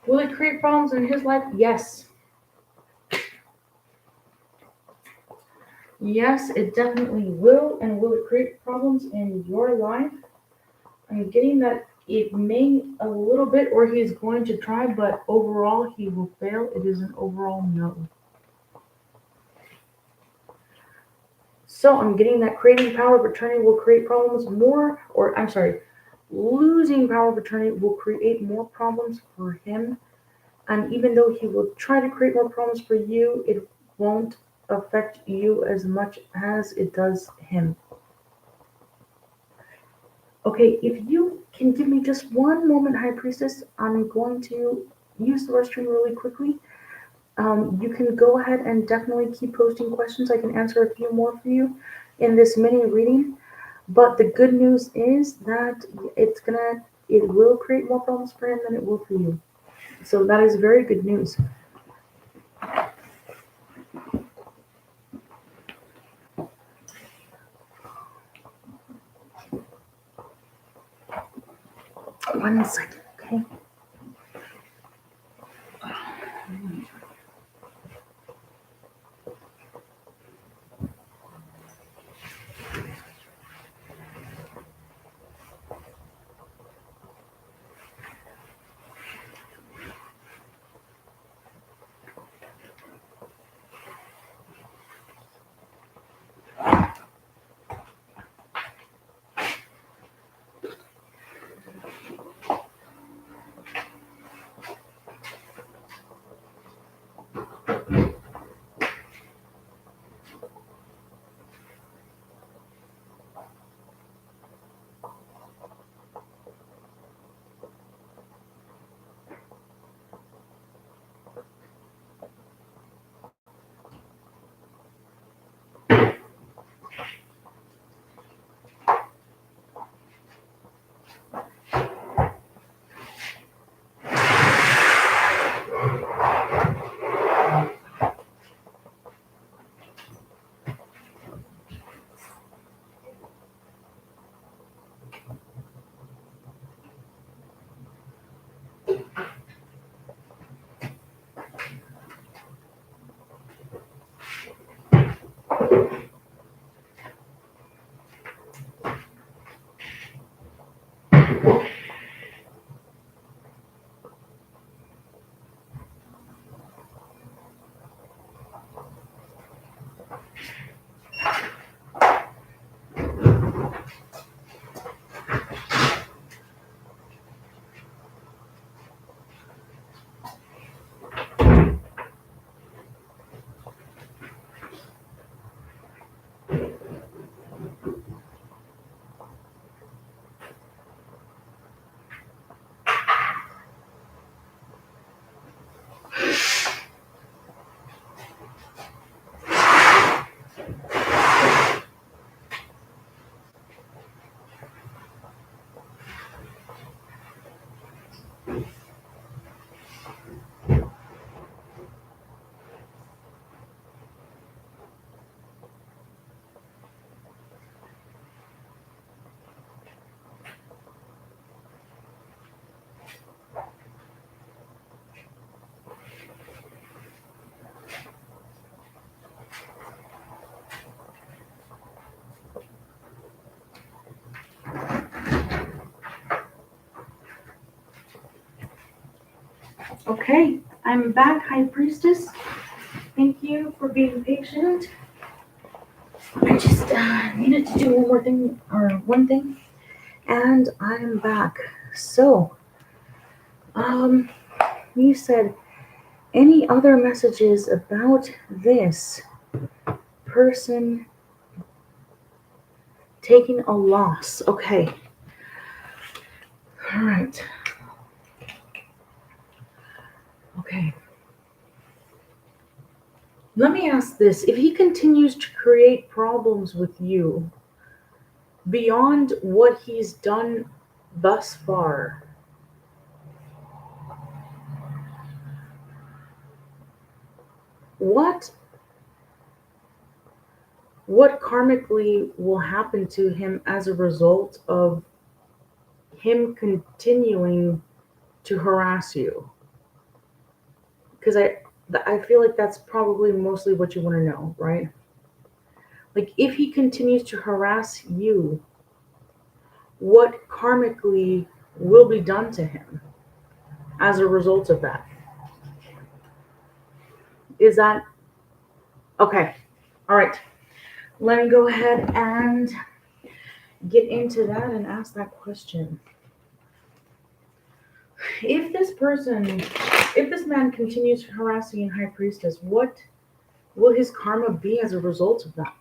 Will it create problems in his life? Yes. Yes, it definitely will. And will it create problems in your life? I'm getting that it may a little bit, or he's going to try, but overall he will fail. It is an overall no. So I'm getting that creating power of attorney will create problems more, or I'm sorry, losing power of attorney will create more problems for him. And even though he will try to create more problems for you, it won't affect you as much as it does him. Okay, if you can give me just one moment, High Priestess, I'm going to use the restroom really quickly. You can go ahead and definitely keep posting questions. I can answer a few more for you in this mini reading. But the good news is that it will create more problems for him than it will for you. So that is very good news. One second, okay? Okay, I'm back, High Priestess. Thank you for being patient. I just needed to do one more thing, or one thing, and I'm back. So, you said any other messages about this? person taking a loss. Okay. All right. Okay. Let me ask this. If he continues to create problems with you beyond what he's done thus far, what karmically will happen to him as a result of him continuing to harass you? Because I feel like that's probably mostly what you want to know, right? Like, if he continues to harass you, what karmically will be done to him as a result of that? Is that okay? All right. Let me go ahead and get into that and ask that question. If this man continues harassing High Priestess, what will his karma be as a result of that?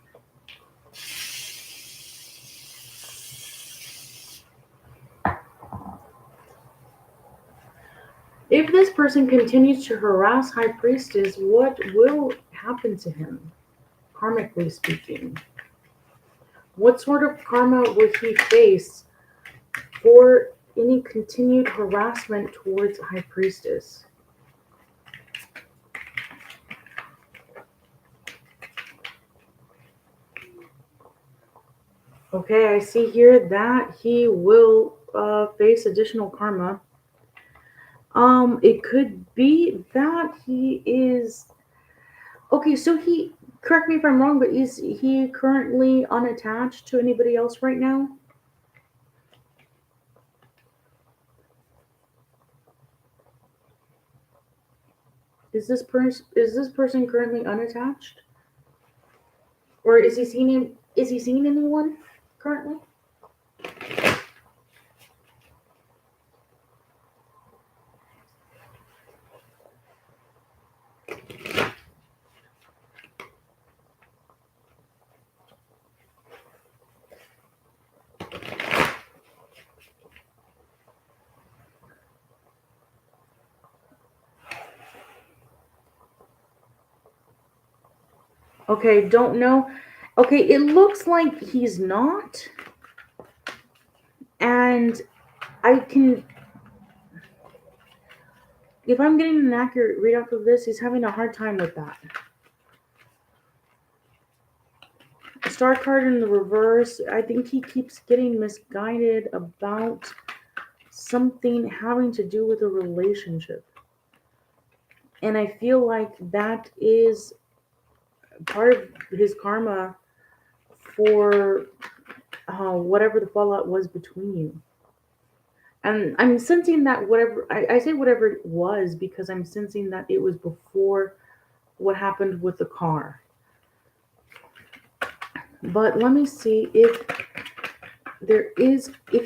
If this person continues to harass High Priestess, what will happen to him, karmically speaking? What sort of karma would he face for any continued harassment towards High Priestess? Okay, I see here that he will face additional karma. It could be that he is okay. So correct me if I'm wrong, but is he currently unattached to anybody else right now? Is this person currently unattached, or is he seeing anyone currently? Okay, don't know. Okay, it looks like he's not, and I can. If I'm getting an accurate read off of this, he's having a hard time with that. A star card in the reverse. I think he keeps getting misguided about something having to do with a relationship. And I feel like that is part of his karma for whatever the fallout was between you. And I'm sensing that whatever, I say whatever it was because I'm sensing that it was before what happened with the car. But let me see if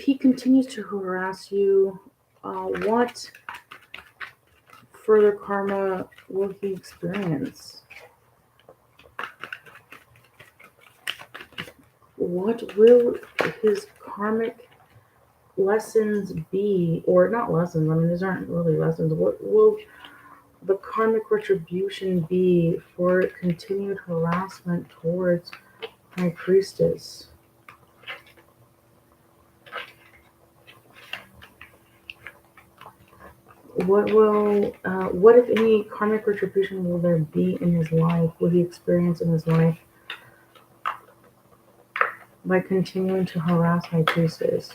he continues to harass you, what further karma will he experience? What will his karmic lessons be? Or not lessons, I mean, these aren't really lessons. What will the karmic retribution be for continued harassment towards High Priestess? What if any karmic retribution will there be in his life? Will he experience in his life by continuing to harass High Priestess?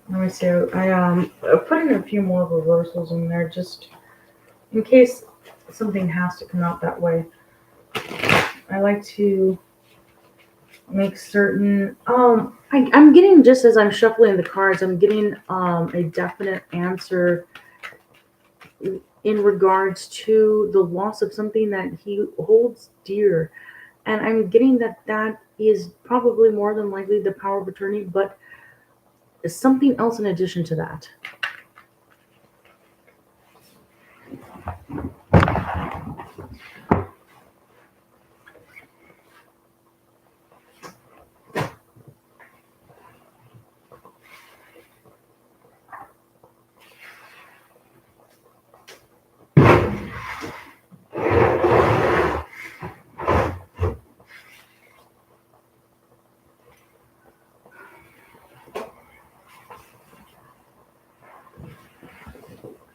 Let me see. I put in a few more reversals in there just in case something has to come out that way. I like to make certain. I'm getting, just as I'm shuffling the cards, I'm getting a definite answer in regards to the loss of something that he holds dear, and I'm getting that is probably more than likely the power of attorney, but something else in addition to that.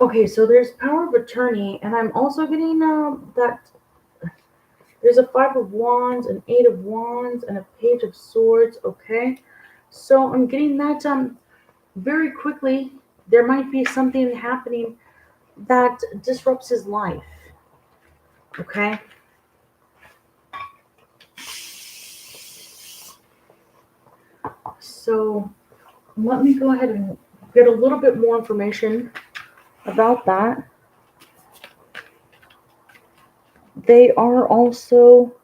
Okay, so there's power of attorney, and I'm also getting that there's a five of wands, an eight of wands, and a page of swords. Okay, so I'm getting that very quickly. There might be something happening that disrupts his life. Okay. So let me go ahead and get a little bit more information about that. They are also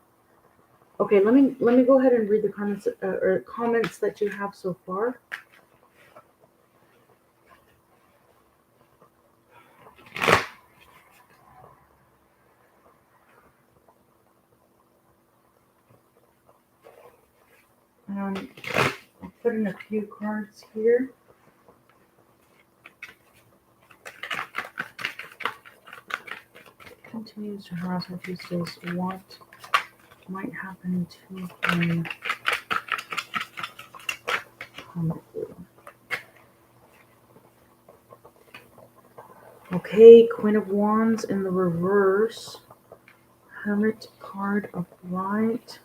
okay. Let me go ahead and read the comments that you have so far. I'll put in a few cards here. Continues to harass her Tuesdays. What might happen to him? Okay, Queen of Wands in the reverse. Hermit card upright.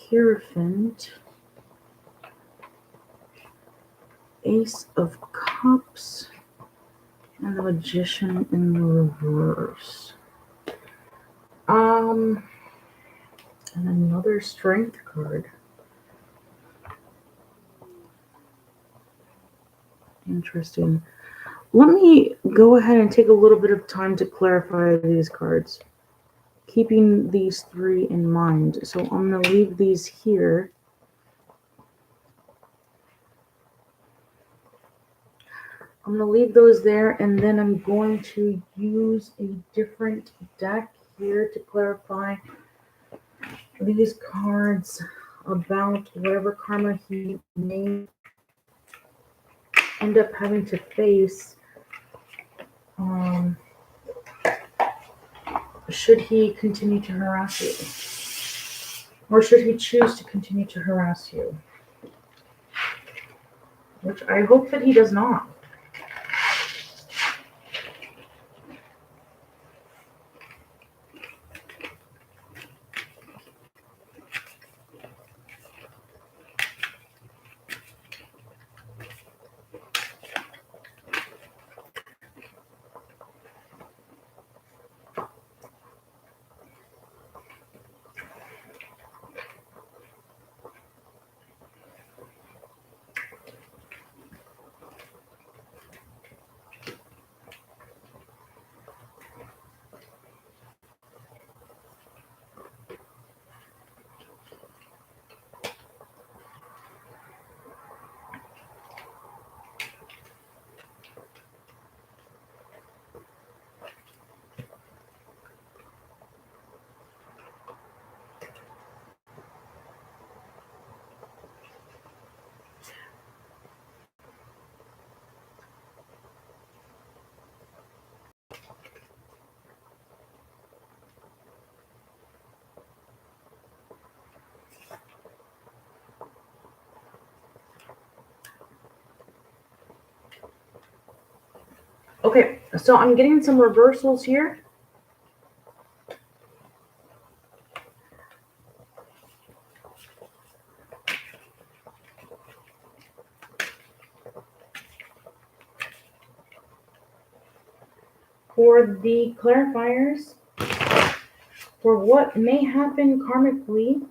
Hierophant. Ace of Cups. And the Magician in the reverse. And another Strength card. Interesting. Let me go ahead and take a little bit of time to clarify these cards, keeping these three in mind. So I'm going to leave these here. I'm going to leave those there, and then I'm going to use a different deck here to clarify these cards about whatever karma he may end up having to face. Should he continue to harass you? Or should he choose to continue to harass you? Which I hope that he does not. Okay, so I'm getting some reversals here. For the clarifiers, for what may happen karmically,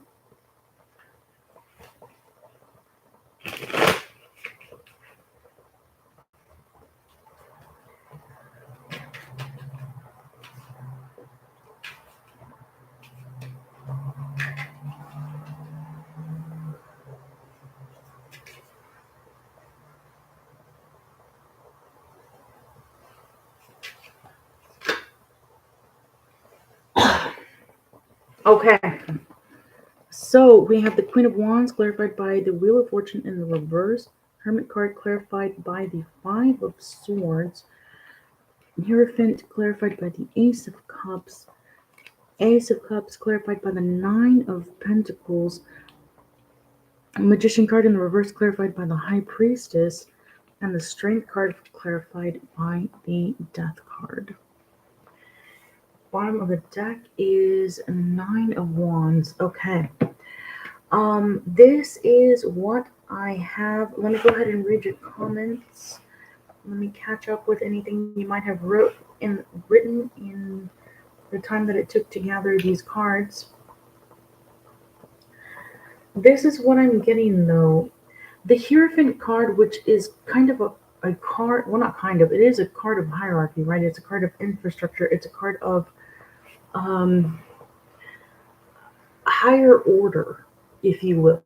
Okay, so we have the Queen of Wands clarified by the Wheel of Fortune in the reverse, Hermit card clarified by the Five of Swords, Hierophant clarified by the Ace of Cups, Ace of Cups clarified by the Nine of Pentacles, Magician card in the reverse clarified by the High Priestess, and the Strength card clarified by the Death card. Bottom of the deck is Nine of Wands. Okay. This is what I have. Let me go ahead and read your comments. Let me catch up with anything you might have written in the time that it took to gather these cards. This is what I'm getting though. The Hierophant card, which is kind of a card, well, not kind of, it is a card of hierarchy, right? It's a card of infrastructure, it's a card of um, higher order, if you will,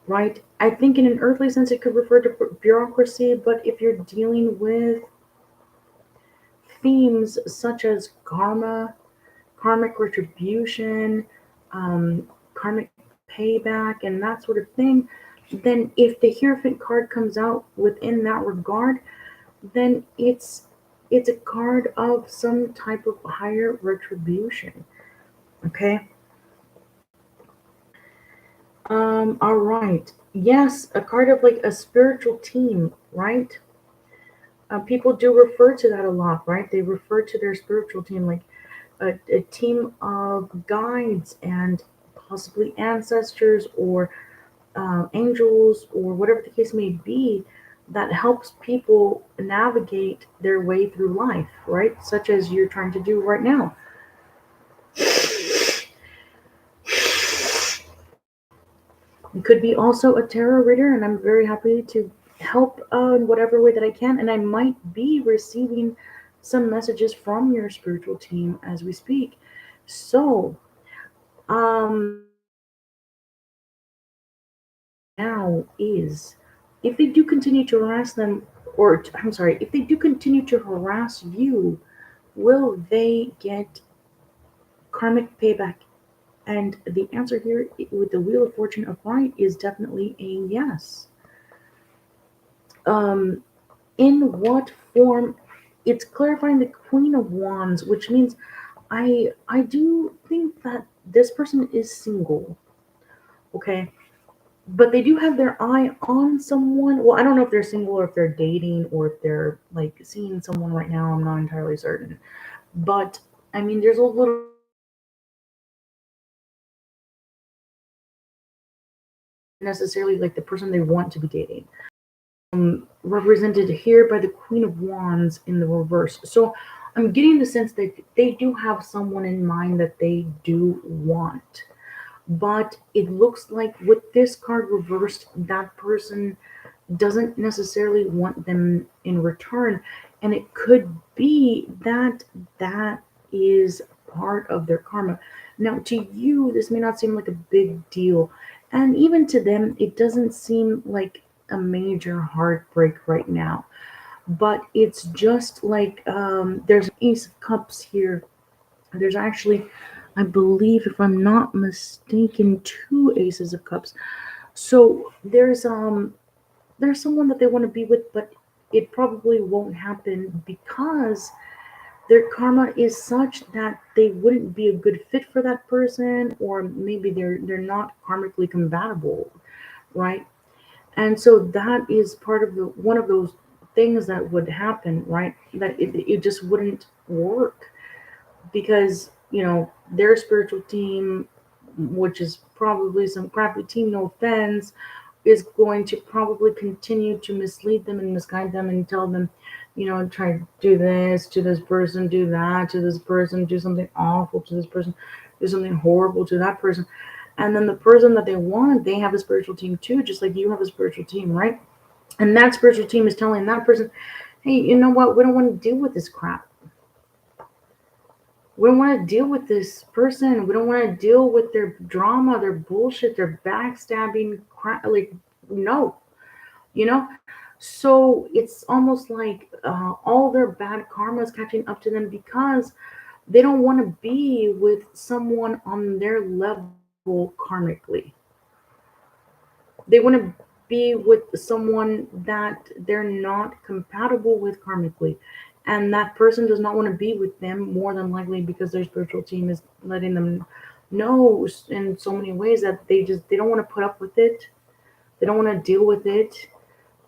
right? I think in an earthly sense it could refer to bureaucracy, but if you're dealing with themes such as karma, karmic retribution, karmic payback, and that sort of thing, then if the Hierophant card comes out within that regard, then it's a card of some type of higher retribution. Okay. All right. Yes, a card of like a spiritual team, right? People do refer to that a lot, right? They refer to their spiritual team like a team of guides and possibly ancestors or angels or whatever the case may be that helps people navigate their way through life, right? Such as you're trying to do right now. It could be also a tarot reader, and I'm very happy to help in whatever way that I can. And I might be receiving some messages from your spiritual team as we speak. So, now is if they do continue to harass them, or I'm sorry, if they do continue to harass you, will they get karmic payback? And the answer here with the Wheel of Fortune upright is definitely a yes. Um, in what form? It's clarifying the Queen of Wands, which means I do think that this person is single. Okay, but they do have their eye on someone. Well, I don't know if they're single or if they're dating or if they're like seeing someone right now. I'm not entirely certain. But I mean, there's a little necessarily like the person they want to be dating. Represented here by the Queen of Wands in the reverse. So I'm getting the sense that they do have someone in mind that they do want. But it looks like with this card reversed, that person doesn't necessarily want them in return. And it could be that that is part of their karma. Now, to you, this may not seem like a big deal. And even to them, it doesn't seem like a major heartbreak right now. But it's just like there's an Ace of Cups here. There's actually, I believe, if I'm not mistaken, two Aces of Cups. So there's someone that they want to be with, but it probably won't happen because their karma is such that they wouldn't be a good fit for that person, or maybe they're not karmically compatible, right? And so that is part of the one of those things that would happen, right? That it just wouldn't work because their spiritual team, which is probably some crappy team, no offense, is going to probably continue to mislead them and misguide them and tell them, try to do this to this person, do that to this person, do something awful to this person, do something horrible to that person. And then the person that they want, they have a spiritual team too, just like you have a spiritual team, right? And that spiritual team is telling that person, hey, you know what? We don't want to deal with this crap. We don't want to deal with this person. We don't want to deal with their drama, their bullshit, their backstabbing crap. Like, no, you know? So it's almost like all their bad karma is catching up to them because They don't want to be with someone on their level karmically. They want to be with someone that they're not compatible with karmically. And that person does not want to be with them more than likely because their spiritual team is letting them know in so many ways that they don't want to put up with it. They don't want to deal with it.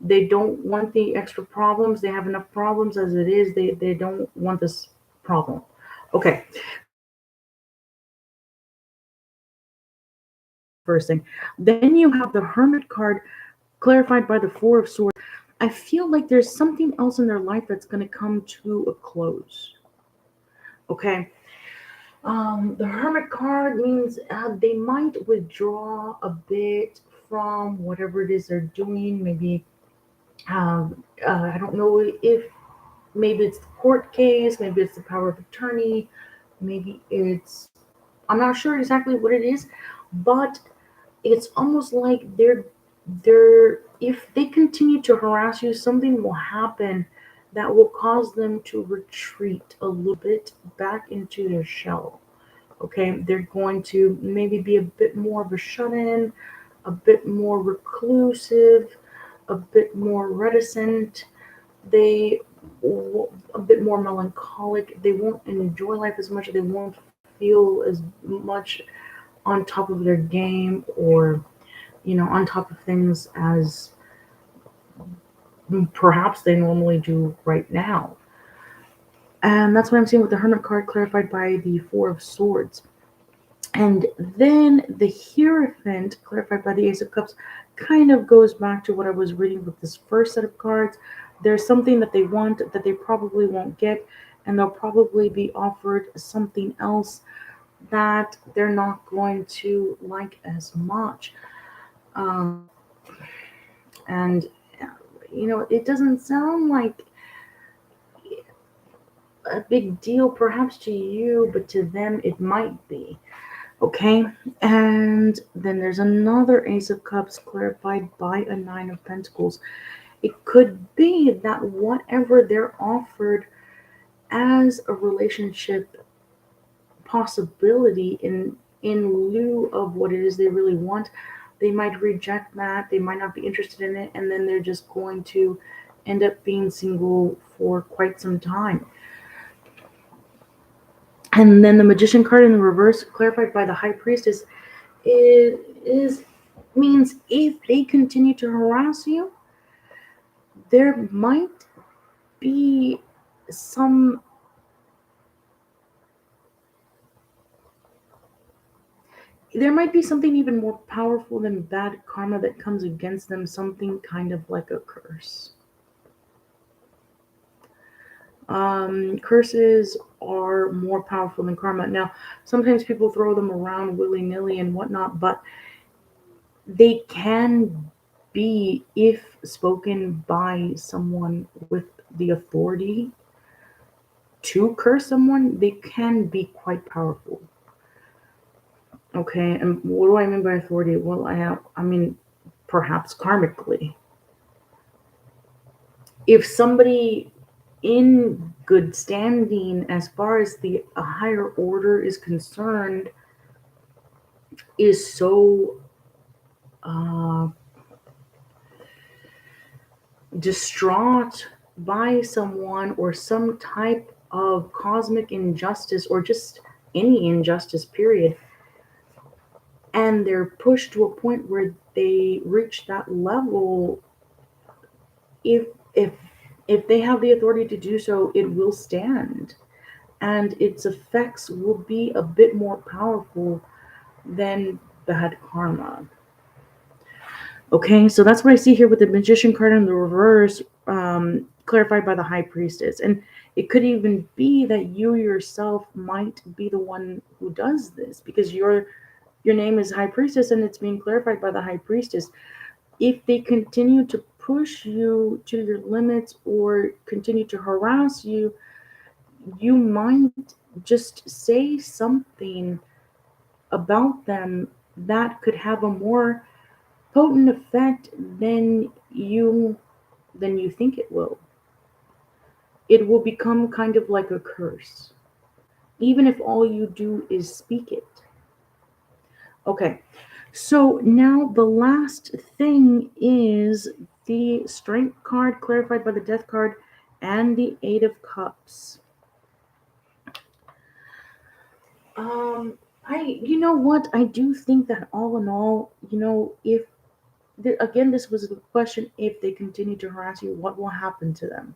They don't want the extra problems. They have enough problems as it is. They don't want this problem. Okay, so that's the first thing. Then you have the Hermit card clarified by the Four of Swords. I feel like there's something else in their life that's going to come to a close. Okay. The Hermit card means they might withdraw a bit from whatever it is they're doing. Maybe I don't know if maybe it's the court case, maybe it's the power of attorney, maybe it's I'm not sure exactly what it is, but it's almost like they're if they continue to harass you, something will happen that will cause them to retreat a little bit back into their shell. Okay, they're going to maybe be a bit more of a shut in, a bit more reclusive, a bit more reticent. They a bit more melancholic. They won't enjoy life as much. They won't feel as much on top of their game or on top of things as perhaps they normally do right now. And that's what I'm seeing with the Hermit card clarified by the Four of Swords. And then the Hierophant, clarified by the Ace of Cups, kind of goes back to what I was reading with this first set of cards. There's something that they want that they probably won't get, and they'll probably be offered something else that they're not going to like as much. Um, and, it doesn't sound like a big deal perhaps to you, but to them it might be. Okay, and then there's another Ace of Cups clarified by a Nine of Pentacles. It could be that whatever they're offered as a relationship possibility in lieu of what it is they really want, they might reject that. They might not be interested in it, and then they're just going to end up being single for quite some time. And then the Magician card in the reverse, clarified by the High Priestess, it is means if they continue to harass you, there might be some there might be something even more powerful than bad karma that comes against them, something kind of like a curse. Curses are more powerful than karma. Now, sometimes people throw them around willy nilly and whatnot, but they can be, if spoken by someone with the authority to curse someone, they can be quite powerful. Okay, and what do I mean by authority? Well, I mean, perhaps karmically. If somebody in good standing, as far as the higher order is concerned, is so uh, distraught by someone or some type of cosmic injustice or just any injustice, period, and they're pushed to a point where they reach that level, if if if they have the authority to do so, it will stand, and its effects will be a bit more powerful than bad karma. Okay, so that's what I see here with the Magician card in the reverse, clarified by the High Priestess. And it could even be that you yourself might be the one who does this because your name is High Priestess and it's being clarified by the High Priestess. If they continue to push you to your limits or continue to harass you, you might just say something about them that could have a more potent effect you than you think it will. It will become kind of like a curse. even if all you do is speak it. Okay, so now the last thing is the Strength card clarified by the Death card and the Eight of Cups. Um, you know what? I do think that all in all, if again, this was a question: if they continue to harass you, what will happen to them?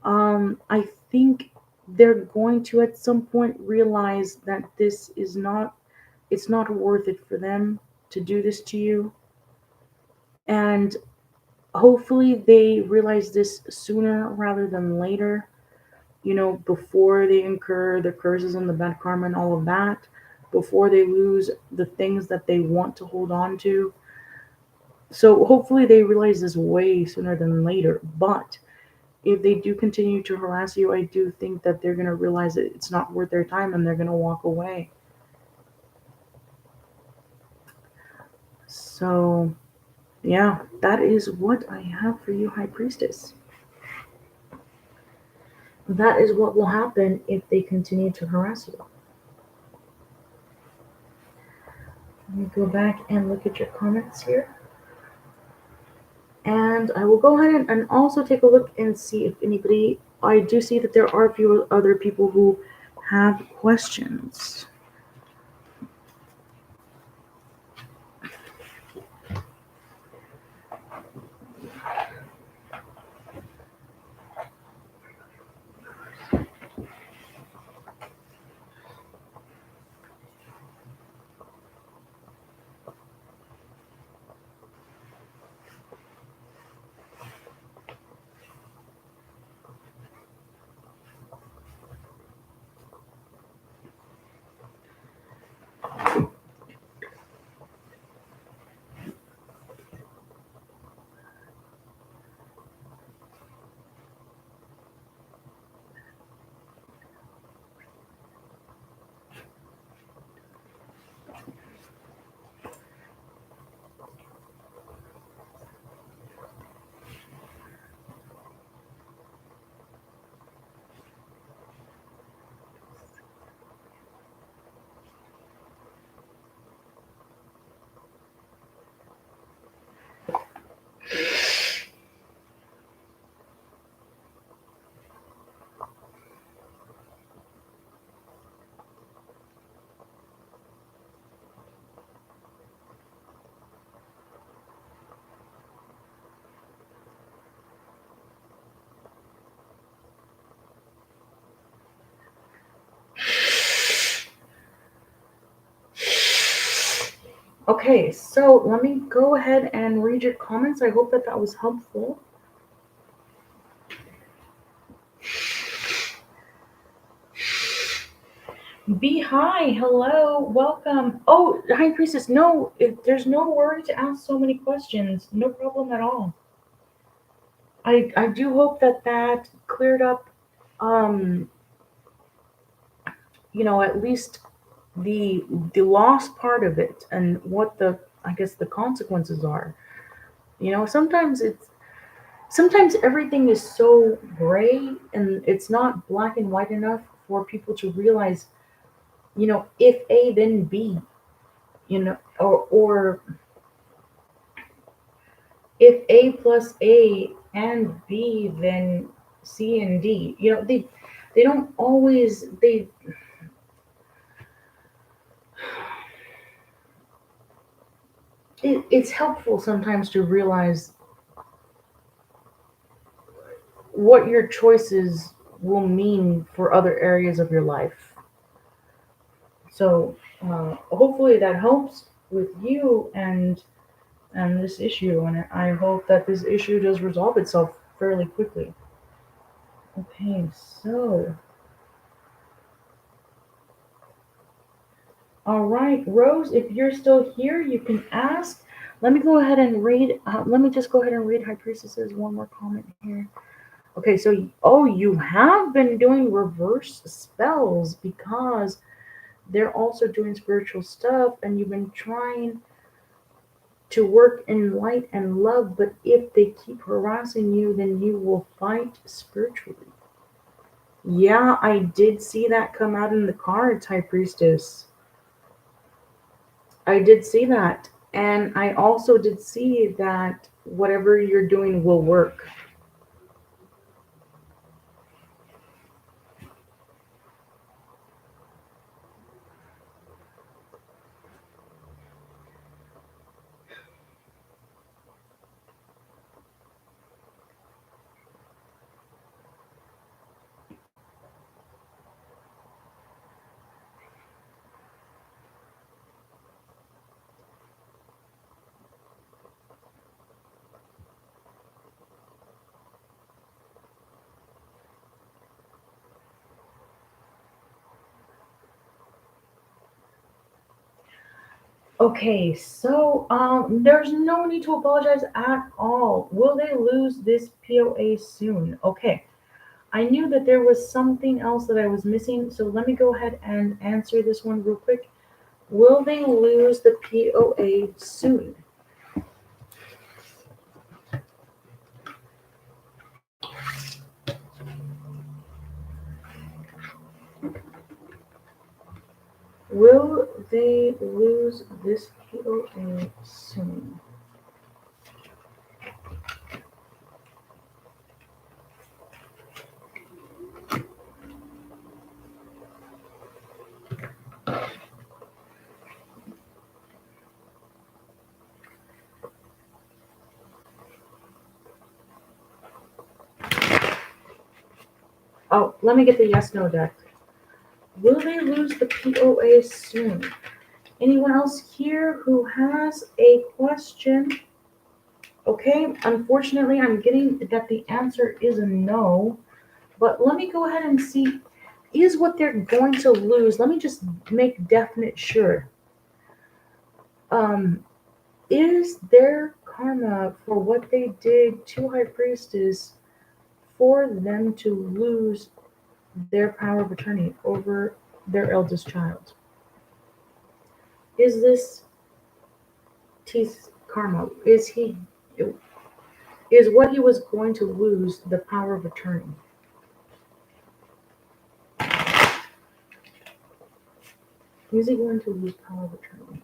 I think they're going to at some point realize that it's not worth it for them to do this to you, and hopefully they realize this sooner rather than later. Before they incur the curses and the bad karma and all of that, before they lose the things that they want to hold on to. So hopefully they realize this way sooner than later. But if they do continue to harass you, I do think that they're going to realize that it's not worth their time and they're going to walk away. So, yeah, that is what I have for you, High Priestess. That is what will happen if they continue to harass you. Let me go back and look at your comments here. And I will go ahead and also take a look and see if anybody. I do see that there are a few other people who have questions. Okay, so let me go ahead and read your comments. I hope that that was helpful. Be hi, hello, welcome. Oh, High Priestess, no, there's no worry to ask so many questions. No problem at all. I do hope that that cleared up, um, at least the the lost part of it and what the I guess the consequences are. Sometimes everything is so gray and it's not black and white enough for people to realize, if A then B, or if A plus A and B then C and D. They don't always they it's helpful sometimes to realize what your choices will mean for other areas of your life. So hopefully that helps with you and this issue, and I hope that this issue does resolve itself fairly quickly. Okay, so all right, Rose, if you're still here, you can ask. Let me go ahead and read. Let me just go ahead and read High Priestess's one more comment here. Okay, so you have been doing reverse spells because they're also doing spiritual stuff, and you've been trying to work in light and love. But if they keep harassing you, then you will fight spiritually. Yeah, I did see that come out in the cards, High Priestess. I did see that. And I also did see that whatever you're doing will work. Okay, so there's no need to apologize at all. Will they lose this POA soon? Okay, I knew that there was something else that I was missing, so let me go ahead and answer this one real quick. Will they lose the POA soon? Will they lose this POA soon? Oh, let me get the yes no deck. Will they lose the POA soon? Anyone else here who has a question? Okay, unfortunately, I'm getting that the answer is a no, but let me go ahead and see is what they're going to lose. Let me just make definite sure. Um, is their karma for what they did to High Priestess for them to lose their power of attorney over their eldest child? Is this T's karma? Is what he was going to lose the power of attorney? Is he going to lose power of attorney?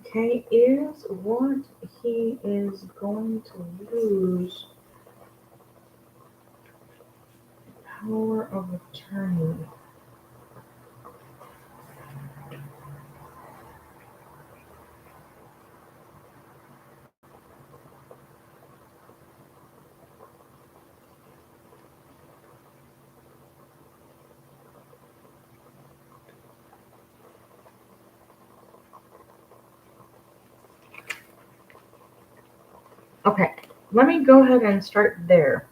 Okay, is what he is going to lose power of attorney? Okay, let me go ahead and start there.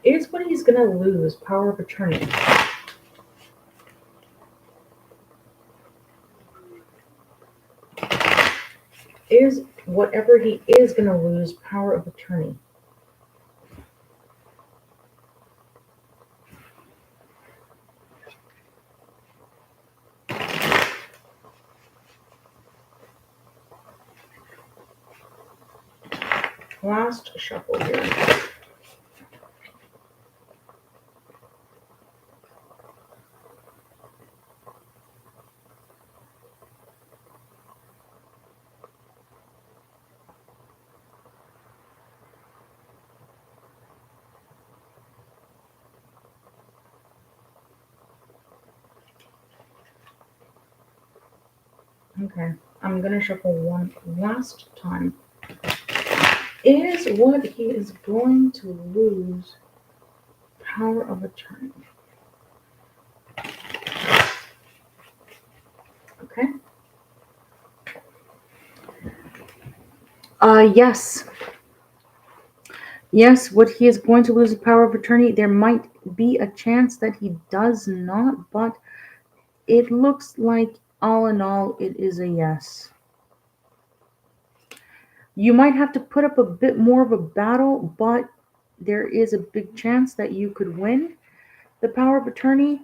Is what he's going to lose power of attorney? Is whatever he is going to lose power of attorney? Last shuffle here. Okay, I'm going to shuffle one last time. Is what he is going to lose power of attorney? Okay. Yes. Yes, what he is going to lose the power of attorney. There might be a chance that he does not, but it looks like all in all it is a yes. You might have to put up a bit more of a battle, but there is a big chance that you could win the power of attorney.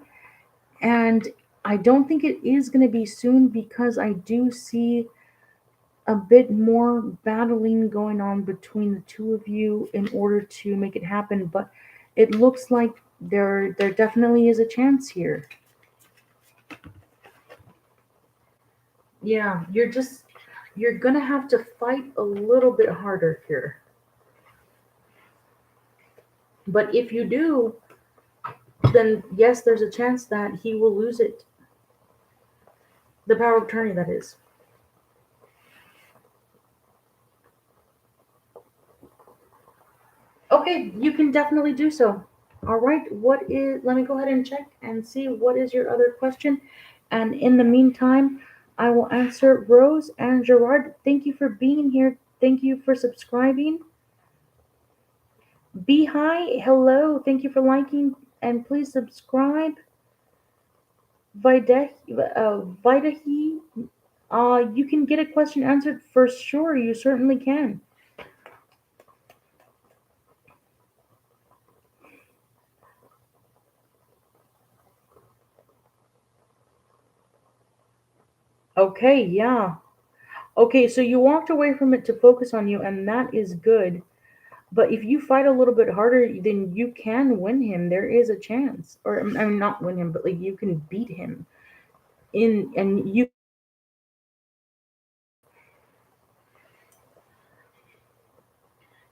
And I don't think it is going to be soon because I do see a bit more battling going on between the two of you in order to make it happen. But it looks like there definitely is a chance here. Yeah, you're gonna have to fight a little bit harder here. But if you do, then yes, there's a chance that he will lose it. The power of attorney, that is. Okay, you can definitely do so. All right, let me go ahead and check and see what is your other question. And in the meantime, I will answer Rose and Gerard. Thank you for being here. Thank you for subscribing. Be hi, hello. Thank you for liking and please subscribe. Vidahi, you can get a question answered for sure. You certainly can. Okay, yeah. Okay, so you walked away from it to focus on you, and that is good. But if you fight a little bit harder, then you can win him. There is a chance, or I mean, not win him, but like you can beat him in, and you.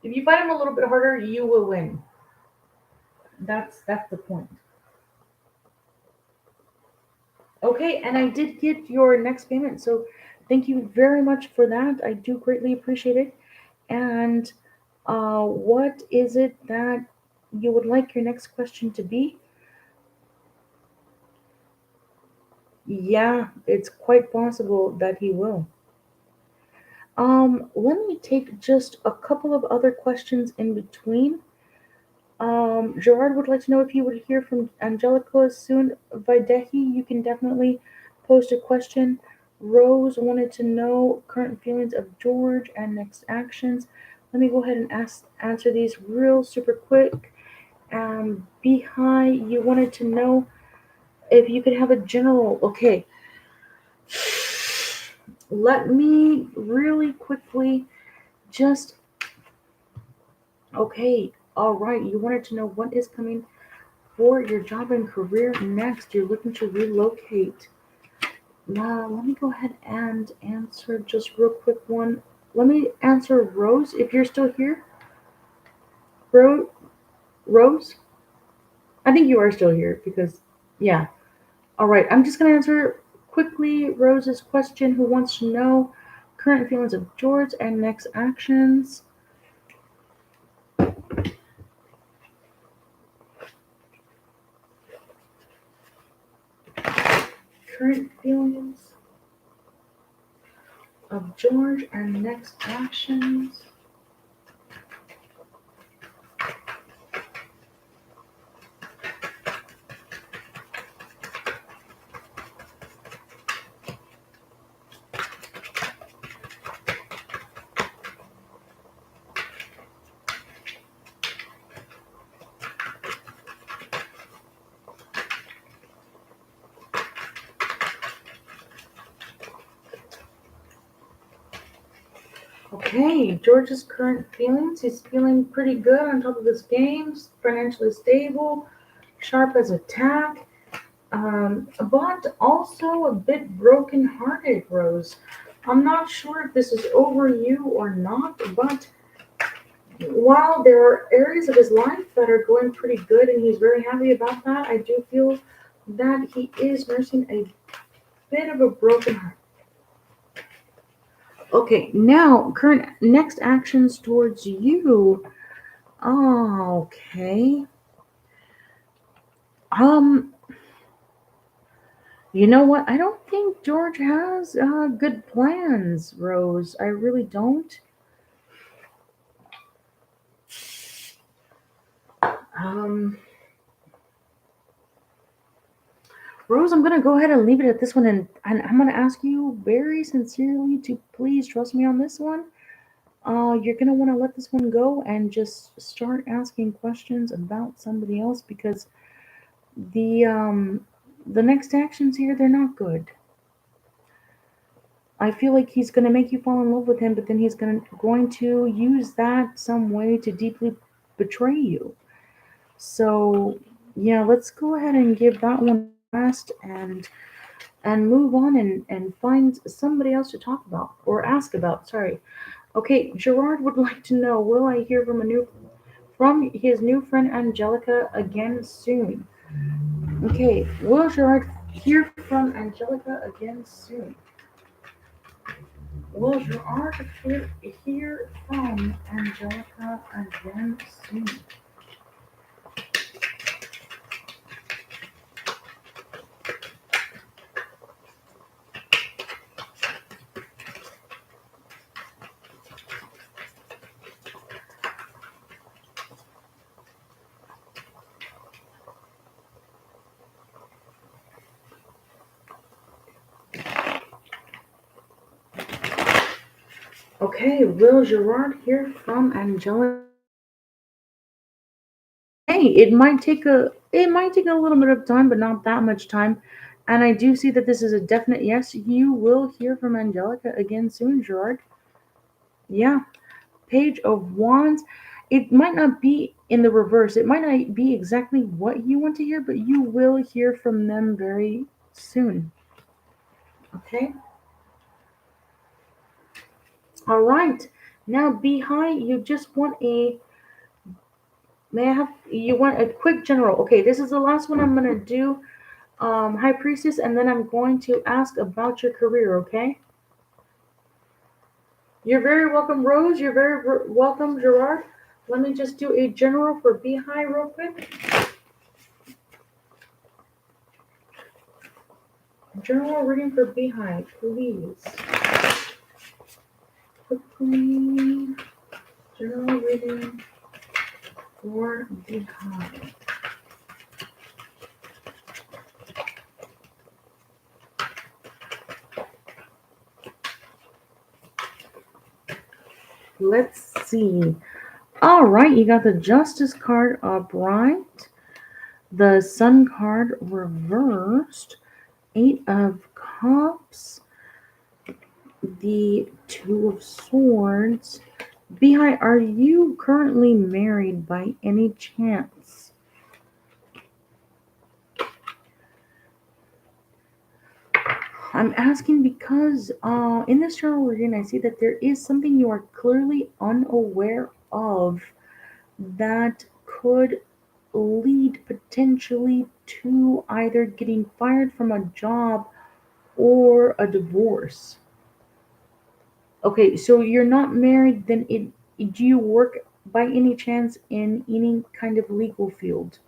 If you fight him a little bit harder, you will win. That's the point. Okay, and I did get your next payment, so thank you very much for that. I do greatly appreciate it. And what is it that you would like your next question to be? Yeah, it's quite possible that he will. Let me take just a couple of other questions in between. Gerard would like to know if you would hear from Angelica soon. Videhi, you can definitely post a question. Rose wanted to know current feelings of George and next actions. Let me go ahead and answer these real super quick. Behi, you wanted to know if you could have a general. Okay, let me really quickly just. Okay, all right. You wanted to know what is coming for your job and career next. You're looking to relocate. Now, let me go ahead and answer just real quick one. Let me answer Rose if you're still here. Rose? I think you are still here because, yeah. All right, I'm just going to answer quickly Rose's question who wants to know current feelings of George and next actions. Current feelings of George and next actions. Okay, George's current feelings. He's feeling pretty good on top of his games, financially stable, sharp as a tack, but also a bit broken-hearted, Rose. I'm not sure if this is over you or not, but while there are areas of his life that are going pretty good and he's very happy about that, I do feel that he is nursing a bit of a broken heart. Okay, now current next actions towards you. Oh, okay. Um, you know what? I don't think George has good plans, Rose. I really don't. Um, Rose, I'm gonna go ahead and leave it at this one, and I'm gonna ask you very sincerely to please trust me on this one. You're gonna want to let this one go and just start asking questions about somebody else because the um the next actions here, they're not good. I feel like he's gonna make you fall in love with him, but then he's going to use that some way to deeply betray you. So yeah, let's go ahead and give that one a rest and move on and find somebody else to talk about or ask about. Sorry. Okay, Gerard would like to know, will I hear from his new friend Angelica again soon? Okay, will Gerard hear from Angelica again soon? Will Gerard hear from Angelica again soon? Okay, will Gerard hear from Angelica? Hey, it might take a little bit of time, but not that much time. And I do see that this is a definite yes. You will hear from Angelica again soon, Gerard. Yeah, Page of Wands. It might not be in the reverse. It might not be exactly what you want to hear, but you will hear from them very soon. Okay. All right. Now, Behi, you just want a. May I have? You want a quick general? Okay, this is the last one I'm gonna do. High Priestess, and then I'm going to ask about your career, okay? You're very welcome, Rose. You're very welcome, Gerard. Let me just do a general for Beehive real quick. General reading for Beehive, please. Quickly. General reading for Beehive. Let's see. All right, you got the Justice card upright, the Sun card reversed, Eight of Cups, the Two of Swords. Behi, are you currently married by any chance? I'm asking because in this journal reading, I see that there is something you are clearly unaware of that could lead potentially to either getting fired from a job or a divorce. Okay, so you're not married, then do you work by any chance in any kind of legal field?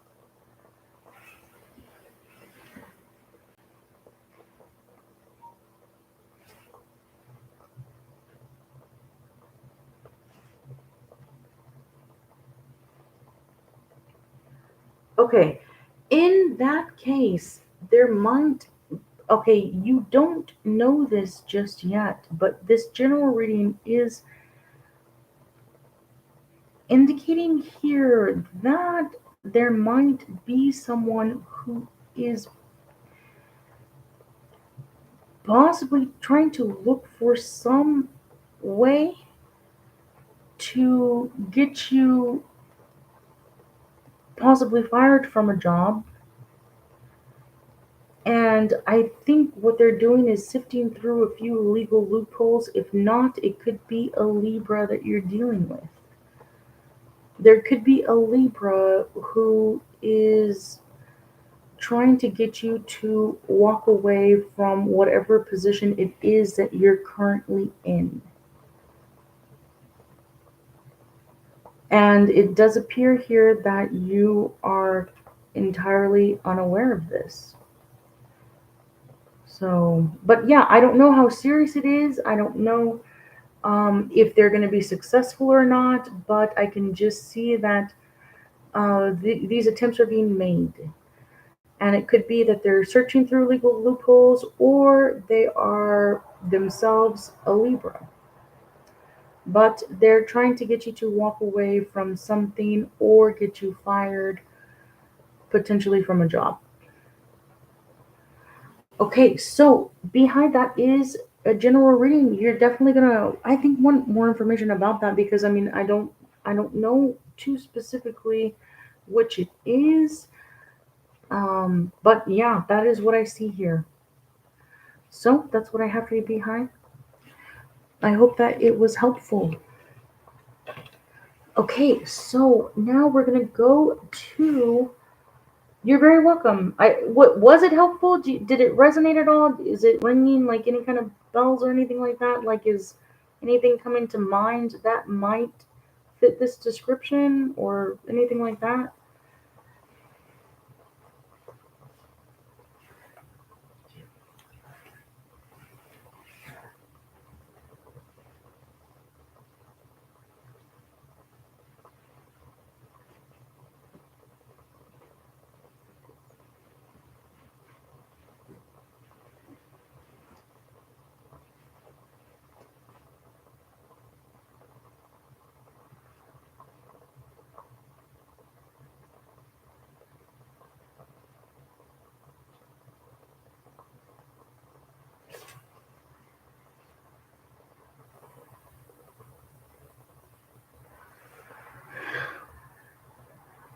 Okay, in that case, there might, okay, you don't know this just yet, but this general reading is indicating here that there might be someone who is possibly trying to look for some way to get you possibly fired from a job. And I think what they're doing is sifting through a few legal loopholes. If not, it could be a Libra that you're dealing with. There could be a Libra who is trying to get you to walk away from whatever position it is that you're currently in. And it does appear here that you are entirely unaware of this. So, but yeah, I don't know how serious it is. I don't know if they're going to be successful or not, but I can just see that these attempts are being made. And it could be that they're searching through legal loopholes or they are themselves a Libra. But they're trying to get you to walk away from something or get you fired, potentially from a job. Okay, so behind that is a general reading. You're definitely gonna, I think, want more information about that because I don't know too specifically which it is. But yeah, that is what I see here. So that's what I have for you behind. I hope that it was helpful. Okay, so now we're gonna go to. You're very welcome. What was it helpful? Did it resonate at all? Is it ringing like any kind of bells or anything like that? Like, is anything coming to mind that might fit this description or anything like that?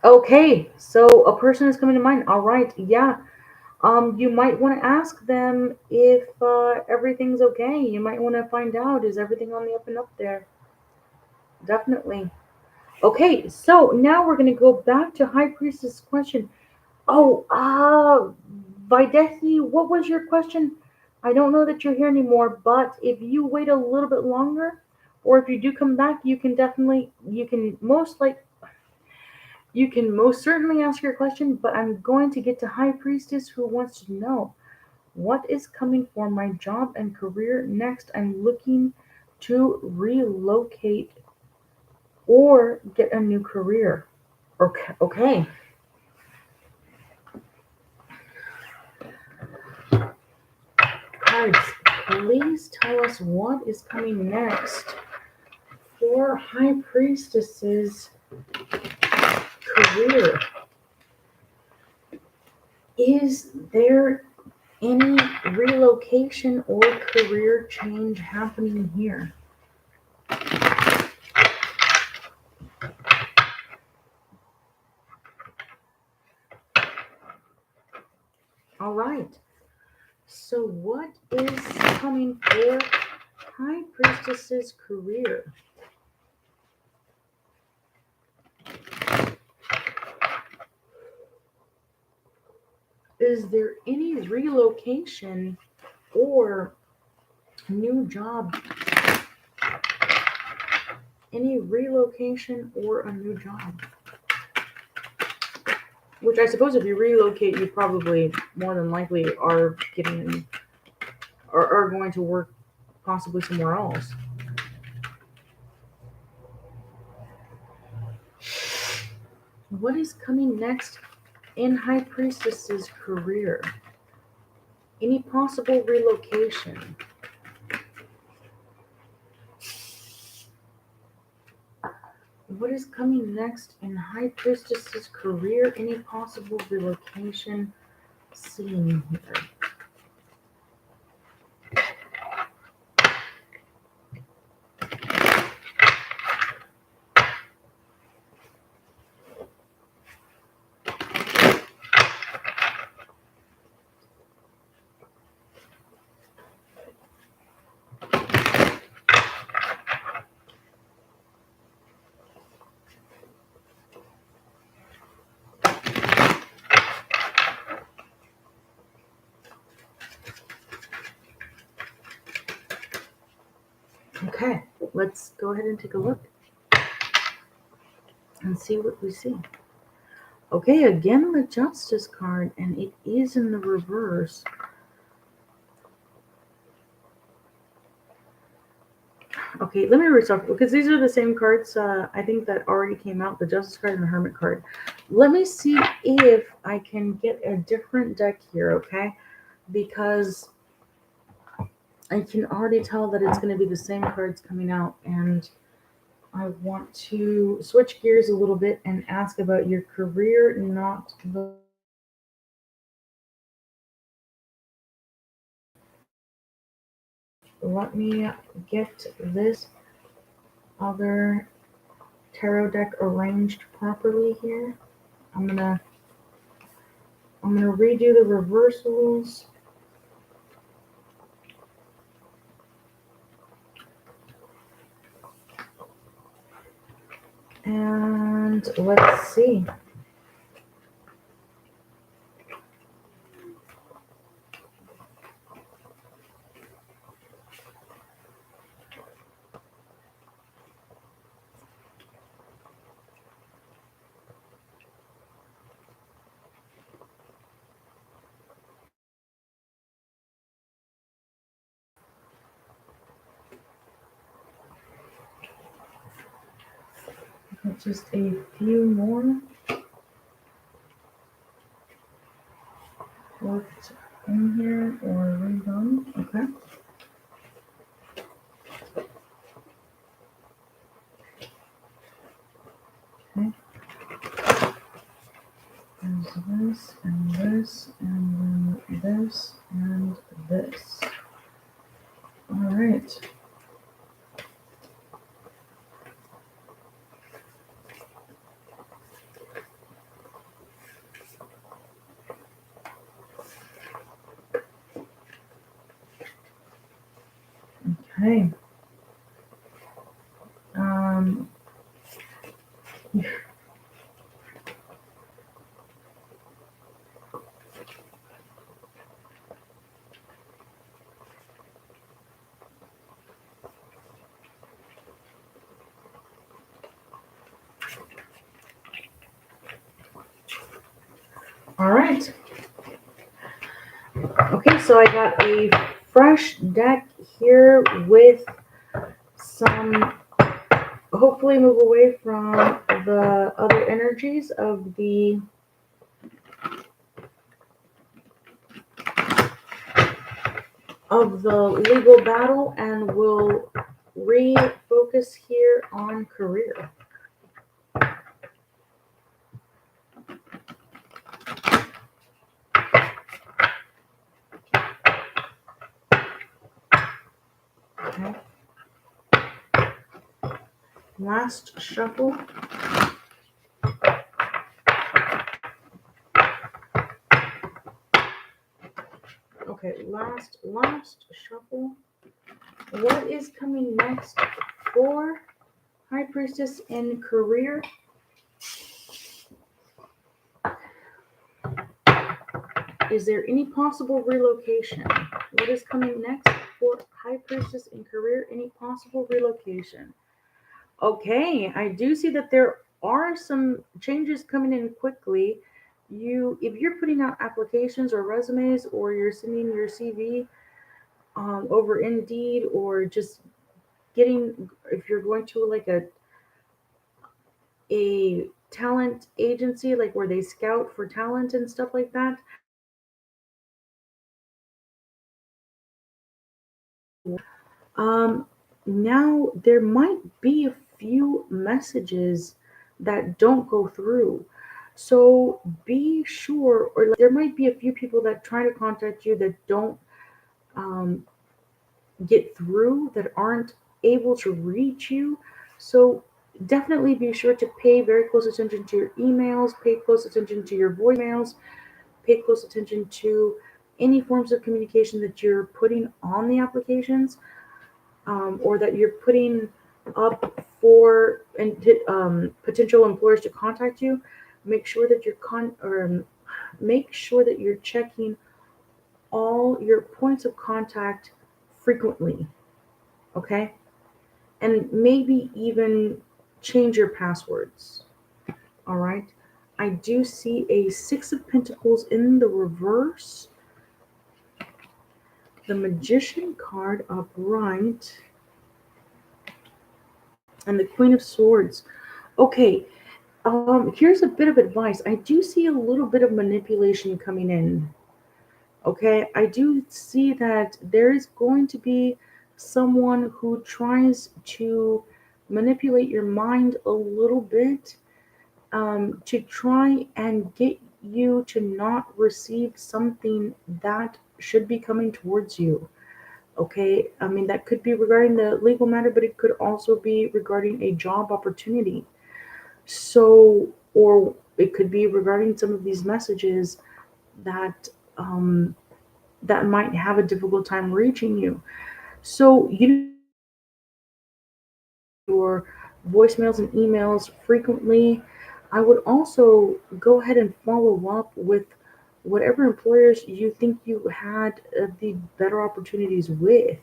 Okay, so a person is coming to mind. All right, yeah. You might want to ask them if everything's okay. You might want to find out, is everything on the up and up there? Definitely. Okay, so now we're going to go back to High Priestess question. Oh, Videhi, what was your question? I don't know that you're here anymore, but if you wait a little bit longer, or if you do come back, you can most certainly ask your question, but I'm going to get to High Priestess who wants to know what is coming for my job and career next. I'm looking to relocate or get a new career. Okay, okay. Cards, please tell us what is coming next for High Priestess's career. Is there any relocation or career change happening here? All right. So, what is coming for High Priestess's career? Is there any relocation or new job? Any relocation or a new job? Which I suppose if you relocate, you probably more than likely are getting are going to work possibly somewhere else. What is coming next in High Priestess's career? Any possible relocation? What is coming next in High Priestess's career? Any possible relocation seen here? Okay, let's go ahead and take a look and see what we see. Okay, again the Justice card, and it is in the reverse. Okay, let me restart because these are the same cards I think that already came out, the Justice card and the Hermit card. Let me see if I can get a different deck here, okay? Because I can already tell that it's going to be the same cards coming out, and I want to switch gears a little bit and ask about your career, not the. Let me get this other tarot deck arranged properly here. I'm gonna redo the reversals. And let's see. Just a few more worked in here or redone. Okay. Okay. There's this and this and then this and this. All right. Okay. Um. All right. Okay, so I got a fresh deck here with some. Hopefully, move away from the other energies of the legal battle, and we'll refocus here on career. Okay. Last shuffle. Okay, last shuffle. What is coming next for High Priestess in career? Is there any possible relocation? What is coming next for High Priestess in career? Any possible relocation? Okay, I do see that there are some changes coming in quickly. If you're putting out applications or resumes, or you're sending your CV over Indeed, or just if you're going to like a talent agency, like where they scout for talent and stuff like that. Um, Now there might be a few messages that don't go through. So be sure, or like, there might be a few people that try to contact you that don't um, get through, that aren't able to reach you. So definitely be sure to pay very close attention to your emails, pay close attention to your voicemails, pay close attention to any forms of communication that you're putting on the applications, or that you're putting up for potential employers to contact you. Make sure that make sure that you're checking all your points of contact frequently. Okay, and maybe even change your passwords. All right. I do see a Six of Pentacles in the reverse, the Magician card upright, And the Queen of Swords. Okay, here's a bit of advice. I do see a little bit of manipulation coming in. Okay, I do see that there is going to be someone who tries to manipulate your mind a little bit, to try and get you to not receive something that should be coming towards you. Okay, I mean, that could be regarding the legal matter, but it could also be regarding a job opportunity. So, or it could be regarding some of these messages that um, that might have a difficult time reaching you. So you don't have to check your voicemails and emails frequently. I would also go ahead and follow up with whatever employers you think you had the better opportunities with.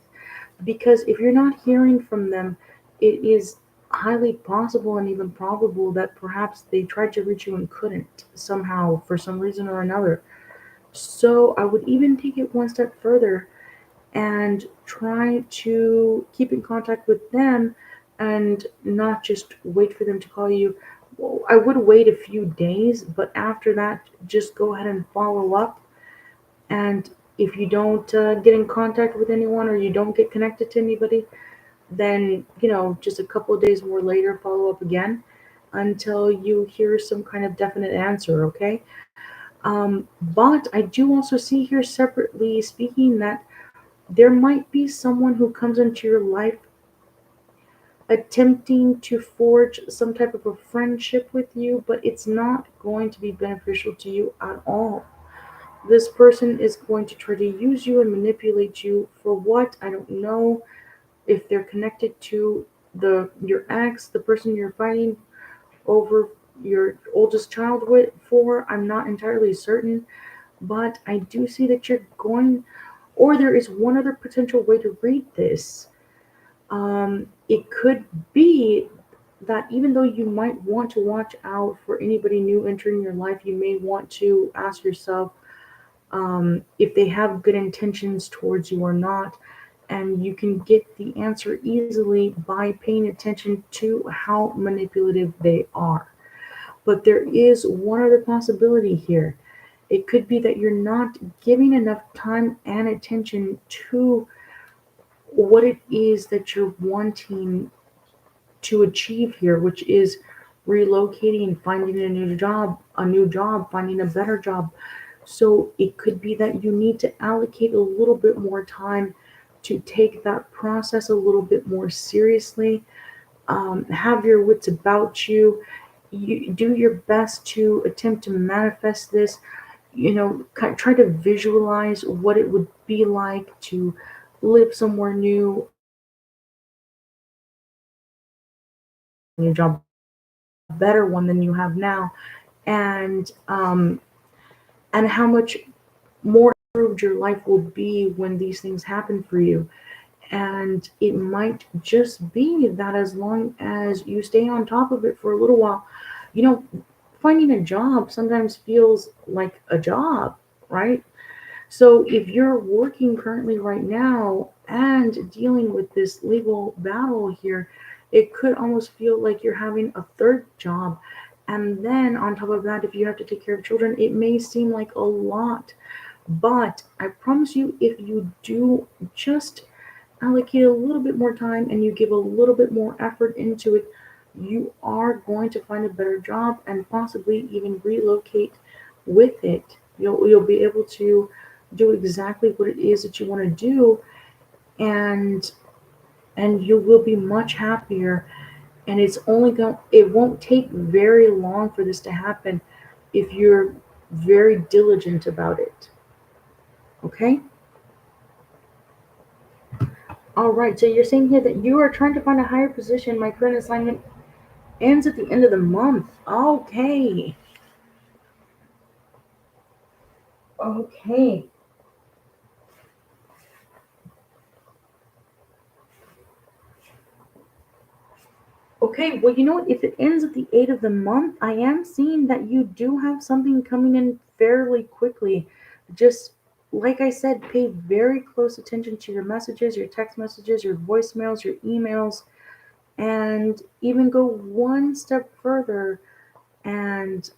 Because if you're not hearing from them, it is highly possible and even probable that perhaps they tried to reach you and couldn't somehow for some reason or another. So I would even take it one step further and try to keep in contact with them and not just wait for them to call you. Well, I would wait a few days, but after that, just go ahead and follow up. And if you don't get in contact with anyone or you don't get connected to anybody, then, just a couple of days more later, follow up again until you hear some kind of definite answer, okay? But I do also see here, separately speaking, that there might be someone who comes into your life attempting to forge some type of a friendship with you, but it's not going to be beneficial to you at all. This person is going to try to use you and manipulate you for what? I don't know. If they're connected to the your ex, the person you're fighting over your oldest child with for, I'm not entirely certain, but I do see that you're going, or there is one other potential way to read this. It could be that even though you might want to watch out for anybody new entering your life, you may want to ask yourself, if they have good intentions towards you or not. And you can get the answer easily by paying attention to how manipulative they are. But there is one other possibility here. It could be that you're not giving enough time and attention to what it is that you're wanting to achieve here, which is relocating, finding a new job, finding a better job. So it could be that you need to allocate a little bit more time to take that process a little bit more seriously. Have your wits about you. You do your best to attempt to manifest this. Try to visualize what it would be like to live somewhere new, a job, a better one than you have now, and and how much more improved your life will be when these things happen for you. And it might just be that as long as you stay on top of it for a little while, you know, finding a job sometimes feels like a job, right? So if you're working currently right now and dealing with this legal battle here, it could almost feel like you're having a third job. And then on top of that, if you have to take care of children, it may seem like a lot. But I promise you, if you do just allocate a little bit more time and you give a little bit more effort into it, you are going to find a better job and possibly even relocate with it. You'll be able to do exactly what it is that you want to do, and you will be much happier. And it won't take very long for this to happen if you're very diligent about it. Okay. All right, so you're saying here that you are trying to find a higher position. My current assignment ends at the end of the month. Okay. Okay. Okay. Well, you know what? If it ends at the 8th of the month, I am seeing that you do have something coming in fairly quickly. Just like I said, pay very close attention to your messages, your text messages, your voicemails, your emails. and even go one step further and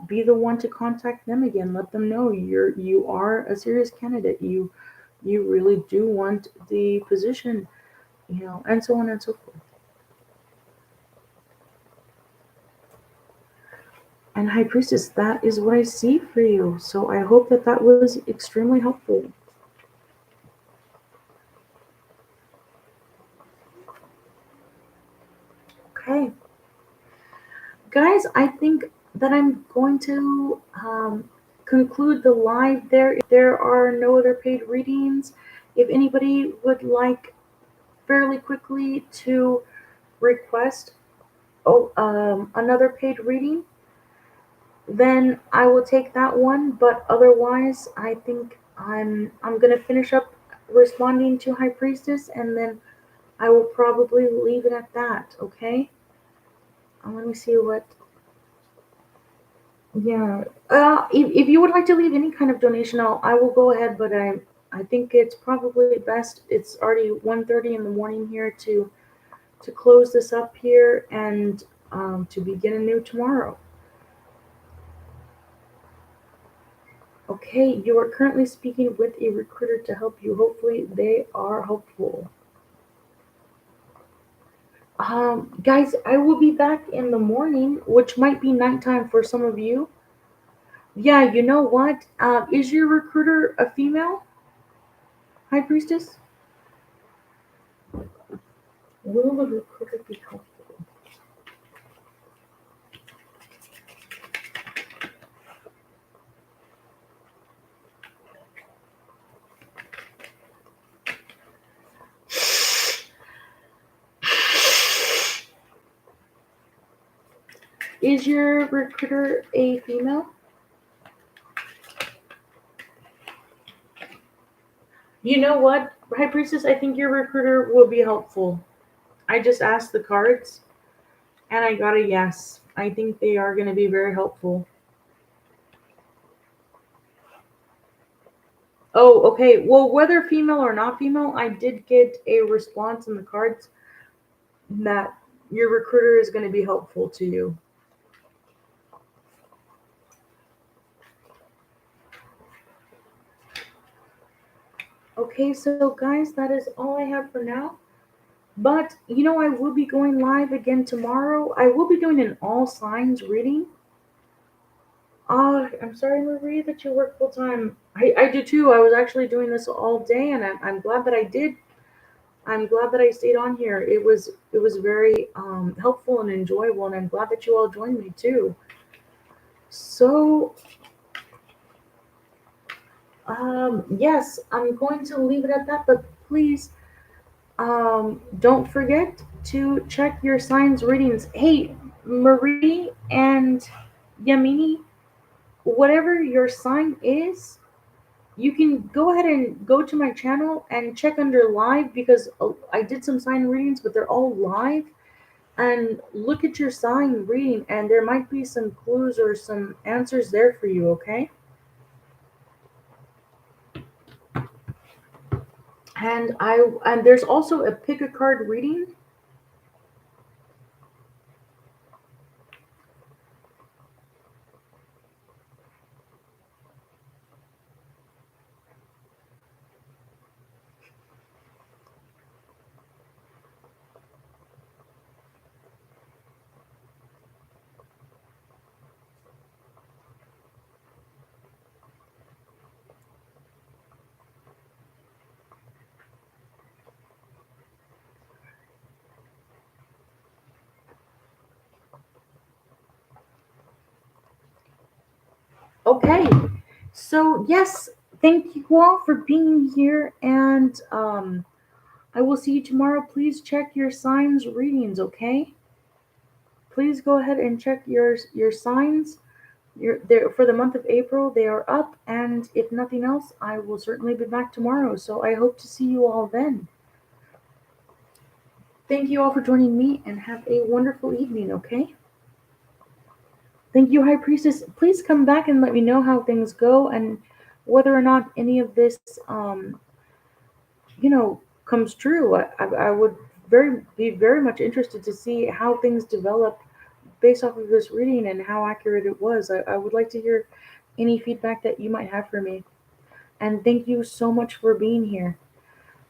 be the one to contact them again. Let them know you are a serious candidate. You really do want the position, and so on and so forth. And High Priestess, that is what I see for you. So I hope that that was extremely helpful. Okay, guys, I think that I'm going to conclude the live there. If there are no other paid readings, if anybody would like fairly quickly to request another paid reading, then I will take that one. But otherwise, I think I'm gonna finish up responding to High Priestess, and then I will probably leave it at that. Okay. Let me see what. Yeah. If you would like to leave any kind of donation, I will go ahead. But I think it's probably best. It's already 1:30 in the morning here to close this up here and to begin anew tomorrow. Okay, you are currently speaking with a recruiter to help you. Hopefully, they are helpful. Guys, I will be back in the morning, which might be nighttime for some of you. Yeah, you know what? Is your recruiter a female, High Priestess? Will the recruiter be helpful? Is your recruiter a female? You know what, High Priestess? I think your recruiter will be helpful. I just asked the cards and I got a yes. I think they are going to be very helpful. Oh, okay. Well, whether female or not female, I did get a response in the cards that your recruiter is going to be helpful to you. Okay, so guys, that is all I have for now. But I will be going live again tomorrow. I will be doing an all signs reading. I'm sorry, Marie, that you work full time. I do too. I was actually doing this all day, and I'm glad that I did. I'm glad that I stayed on here. It was very helpful and enjoyable, and I'm glad that you all joined me too. So yes, I'm going to leave it at that. But please, don't forget to check your signs readings. Hey, Marie and Yamini, whatever your sign is, you can go ahead and go to my channel and check under live because I did some sign readings, but they're all live. And look at your sign reading, and there might be some clues or some answers there for you, okay? And there's also a pick a card reading. Okay, so yes, thank you all for being here, and I will see you tomorrow. Please check your signs readings, okay? Please go ahead and check your signs. Your there for the month of April, they are up, and if nothing else, I will certainly be back tomorrow. So I hope to see you all then. Thank you all for joining me, and have a wonderful evening. Okay? Thank you, High Priestess. Please come back and let me know how things go and whether or not any of this, you know, comes true. I would very much interested to see how things develop based off of this reading and how accurate it was. I would like to hear any feedback that you might have for me. And thank you so much for being here.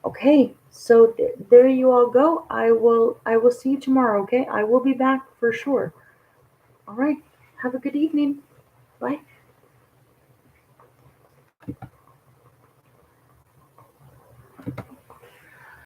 Okay, so there you all go. I will see you tomorrow, okay? I will be back for sure. All right. Have a good evening. Bye.